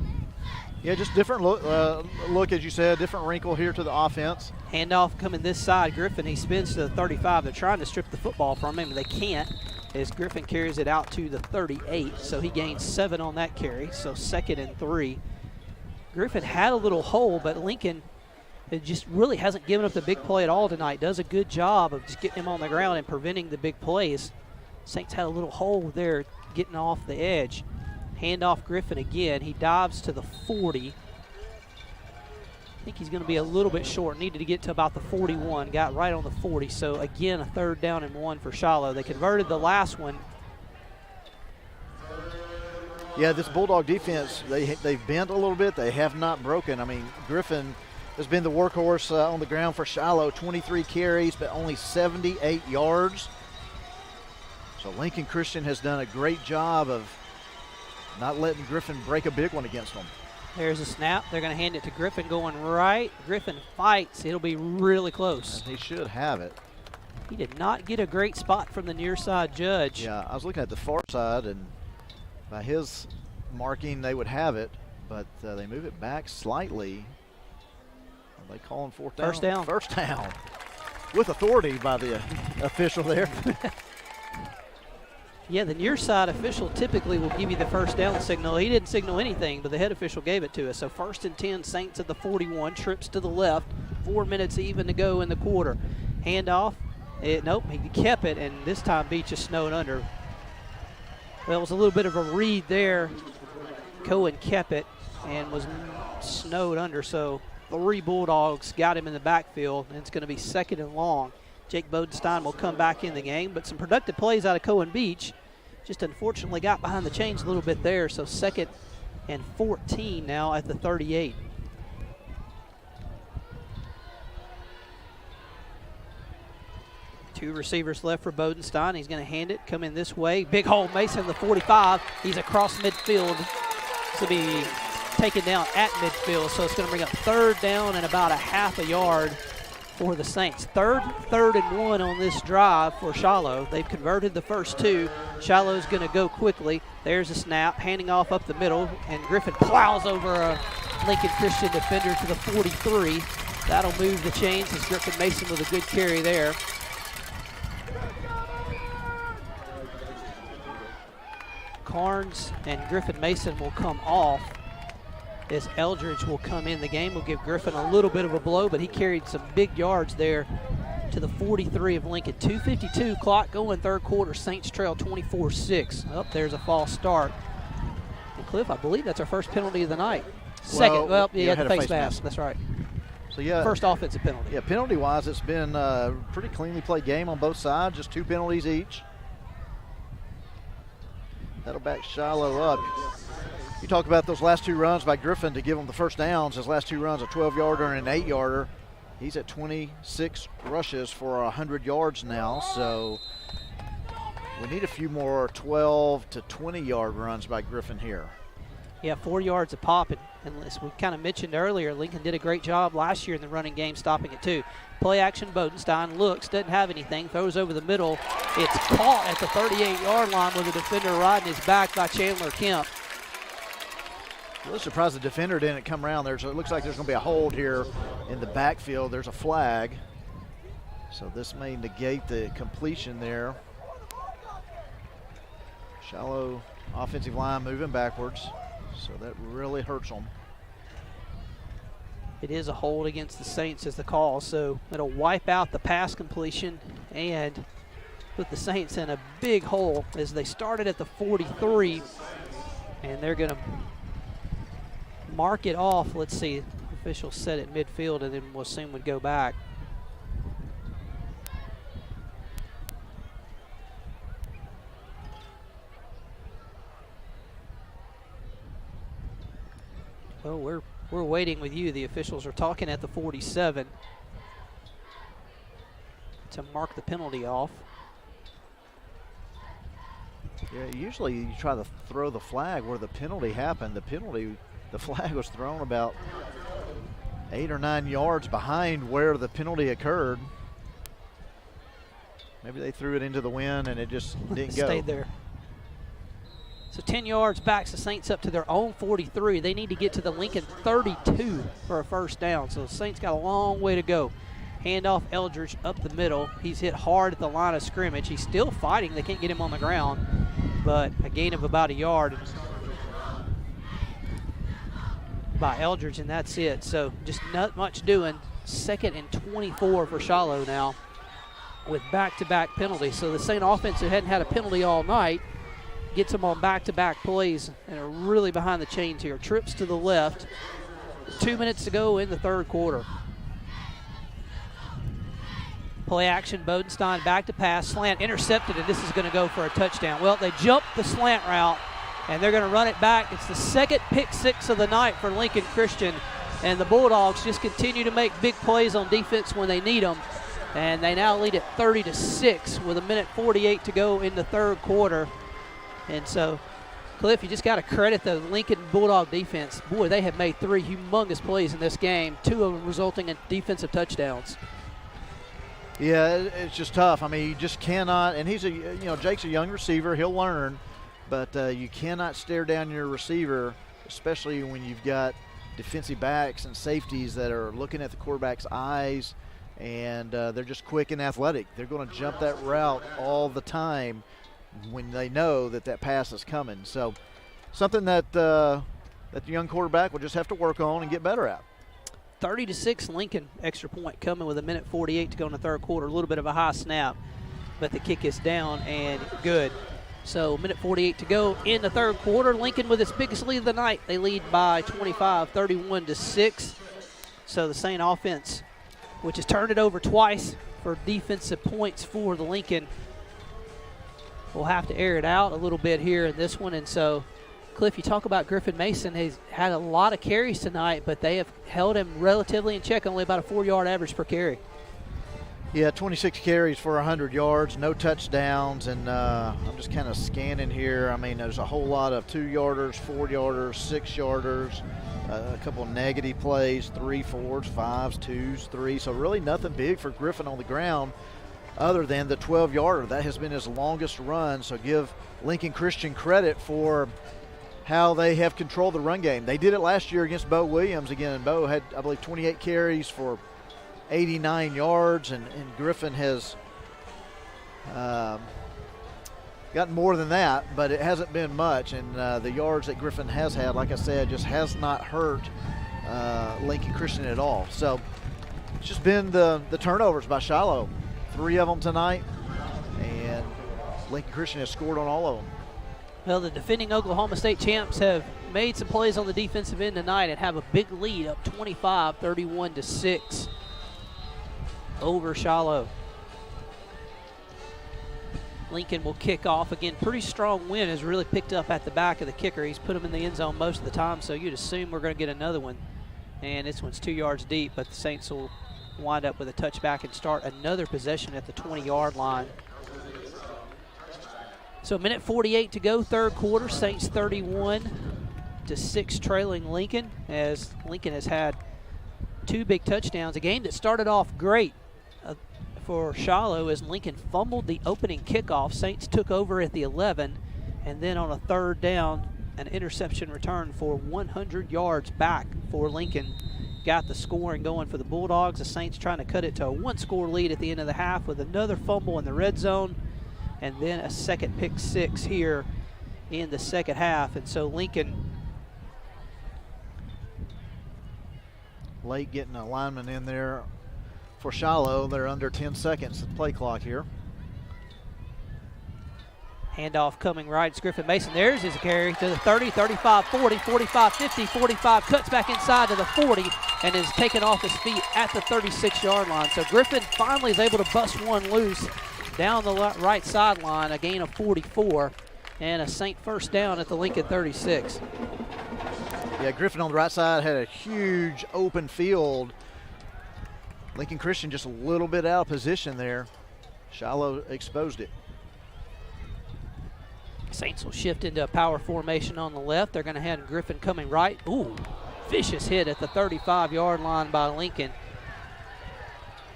Yeah, just different look, as you said, different wrinkle here to the offense. Handoff coming this side. Griffin, he spins to the 35. They're trying to strip the football from him, but they can't as Griffin carries it out to the 38. So he gains 7 on that carry, so 2nd and 3. Griffin had a little hole, but Lincoln it just really hasn't given up the big play at all tonight. Does a good job of just getting him on the ground and preventing the big plays. Saints had a little hole there getting off the edge. Handoff Griffin again. He dives to the 40. I think he's going to be a little bit short. Needed to get to about the 41. Got right on the 40. So again, a 3rd down and 1 for Shiloh. They converted the last one. Yeah, this Bulldog defense, they've bent a little bit. They have not broken. I mean, Griffin has been the workhorse on the ground for Shiloh. 23 carries, but only 78 yards. So Lincoln Christian has done a great job of not letting Griffin break a big one against them. There's a snap. They're going to hand it to Griffin going right. Griffin fights. It'll be really close. And he should have it. He did not get a great spot from the near side judge. Yeah, I was looking at the far side, and by his marking, they would have it, but they move it back slightly. Are they calling 4th down? First down. First down. With authority by the official there. Yeah, the near side official typically will give you the first down signal. He didn't signal anything, but the head official gave it to us. So 1st and 10, Saints at the 41, trips to the left, 4 minutes even to go in the quarter. Handoff, nope, he kept it, and this time Beach is snowed under. Well, it was a little bit of a read there. Cohen kept it and was snowed under, so 3 Bulldogs got him in the backfield, and it's going to be 2nd and long. Jake Bodenstein will come back in the game, but some productive plays out of Cohen Beach. Just unfortunately got behind the chains a little bit there, so 2nd and 14 now at the 38. Two receivers left for Bodenstein. He's going to hand it, come in this way. Big hole, Mason, the 45. He's across midfield to be taken down at midfield, so it's going to bring up 3rd down and about a half a yard for the Saints. 3rd and 1 on this drive for Shiloh. They've converted the first 2. Shiloh's going to go quickly. There's a snap, handing off up the middle, and Griffin plows over a Lincoln Christian defender to the 43. That'll move the chains as Griffin Mason with a good carry there. Carnes and Griffin Mason will come off as Eldridge will come in the game. Will give Griffin a little bit of a blow, but he carried some big yards there to the 43 of Lincoln. 2:52 clock going 3rd quarter. Saints trail 24-6. Oh, there's a false start. And Cliff, I believe that's our first penalty of the night. Second, well, yeah, the face mask. That's right. So yeah, first offensive penalty. Yeah, penalty-wise, it's been a pretty cleanly played game on both sides. Just 2 penalties each. That'll back Shiloh up. You talk about those last 2 runs by Griffin to give him the first downs. His last 2 runs, a 12-yarder and an 8-yarder. He's at 26 rushes for 100 yards now, so we need a few more 12 to 20-yard runs by Griffin here. Yeah, 4 yards a pop, and as we kind of mentioned earlier, Lincoln did a great job last year in the running game, stopping it too. Play action, Bodenstein looks, doesn't have anything, throws over the middle. It's caught at the 38-yard line with a defender riding his back by Chandler Kemp. A little surprised the defender didn't come around there. So it looks like there's going to be a hold here in the backfield. There's a flag. So this may negate the completion there. Shiloh offensive line moving backwards. So that really hurts them. It is a hold against the Saints as the call. So it'll wipe out the pass completion and put the Saints in a big hole as they started at the 43. And they're going to mark it off. Let's see, officials set it midfield, and then we'll soon would go back. Well, we're waiting with you. The officials are talking at the 47. to mark the penalty off. Yeah, usually you try to throw the flag where the penalty happened. The flag was thrown about 8 or 9 yards behind where the penalty occurred. Maybe they threw it into the wind and it just didn't go. Stayed there. So 10 yards backs the Saints up to their own 43. They need to get to the Lincoln 32 for a first down. So the Saints got a long way to go. Handoff Eldridge up the middle. He's hit hard at the line of scrimmage. He's still fighting. They can't get him on the ground, but a gain of about a yard by Eldridge, and that's it. So just not much doing. 2nd and 24 for Shiloh now with back-to-back penalties. So the Saint offense, who hadn't had a penalty all night, gets them on back-to-back plays and are really behind the chains here. Trips to the left. 2 minutes to go in the third quarter. Play action, Bodenstein back to pass, slant intercepted, and this is going to go for a touchdown. Well, they jumped the slant route, and they're going to run it back. It's the 2nd pick 6 of the night for Lincoln Christian, and the Bulldogs just continue to make big plays on defense when they need them, and they now lead at 30-6 with 1:48 to go in the third quarter. And so, Cliff, you just got to credit the Lincoln Bulldog defense. Boy, they have made 3 humongous plays in this game, 2 of them resulting in defensive touchdowns. Yeah, it's just tough. I mean, you just cannot, and Jake's a young receiver. He'll learn, but you cannot stare down your receiver, especially when you've got defensive backs and safeties that are looking at the quarterback's eyes, and they're just quick and athletic. They're going to jump that route all the time when they know that pass is coming. So something that the young quarterback will just have to work on and get better at. 30-6 Lincoln, extra point coming with 1:48 to go in the third quarter. A little bit of a high snap, but the kick is down and good. So 1:48 to go in the third quarter. Lincoln with its biggest lead of the night. They lead by 25, 31-6. So the Saint offense, which has turned it over twice for defensive points for the Lincoln, will have to air it out a little bit here in this one. And so, Cliff, you talk about Griffin Mason. He's had a lot of carries tonight, but they have held him relatively in check, only about a 4-yard average per carry. Yeah, 26 carries for 100 yards, no touchdowns, and I'm just kind of scanning here. I mean, there's a whole lot of 2-yarders, 4-yarders, 6-yarders, a couple of negative plays, 3 4s, 5s, 2s, 3s. So really nothing big for Griffin on the ground other than the 12-yarder. That has been his longest run, so give Lincoln Christian credit for how they have controlled the run game. They did it last year against Bo Williams again, and Bo had, I believe, 28 carries for 89 yards, and Griffin has gotten more than that, but it hasn't been much, and the yards that Griffin has had, like I said, just has not hurt Lincoln Christian at all. So it's just been the turnovers by Shiloh. 3 of them tonight, and Lincoln Christian has scored on all of them. Well, the defending Oklahoma State champs have made some plays on the defensive end tonight and have a big lead up 25, 31-6 over Shiloh. Lincoln will kick off. Again, pretty strong wind has really picked up at the back of the kicker. He's put him in the end zone most of the time, so you'd assume we're going to get another one. And this one's 2 yards deep, but the Saints will wind up with a touchback and start another possession at the 20-yard line. So 1:48 to go, third quarter. Saints 31-6 trailing Lincoln, as Lincoln has had 2 big touchdowns. A game that started off great for Shiloh as Lincoln fumbled the opening kickoff. Saints took over at the 11, and then on a third down, an interception return for 100 yards back for Lincoln. Got the scoring going for the Bulldogs. The Saints trying to cut it to a 1-score lead at the end of the half with another fumble in the red zone, and then a second pick 6 here in the second half. And so Lincoln late getting a lineman in there for Shiloh. They're under 10 seconds of play clock here. Handoff coming right. It's Griffin Mason. There's his carry to the 30, 35, 40, 45, 50, 45. Cuts back inside to the 40 and is taken off his feet at the 36-yard line. So Griffin finally is able to bust one loose down the right sideline, a gain of 44, and a Saint first down at the Lincoln 36. Yeah, Griffin on the right side had a huge open field. Lincoln Christian just a little bit out of position there. Shiloh exposed it. Saints will shift into a power formation on the left. They're going to have Griffin coming right. Ooh, vicious hit at the 35-yard line by Lincoln.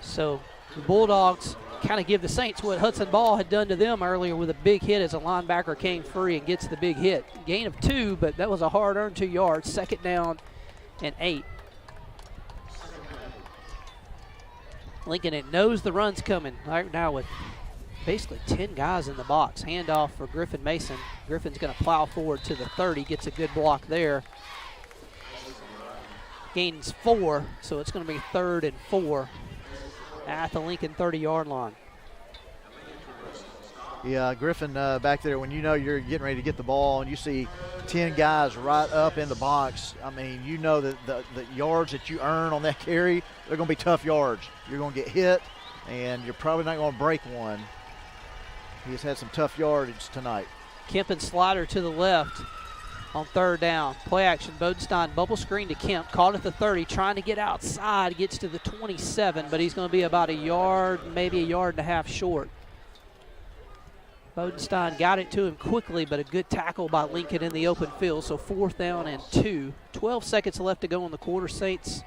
So the Bulldogs kind of give the Saints what Hudson Ball had done to them earlier with a big hit as a linebacker came free and gets the big hit. Gain of 2, but that was a hard-earned 2 yards. 2nd down and 8. Lincoln, it knows the run's coming right now with basically 10 guys in the box. Handoff for Griffin Mason. Griffin's going to plow forward to the 30, gets a good block there. Gains 4, so it's going to be 3rd and 4 at the Lincoln 30-yard line. Yeah, Griffin back there, when you know you're getting ready to get the ball and you see 10 guys right up in the box, I mean, you know that the yards that you earn on that carry, they're going to be tough yards. You're going to get hit, and you're probably not going to break one. He's had some tough yardage tonight. Kemp and slider to the left on 3rd down. Play action, Bodenstein bubble screen to Kemp. Caught at the 30, trying to get outside. Gets to the 27, but he's going to be about a yard, maybe a yard and a half short. Bodenstein got it to him quickly, but a good tackle by Lincoln in the open field. So 4th down and 2. 12 seconds left to go in the quarter. Saints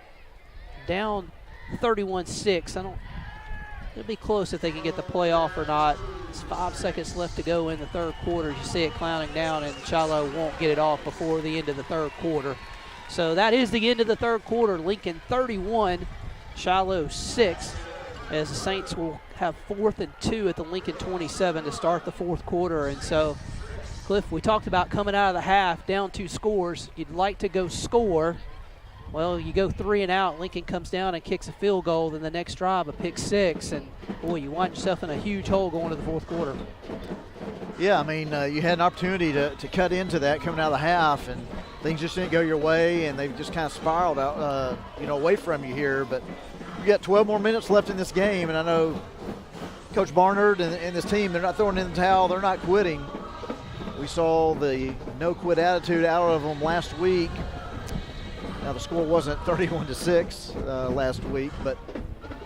down 31-6. It'll be close if they can get the play off or not. It's 5 seconds left to go in the 3rd quarter. You see it clowning down, and Shiloh won't get it off before the end of the 3rd quarter. So that is the end of the 3rd quarter. Lincoln 31, Shiloh 6, as the Saints will have 4th and 2 at the Lincoln 27 to start the 4th quarter. And so, Cliff, we talked about coming out of the half down 2 scores. You'd like to go score. Well, you go 3 and out. Lincoln comes down and kicks a field goal. Then the next drive, a pick 6. And, boy, you wind yourself in a huge hole going to the 4th quarter. Yeah, I mean, you had an opportunity to cut into that coming out of the half, and things just didn't go your way, and they've just kind of spiraled out, away from you here. But you got 12 more minutes left in this game, and I know Coach Barnard and this team, they're not throwing in the towel. They're not quitting. We saw the no-quit attitude out of them last week. Now, the score wasn't 31-6 last week, but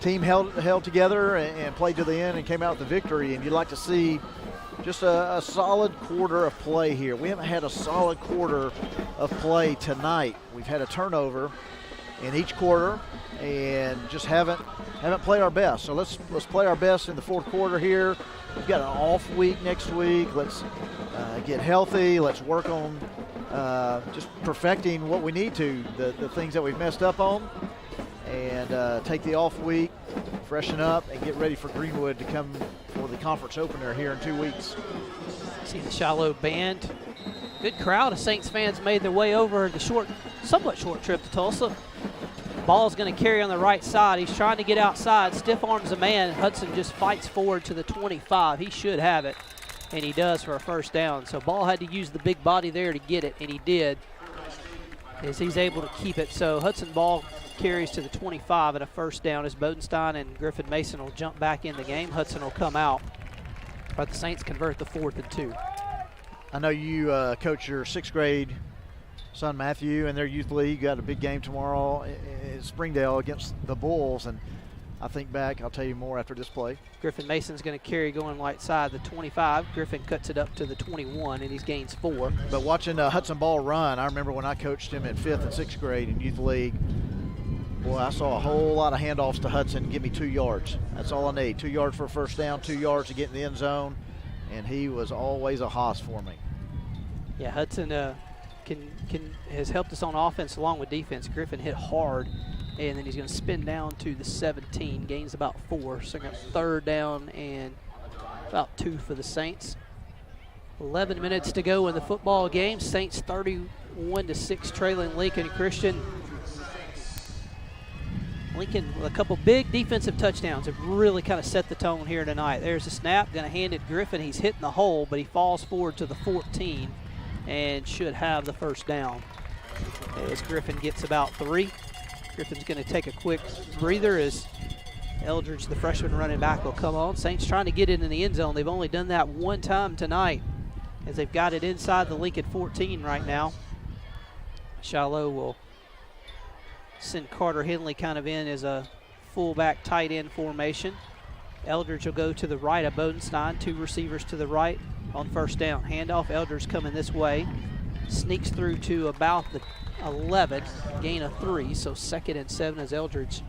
team held together and played to the end and came out with the victory. And you'd like to see just a solid quarter of play here. We haven't had a solid quarter of play tonight. We've had a turnover in each quarter and just haven't played our best. So let's play our best in the 4th quarter here. We've got an off week next week. Let's get healthy. Let's work on just perfecting what we need to, the things that we've messed up on, and take the off week, freshen up, and get ready for Greenwood to come for the conference opener here in 2 weeks. See the Shiloh band. Good crowd of Saints fans made their way over the somewhat short trip to Tulsa. Ball's going to carry on the right side. He's trying to get outside, stiff arms a man. Hudson just fights forward to the 25. He should have it, and he does for a 1st down. So Ball had to use the big body there to get it, and he did, as he's able to keep it. So Hudson Ball carries to the 25 at a 1st down as Bodenstein and Griffin Mason will jump back in the game. Hudson will come out, but the Saints convert the 4th and 2. I know you coach your 6th grade son Matthew in their youth league. Got a big game tomorrow in Springdale against the Bulls, and I think back, I'll tell you more after this play. Griffin Mason's going to carry going right side the 25. Griffin cuts it up to the 21, and he's gains 4. But watching Hudson Ball run, I remember when I coached him in 5th and 6th grade in youth league, boy, I saw a whole lot of handoffs to Hudson give me 2 yards. That's all I need. 2 yards for a 1st down, 2 yards to get in the end zone, and he was always a hoss for me. Yeah, Hudson has helped us on offense along with defense. Griffin hit hard, and then he's going to spin down to the 17, gains about 4. So got 3rd down and about 2 for the Saints. 11 minutes to go in the football game. Saints 31-6 trailing Lincoln Christian. Lincoln with a couple big defensive touchdowns have really kind of set the tone here tonight. There's a snap, going to hand it Griffin. He's hitting the hole, but he falls forward to the 14 and should have the 1st down. As Griffin gets about 3. Griffin's going to take a quick breather as Eldridge, the freshman running back, will come on. Saints trying to get it in the end zone. They've only done that 1 time tonight as they've got it inside the Lincoln 14 right now. Shiloh will send Carter Henley kind of in as a fullback tight end formation. Eldridge will go to the right of Bodenstein. 2 receivers to the right on first down. Handoff, Eldridge coming this way. Sneaks through to about the 11, gain of 3, so 2nd and 7 as Eldridge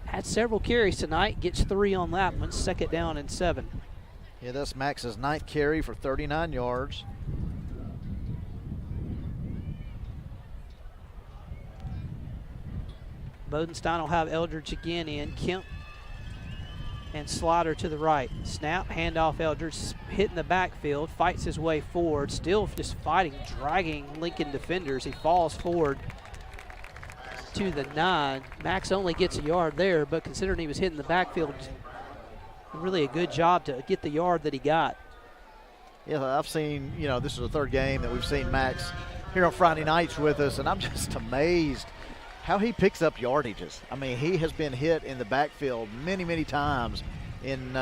had several carries tonight, gets 3 on that one, 2nd down and 7. Yeah, that's Max's 9th carry for 39 yards. Bodenstein will have Eldridge again in. Kemp and Slaughter to the right. Snap, handoff, Eldridge hitting the backfield, fights his way forward, still just fighting, dragging Lincoln defenders. He falls forward to the 9. Max only gets a yard there, but considering he was hitting the backfield, really a good job to get the yard that he got. Yeah, I've seen, this is the 3rd game that we've seen Max here on Friday nights with us, and I'm just amazed how he picks up yardages. I mean, he has been hit in the backfield many, many times in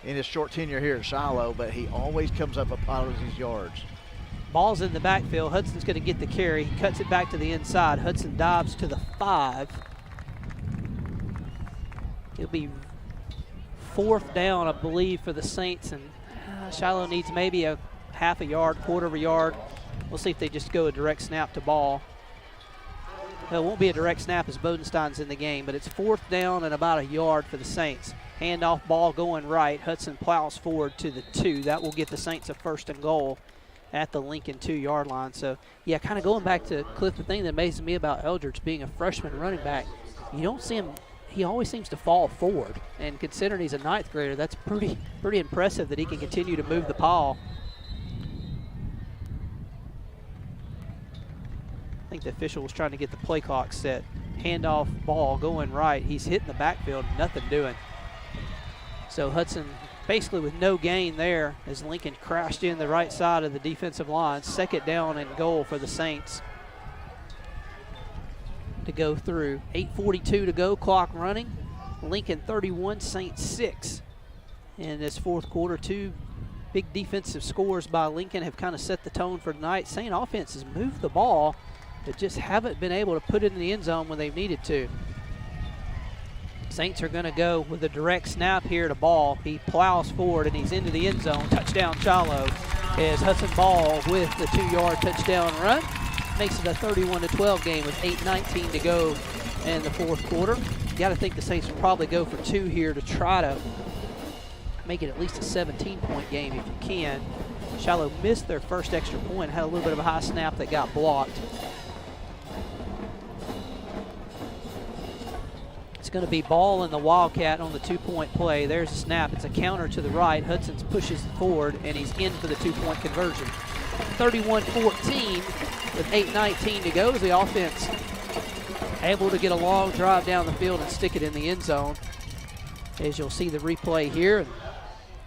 his short tenure here at Shiloh, but he always comes up a pile of these yards. Ball's in the backfield. Hudson's going to get the carry. He cuts it back to the inside. Hudson dives to the 5. It'll be 4th down, I believe, for the Saints, and Shiloh needs maybe a half a yard, quarter of a yard. We'll see if they just go a direct snap to ball. It won't be a direct snap as Bodenstein's in the game, but it's 4th down and about a yard for the Saints. Handoff, ball going right. Hudson plows forward to the 2. That will get the Saints a 1st and goal at the Lincoln 2-yard line. So, yeah, kind of going back to Cliff, the thing that amazes me about Eldridge being a freshman running back, you don't see him, he always seems to fall forward. And considering he's a 9th grader, that's pretty impressive that he can continue to move the ball. I think the official was trying to get the play clock set. Handoff, ball going right. He's hitting the backfield, nothing doing. So Hudson basically with no gain there as Lincoln crashed in the right side of the defensive line. 2nd down and goal for the Saints to go through. 8:42 to go, clock running. Lincoln 31, Saints 6. In this 4th quarter, 2 big defensive scores by Lincoln have kind of set the tone for tonight. Saint offense has moved the ball, but just haven't been able to put it in the end zone when they've needed to. Saints are going to go with a direct snap here to ball. He plows forward and he's into the end zone. Touchdown Shiloh as Hudson Ball with the 2-yard touchdown run. Makes it a 31-12 game with 8:19 to go in the 4th quarter. You got to think the Saints will probably go for 2 here to try to make it at least a 17-point game if you can. Shiloh missed their first extra point, had a little bit of a high snap that got blocked. It's going to be ball in the Wildcat on the 2-point play. There's a snap. It's a counter to the right. Hudson pushes it forward, and he's in for the 2-point conversion. 31-14 with 8:19 to go as the offense able to get a long drive down the field and stick it in the end zone. As you'll see the replay here.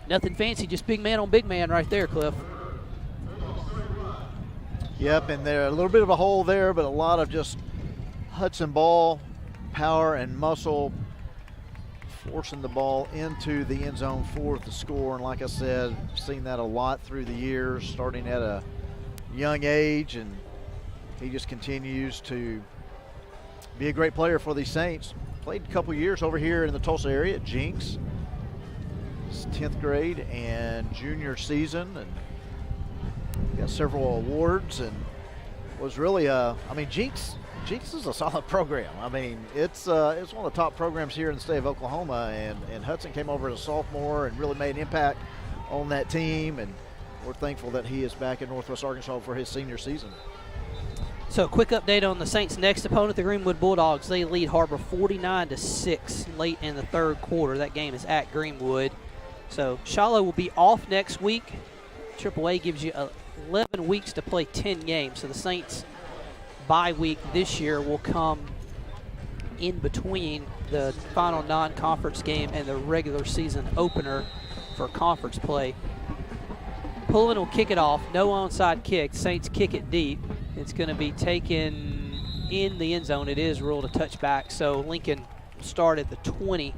Nothing fancy, just big man on big man right there, Cliff. Yep, and there a little bit of a hole there, but a lot of just Hudson Ball power and muscle forcing the ball into the end zone for the score. And like I said, seen that a lot through the years, starting at a young age, and he just continues to be a great player for the Saints. Played a couple years over here in the Tulsa area at Jinx, his 10th grade and junior season, and got several awards, and was really Jinx is a solid program. I mean, it's one of the top programs here in the state of Oklahoma, and Hudson came over as a sophomore and really made an impact on that team, and we're thankful that he is back in Northwest Arkansas for his senior season. So a quick update on the Saints' next opponent, the Greenwood Bulldogs. They lead Harbor 49-6 late in the 3rd quarter. That game is at Greenwood. So Shiloh will be off next week. AAA gives you 11 weeks to play 10 games. So the Saints' bye week this year will come in between the final non-conference game and the regular season opener for conference play. Pullen will kick it off. No onside kick. Saints kick it deep. It's going to be taken in the end zone. It is ruled a touchback, so Lincoln start at the 20.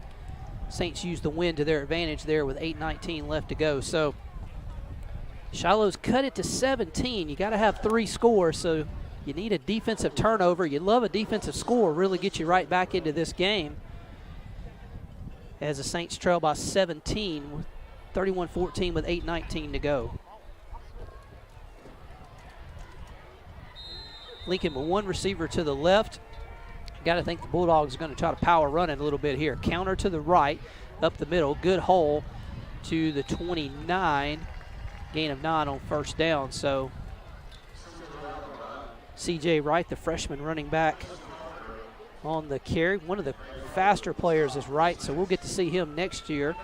Saints use the wind to their advantage there with 8:19 left to go. So Shiloh's cut it to 17. You got to have 3 scores, so you need a defensive turnover. You love a defensive score, really get you right back into this game. as the Saints trail by 17, 31-14 with 8:19 to go. Lincoln with one receiver to the left. Got to think the Bulldogs are going to try to power run it a little bit here. Counter to the right, up the middle, good hole to the 29. Gain of 9 on first down. So C.J. Wright, the freshman running back, on the carry. One of the faster players is Wright, so we'll get to see him next year.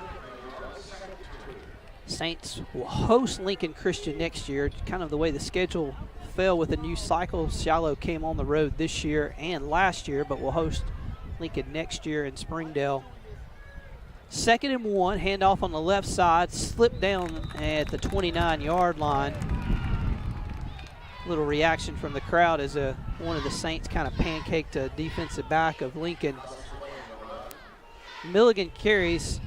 Saints will host Lincoln Christian next year, kind of the way the schedule fell with the new cycle. Shiloh came on the road this year and last year, but will host Lincoln next year in Springdale. 2nd and 1, handoff on the left side, slip down at the 29-yard line. Little reaction from the crowd as one of the Saints kind of pancaked a defensive back of Lincoln. Milligan carries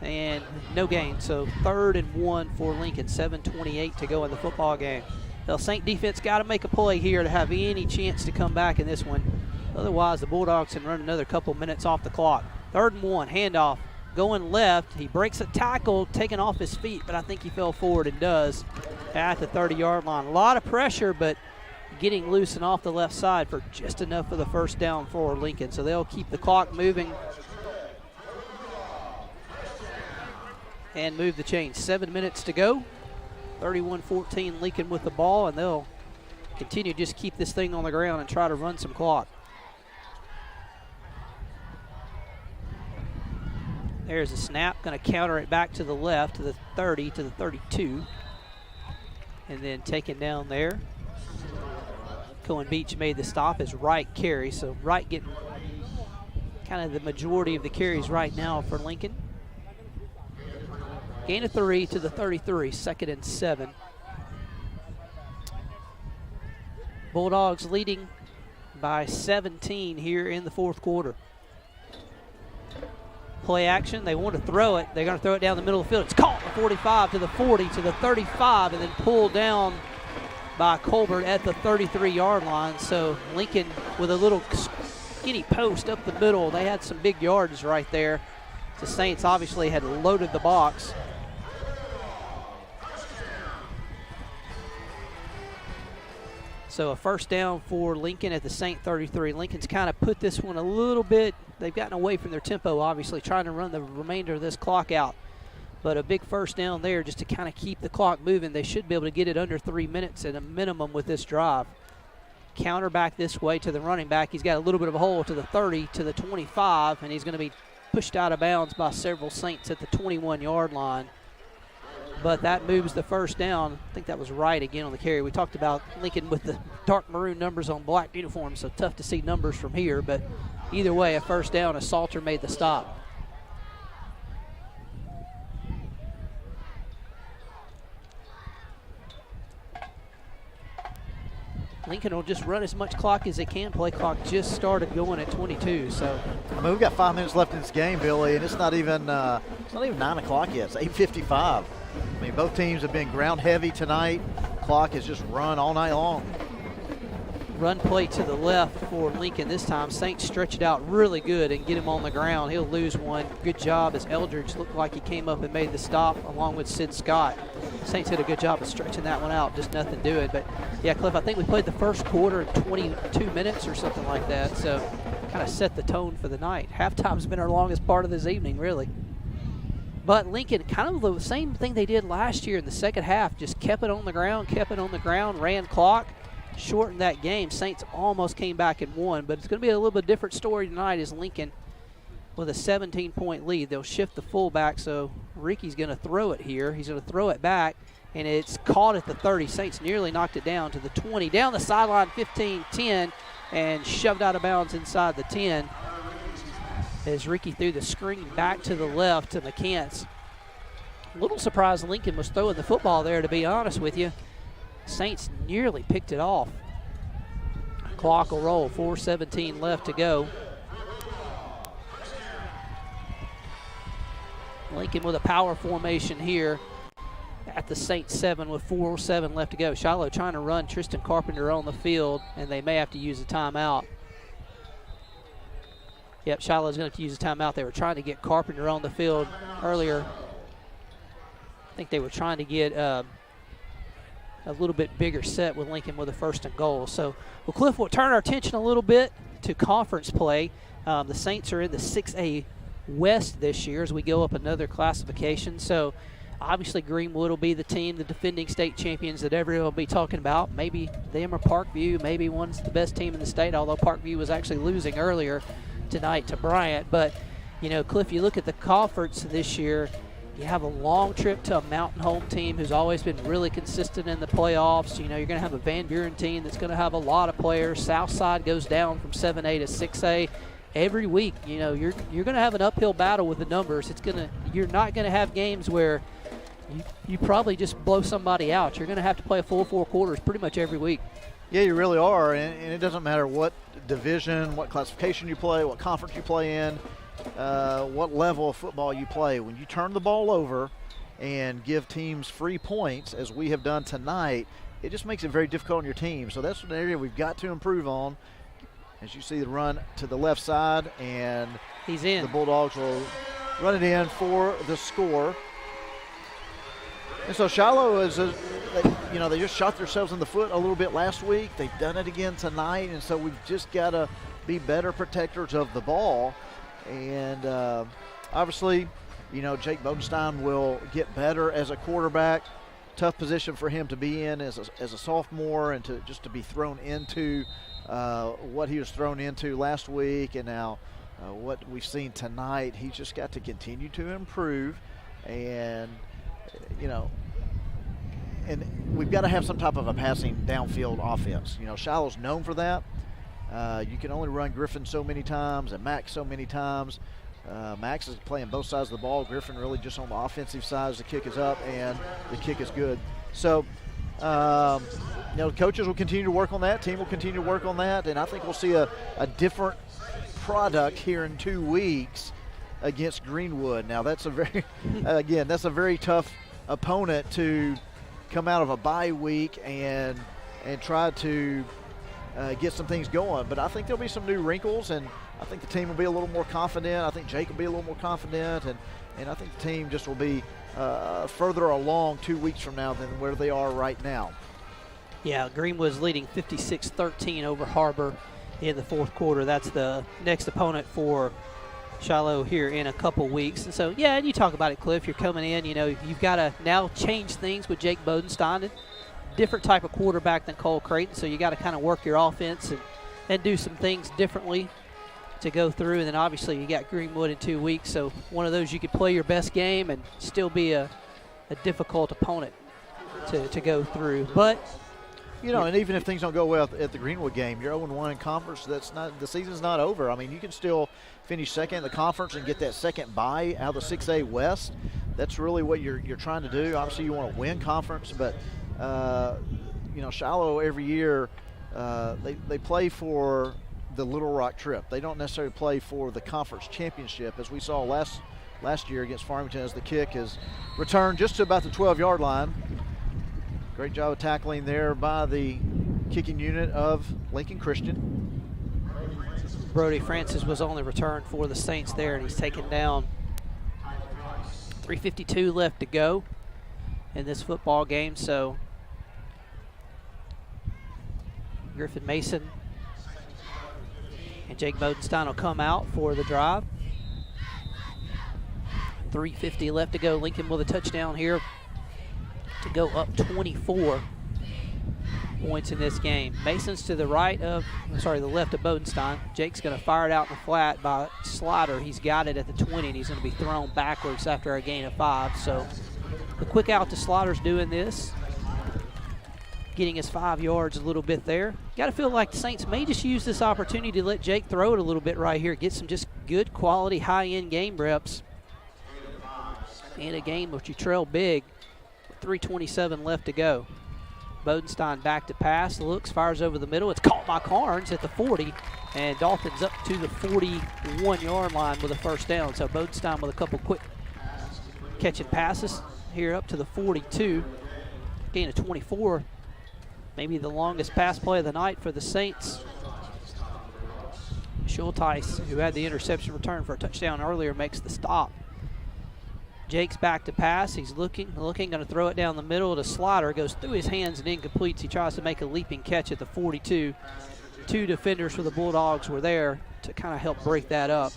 and no gain, so 3rd and 1 for Lincoln, 7:28 to go in the football game. The Saint defense got to make a play here to have any chance to come back in this one. Otherwise, the Bulldogs can run another couple minutes off the clock. 3rd and 1, handoff, going left. He breaks a tackle, taken off his feet, but I think he fell forward and does at the 30-yard line. A lot of pressure, but getting loose and off the left side for just enough for the first down for Lincoln. So they'll keep the clock moving and move the chains. 7 minutes to go. 31-14 Lincoln with the ball, and they'll continue to just keep this thing on the ground and try to run some clock. There's a snap, going to counter it back to the left, to the 30, to the 32. And then taken down there. Cohen Beach made the stop as Wright carry, so Wright getting kind of the majority of the carries right now for Lincoln. Gain of 3 to the 33, 2nd and 7. Bulldogs leading by 17 here in the 4th quarter. Play action, they want to throw it. They're going to throw it down the middle of the field. It's caught at the 45 to the 40 to the 35 and then pulled down by Colbert at the 33-yard line. So Lincoln with a little skinny post up the middle. They had some big yards right there. The Saints obviously had loaded the box. So a first down for Lincoln at the Saint 33. Lincoln's kind of put this one a little bit. They've gotten away from their tempo, obviously, trying to run the remainder of this clock out. But a big first down there just to kind of keep the clock moving. They should be able to get it under 3 minutes at a minimum with this drive. Counter back this way to the running back. He's got a little bit of a hole to the 30, to the 25, and he's going to be pushed out of bounds by several Saints at the 21-yard line. But that moves the first down. I think that was Wright again on the carry. We talked about Lincoln with the dark maroon numbers on black uniforms, so tough to see numbers from here. But either way, a first down as Salter made the stop. Lincoln will just run as much clock as they can. Play clock just started going at 22. So I mean, we've got 5 minutes left in this game, Billy, and it's not even 9 o'clock yet. It's 8:55. I mean, both teams have been ground heavy tonight. Clock has just run all night long. Run play to the left for Lincoln this time. Saints stretch it out really good and get him on the ground. He'll lose one. Good job as Eldridge looked like he came up and made the stop along with Sid Scott. Saints did a good job of stretching that one out, just nothing doing. But yeah, Cliff, I think we played the first quarter in 22 minutes or something like that. So kind of set the tone for the night. Halftime's been our longest part of this evening, really. But Lincoln, kind of the same thing they did last year in the second half, just kept it on the ground, ran clock, shortened that game. Saints almost came back and won, but it's going to be a little bit different story tonight as Lincoln with a 17-point lead. They'll shift the fullback, so Ricky's going to throw it here. He's going to throw it back, and it's caught at the 30. Saints nearly knocked it down to the 20. Down the sideline, 15-10, and shoved out of bounds inside the 10. As Ricky threw the screen back to the left to McCants. A little surprised Lincoln was throwing the football there, to be honest with you. Saints nearly picked it off. Clock will roll, 4:17 left to go. Lincoln with a power formation here at the Saints 7 with 4:07 left to go. Shiloh trying to run Tristan Carpenter on the field, and they may have to use a timeout. Yep, Shiloh's going to use a timeout. They were trying to get Carpenter on the field earlier. I think they were trying to get a little bit bigger set with Lincoln with a 1st and goal. So, well, Cliff, we'll turn our attention a little bit to conference play. The Saints are in the 6A West this year as we go up another classification. So, obviously, Greenwood will be the team, the defending state champions that everyone will be talking about. Maybe them or Parkview. Maybe one's the best team in the state, although Parkview was actually losing earlier tonight to Bryant. But, you know, Cliff, you look at the conference this year, you have a long trip to a Mountain Home team who's always been really consistent in the playoffs. You know, you're going to have a Van Buren team that's going to have a lot of players. Southside goes down from 7A to 6A. Every week, you know, you're going to have an uphill battle with the numbers. You're not going to have games where you probably just blow somebody out. You're going to have to play a full 4 quarters pretty much every week. Yeah, you really are, and it doesn't matter what division, what classification you play, what conference you play in, what level of football you play. When you turn the ball over and give teams free points, as we have done tonight, it just makes it very difficult on your team. So that's an area we've got to improve on. As you see the run to the left side, and he's in. The Bulldogs will run it in for the score. And so Shiloh is, they just shot themselves in the foot a little bit last week. They've done it again tonight, and so we've just got to be better protectors of the ball. And obviously, you know, Jake Bodenstein will get better as a quarterback. Tough position for him to be in as a sophomore, and to be thrown into what he was thrown into last week, and now what we've seen tonight. He's just got to continue to improve, and you know, and we've got to have some type of a passing downfield offense. You know, Shiloh's known for that. You can only run Griffin so many times and Max so many times. Max is playing both sides of the ball. Griffin really just on the offensive side as the kick is up and the kick is good. So, you know, coaches will continue to work on that. Team will continue to work on that. And I think we'll see a different product here in 2 weeks against Greenwood. Now, that's a very, again, that's a very tough opponent to come out of a bye week and try to get some things going. But I think there'll be some new wrinkles, and I think the team will be a little more confident. I think Jake will be a little more confident, and I think the team just will be further along 2 weeks from now than where they are right now. Yeah, Greenwood's leading 56-13 over Harbor in the 4th quarter. That's the next opponent for Shiloh here in a couple weeks. And so, yeah, and you talk about it, Cliff. You're coming in, you know, you've got to now change things with Jake Bodenstein. Different type of quarterback than Cole Creighton, so you got to kind of work your offense and do some things differently to go through. And then obviously you got Greenwood in 2 weeks, so one of those you could play your best game and still be a difficult opponent to go through. But you know, and even if things don't go well at the Greenwood game, you're 0-1 in conference. The season's not over. I mean, you can still finish second in the conference and get that second bye out of the 6A West. That's really what you're trying to do. Obviously, you want to win conference, but you know, Shiloh every year they play for the Little Rock trip. They don't necessarily play for the conference championship, as we saw last year against Farmington, as the kick is returned just to about the 12-yard line. Great job of tackling there by the kicking unit of Lincoln Christian. Brody Francis was on the return for the Saints there, and he's taken down. 3:52 left to go in this football game, so Griffin Mason and Jake Bodenstein will come out for the drive. 3:50 left to go. Lincoln with a touchdown here to go up 24 points in this game. Mason's to the left of Bodenstein. Jake's going to fire it out in the flat by Slider. He's got it at the 20, and he's going to be thrown backwards after a gain of 5. So the quick out to Slider's doing this, getting his 5 yards a little bit there. Got to feel like the Saints may just use this opportunity to let Jake throw it a little bit right here, get some just good quality high-end game reps in a game which you trail big. 3:27 left to go. Bodenstein back to pass, looks, fires over the middle. It's caught by Carnes at the 40, and Dalton's up to the 41-yard line with a first down. So Bodenstein with a couple quick catching passes here up to the 42. Gain of 24, maybe the longest pass play of the night for the Saints. Schulteis, who had the interception return for a touchdown earlier, makes the stop. Jake's back to pass. He's looking, going to throw it down the middle to Slaughter. Goes through his hands and incompletes. He tries to make a leaping catch at the 42. 2 defenders for the Bulldogs were there to kind of help break that up.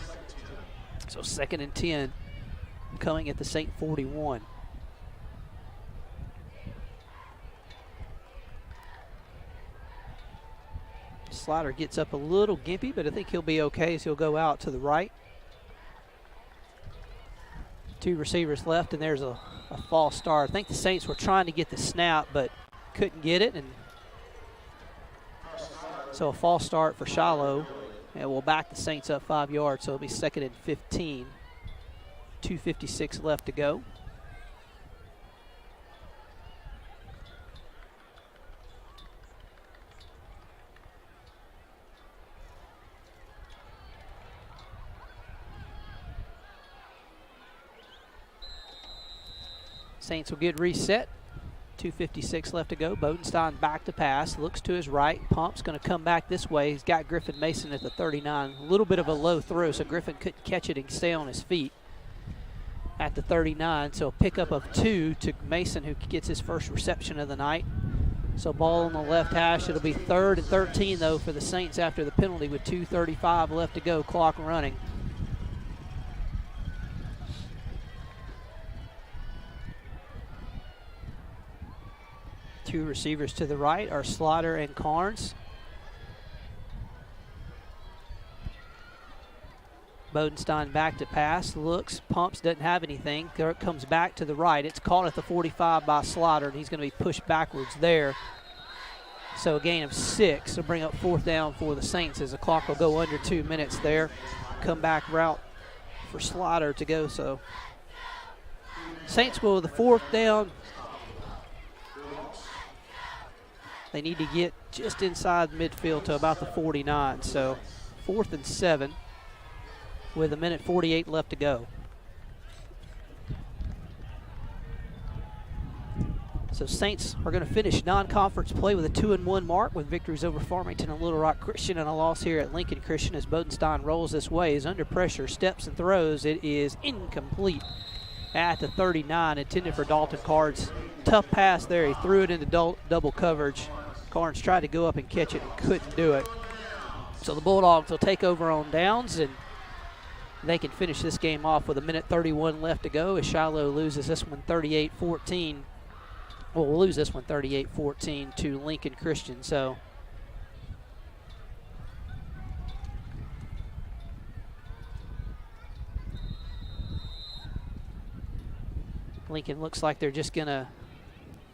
So 2nd and 10 coming at the St. 41. Slaughter gets up a little gimpy, but I think he'll be okay as he'll go out to the right. 2 receivers left, and there's a false start. I think the Saints were trying to get the snap, but couldn't get it. And so a false start for Shiloh, and we'll back the Saints up 5 yards, so it'll be 2nd and 15. 2:56 left to go. Saints will get reset. 2:56 left to go. Bodenstein back to pass. Looks to his right. Pump's going to come back this way. He's got Griffin Mason at the 39. A little bit of a low throw, so Griffin couldn't catch it and stay on his feet at the 39. So a pickup of 2 to Mason, who gets his first reception of the night. So ball on the left hash. It'll be 3rd and 13, though, for the Saints after the penalty with 2:35 left to go. Clock running. Two receivers to the right are Slaughter and Carnes. Bodenstein back to pass, looks, pumps, doesn't have anything. Comes back to the right. It's caught at the 45 by Slaughter, and he's going to be pushed backwards there. So a gain of 6 will bring up 4th down for the Saints as the clock will go under 2 minutes there. Come back route for Slaughter to go. So Saints go with the 4th down. They need to get just inside midfield to about the 49. So 4th and 7 with 1:48 left to go. So Saints are going to finish non-conference play with a 2-1 mark with victories over Farmington and Little Rock Christian and a loss here at Lincoln Christian as Bodenstein rolls this way. Is under pressure, steps and throws. It is incomplete at the 39, intended for Dalton Carnes. Tough pass there. He threw it into double coverage. Carnes tried to go up and catch it and couldn't do it. So the Bulldogs will take over on downs, and they can finish this game off with 1:31 left to go as Shiloh loses this one 38-14. Well, we'll lose this one 38-14 to Lincoln Christian. So Lincoln looks like they're just going to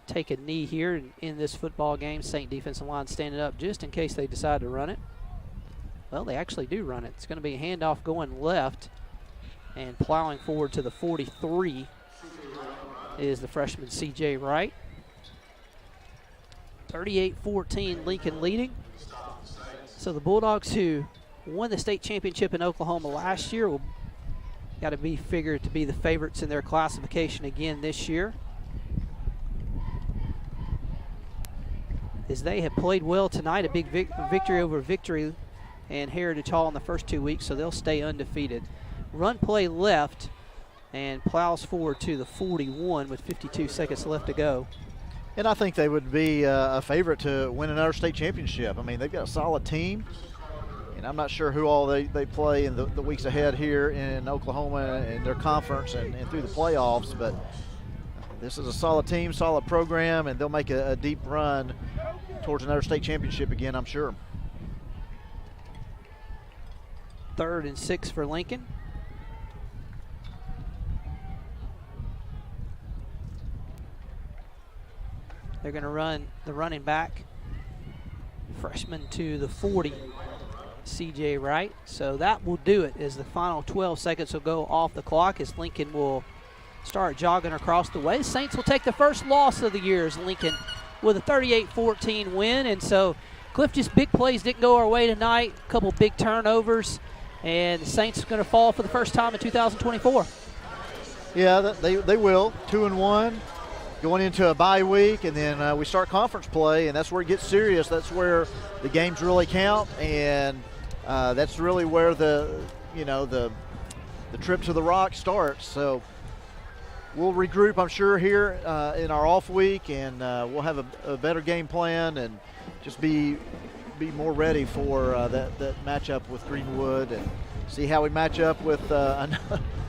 take a knee here in this football game. Saint defensive line standing up just in case they decide to run it. Well, they actually do run it. It's going to be a handoff going left, and plowing forward to the 43 is the freshman C.J. Wright. 38-14, Lincoln leading. So the Bulldogs, who won the state championship in Oklahoma last year, will got to be figured to be the favorites in their classification again this year, as they have played well tonight. A big victory over Victory and Heritage Hall in the first 2 weeks, so they'll stay undefeated. Run play left and plows forward to the 41 with 52 seconds left to go. And I think they would be a favorite to win another state championship. I mean, they've got a solid team, and I'm not sure who all they play in the weeks ahead here in Oklahoma and their conference and through the playoffs, but this is a solid team, solid program, and they'll make a deep run towards another state championship again, I'm sure. 3rd and 6 for Lincoln. They're going to run the running back, freshman to the 40, C.J. Wright. So that will do it as the final 12 seconds will go off the clock as Lincoln will start jogging across the way. Saints will take the first loss of the year as Lincoln with a 38-14 win. And so Cliff, just big plays didn't go our way tonight. A couple big turnovers, and the Saints are going to fall for the first time in 2024. Yeah, they will. 2-1. Going into a bye week, and then we start conference play, and that's where it gets serious. That's where the games really count, and that's really where the trip to the Rock starts. So we'll regroup, I'm sure, here in our off week, and we'll have a better game plan and just be more ready for that matchup with Greenwood and see how we match up with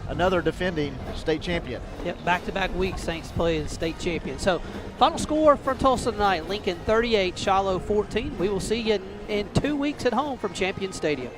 another defending state champion. Yep, back-to-back weeks Saints play the state champion. So final score from Tulsa tonight, Lincoln 38, Shiloh 14. We will see you in 2 weeks at home from Champion Stadium.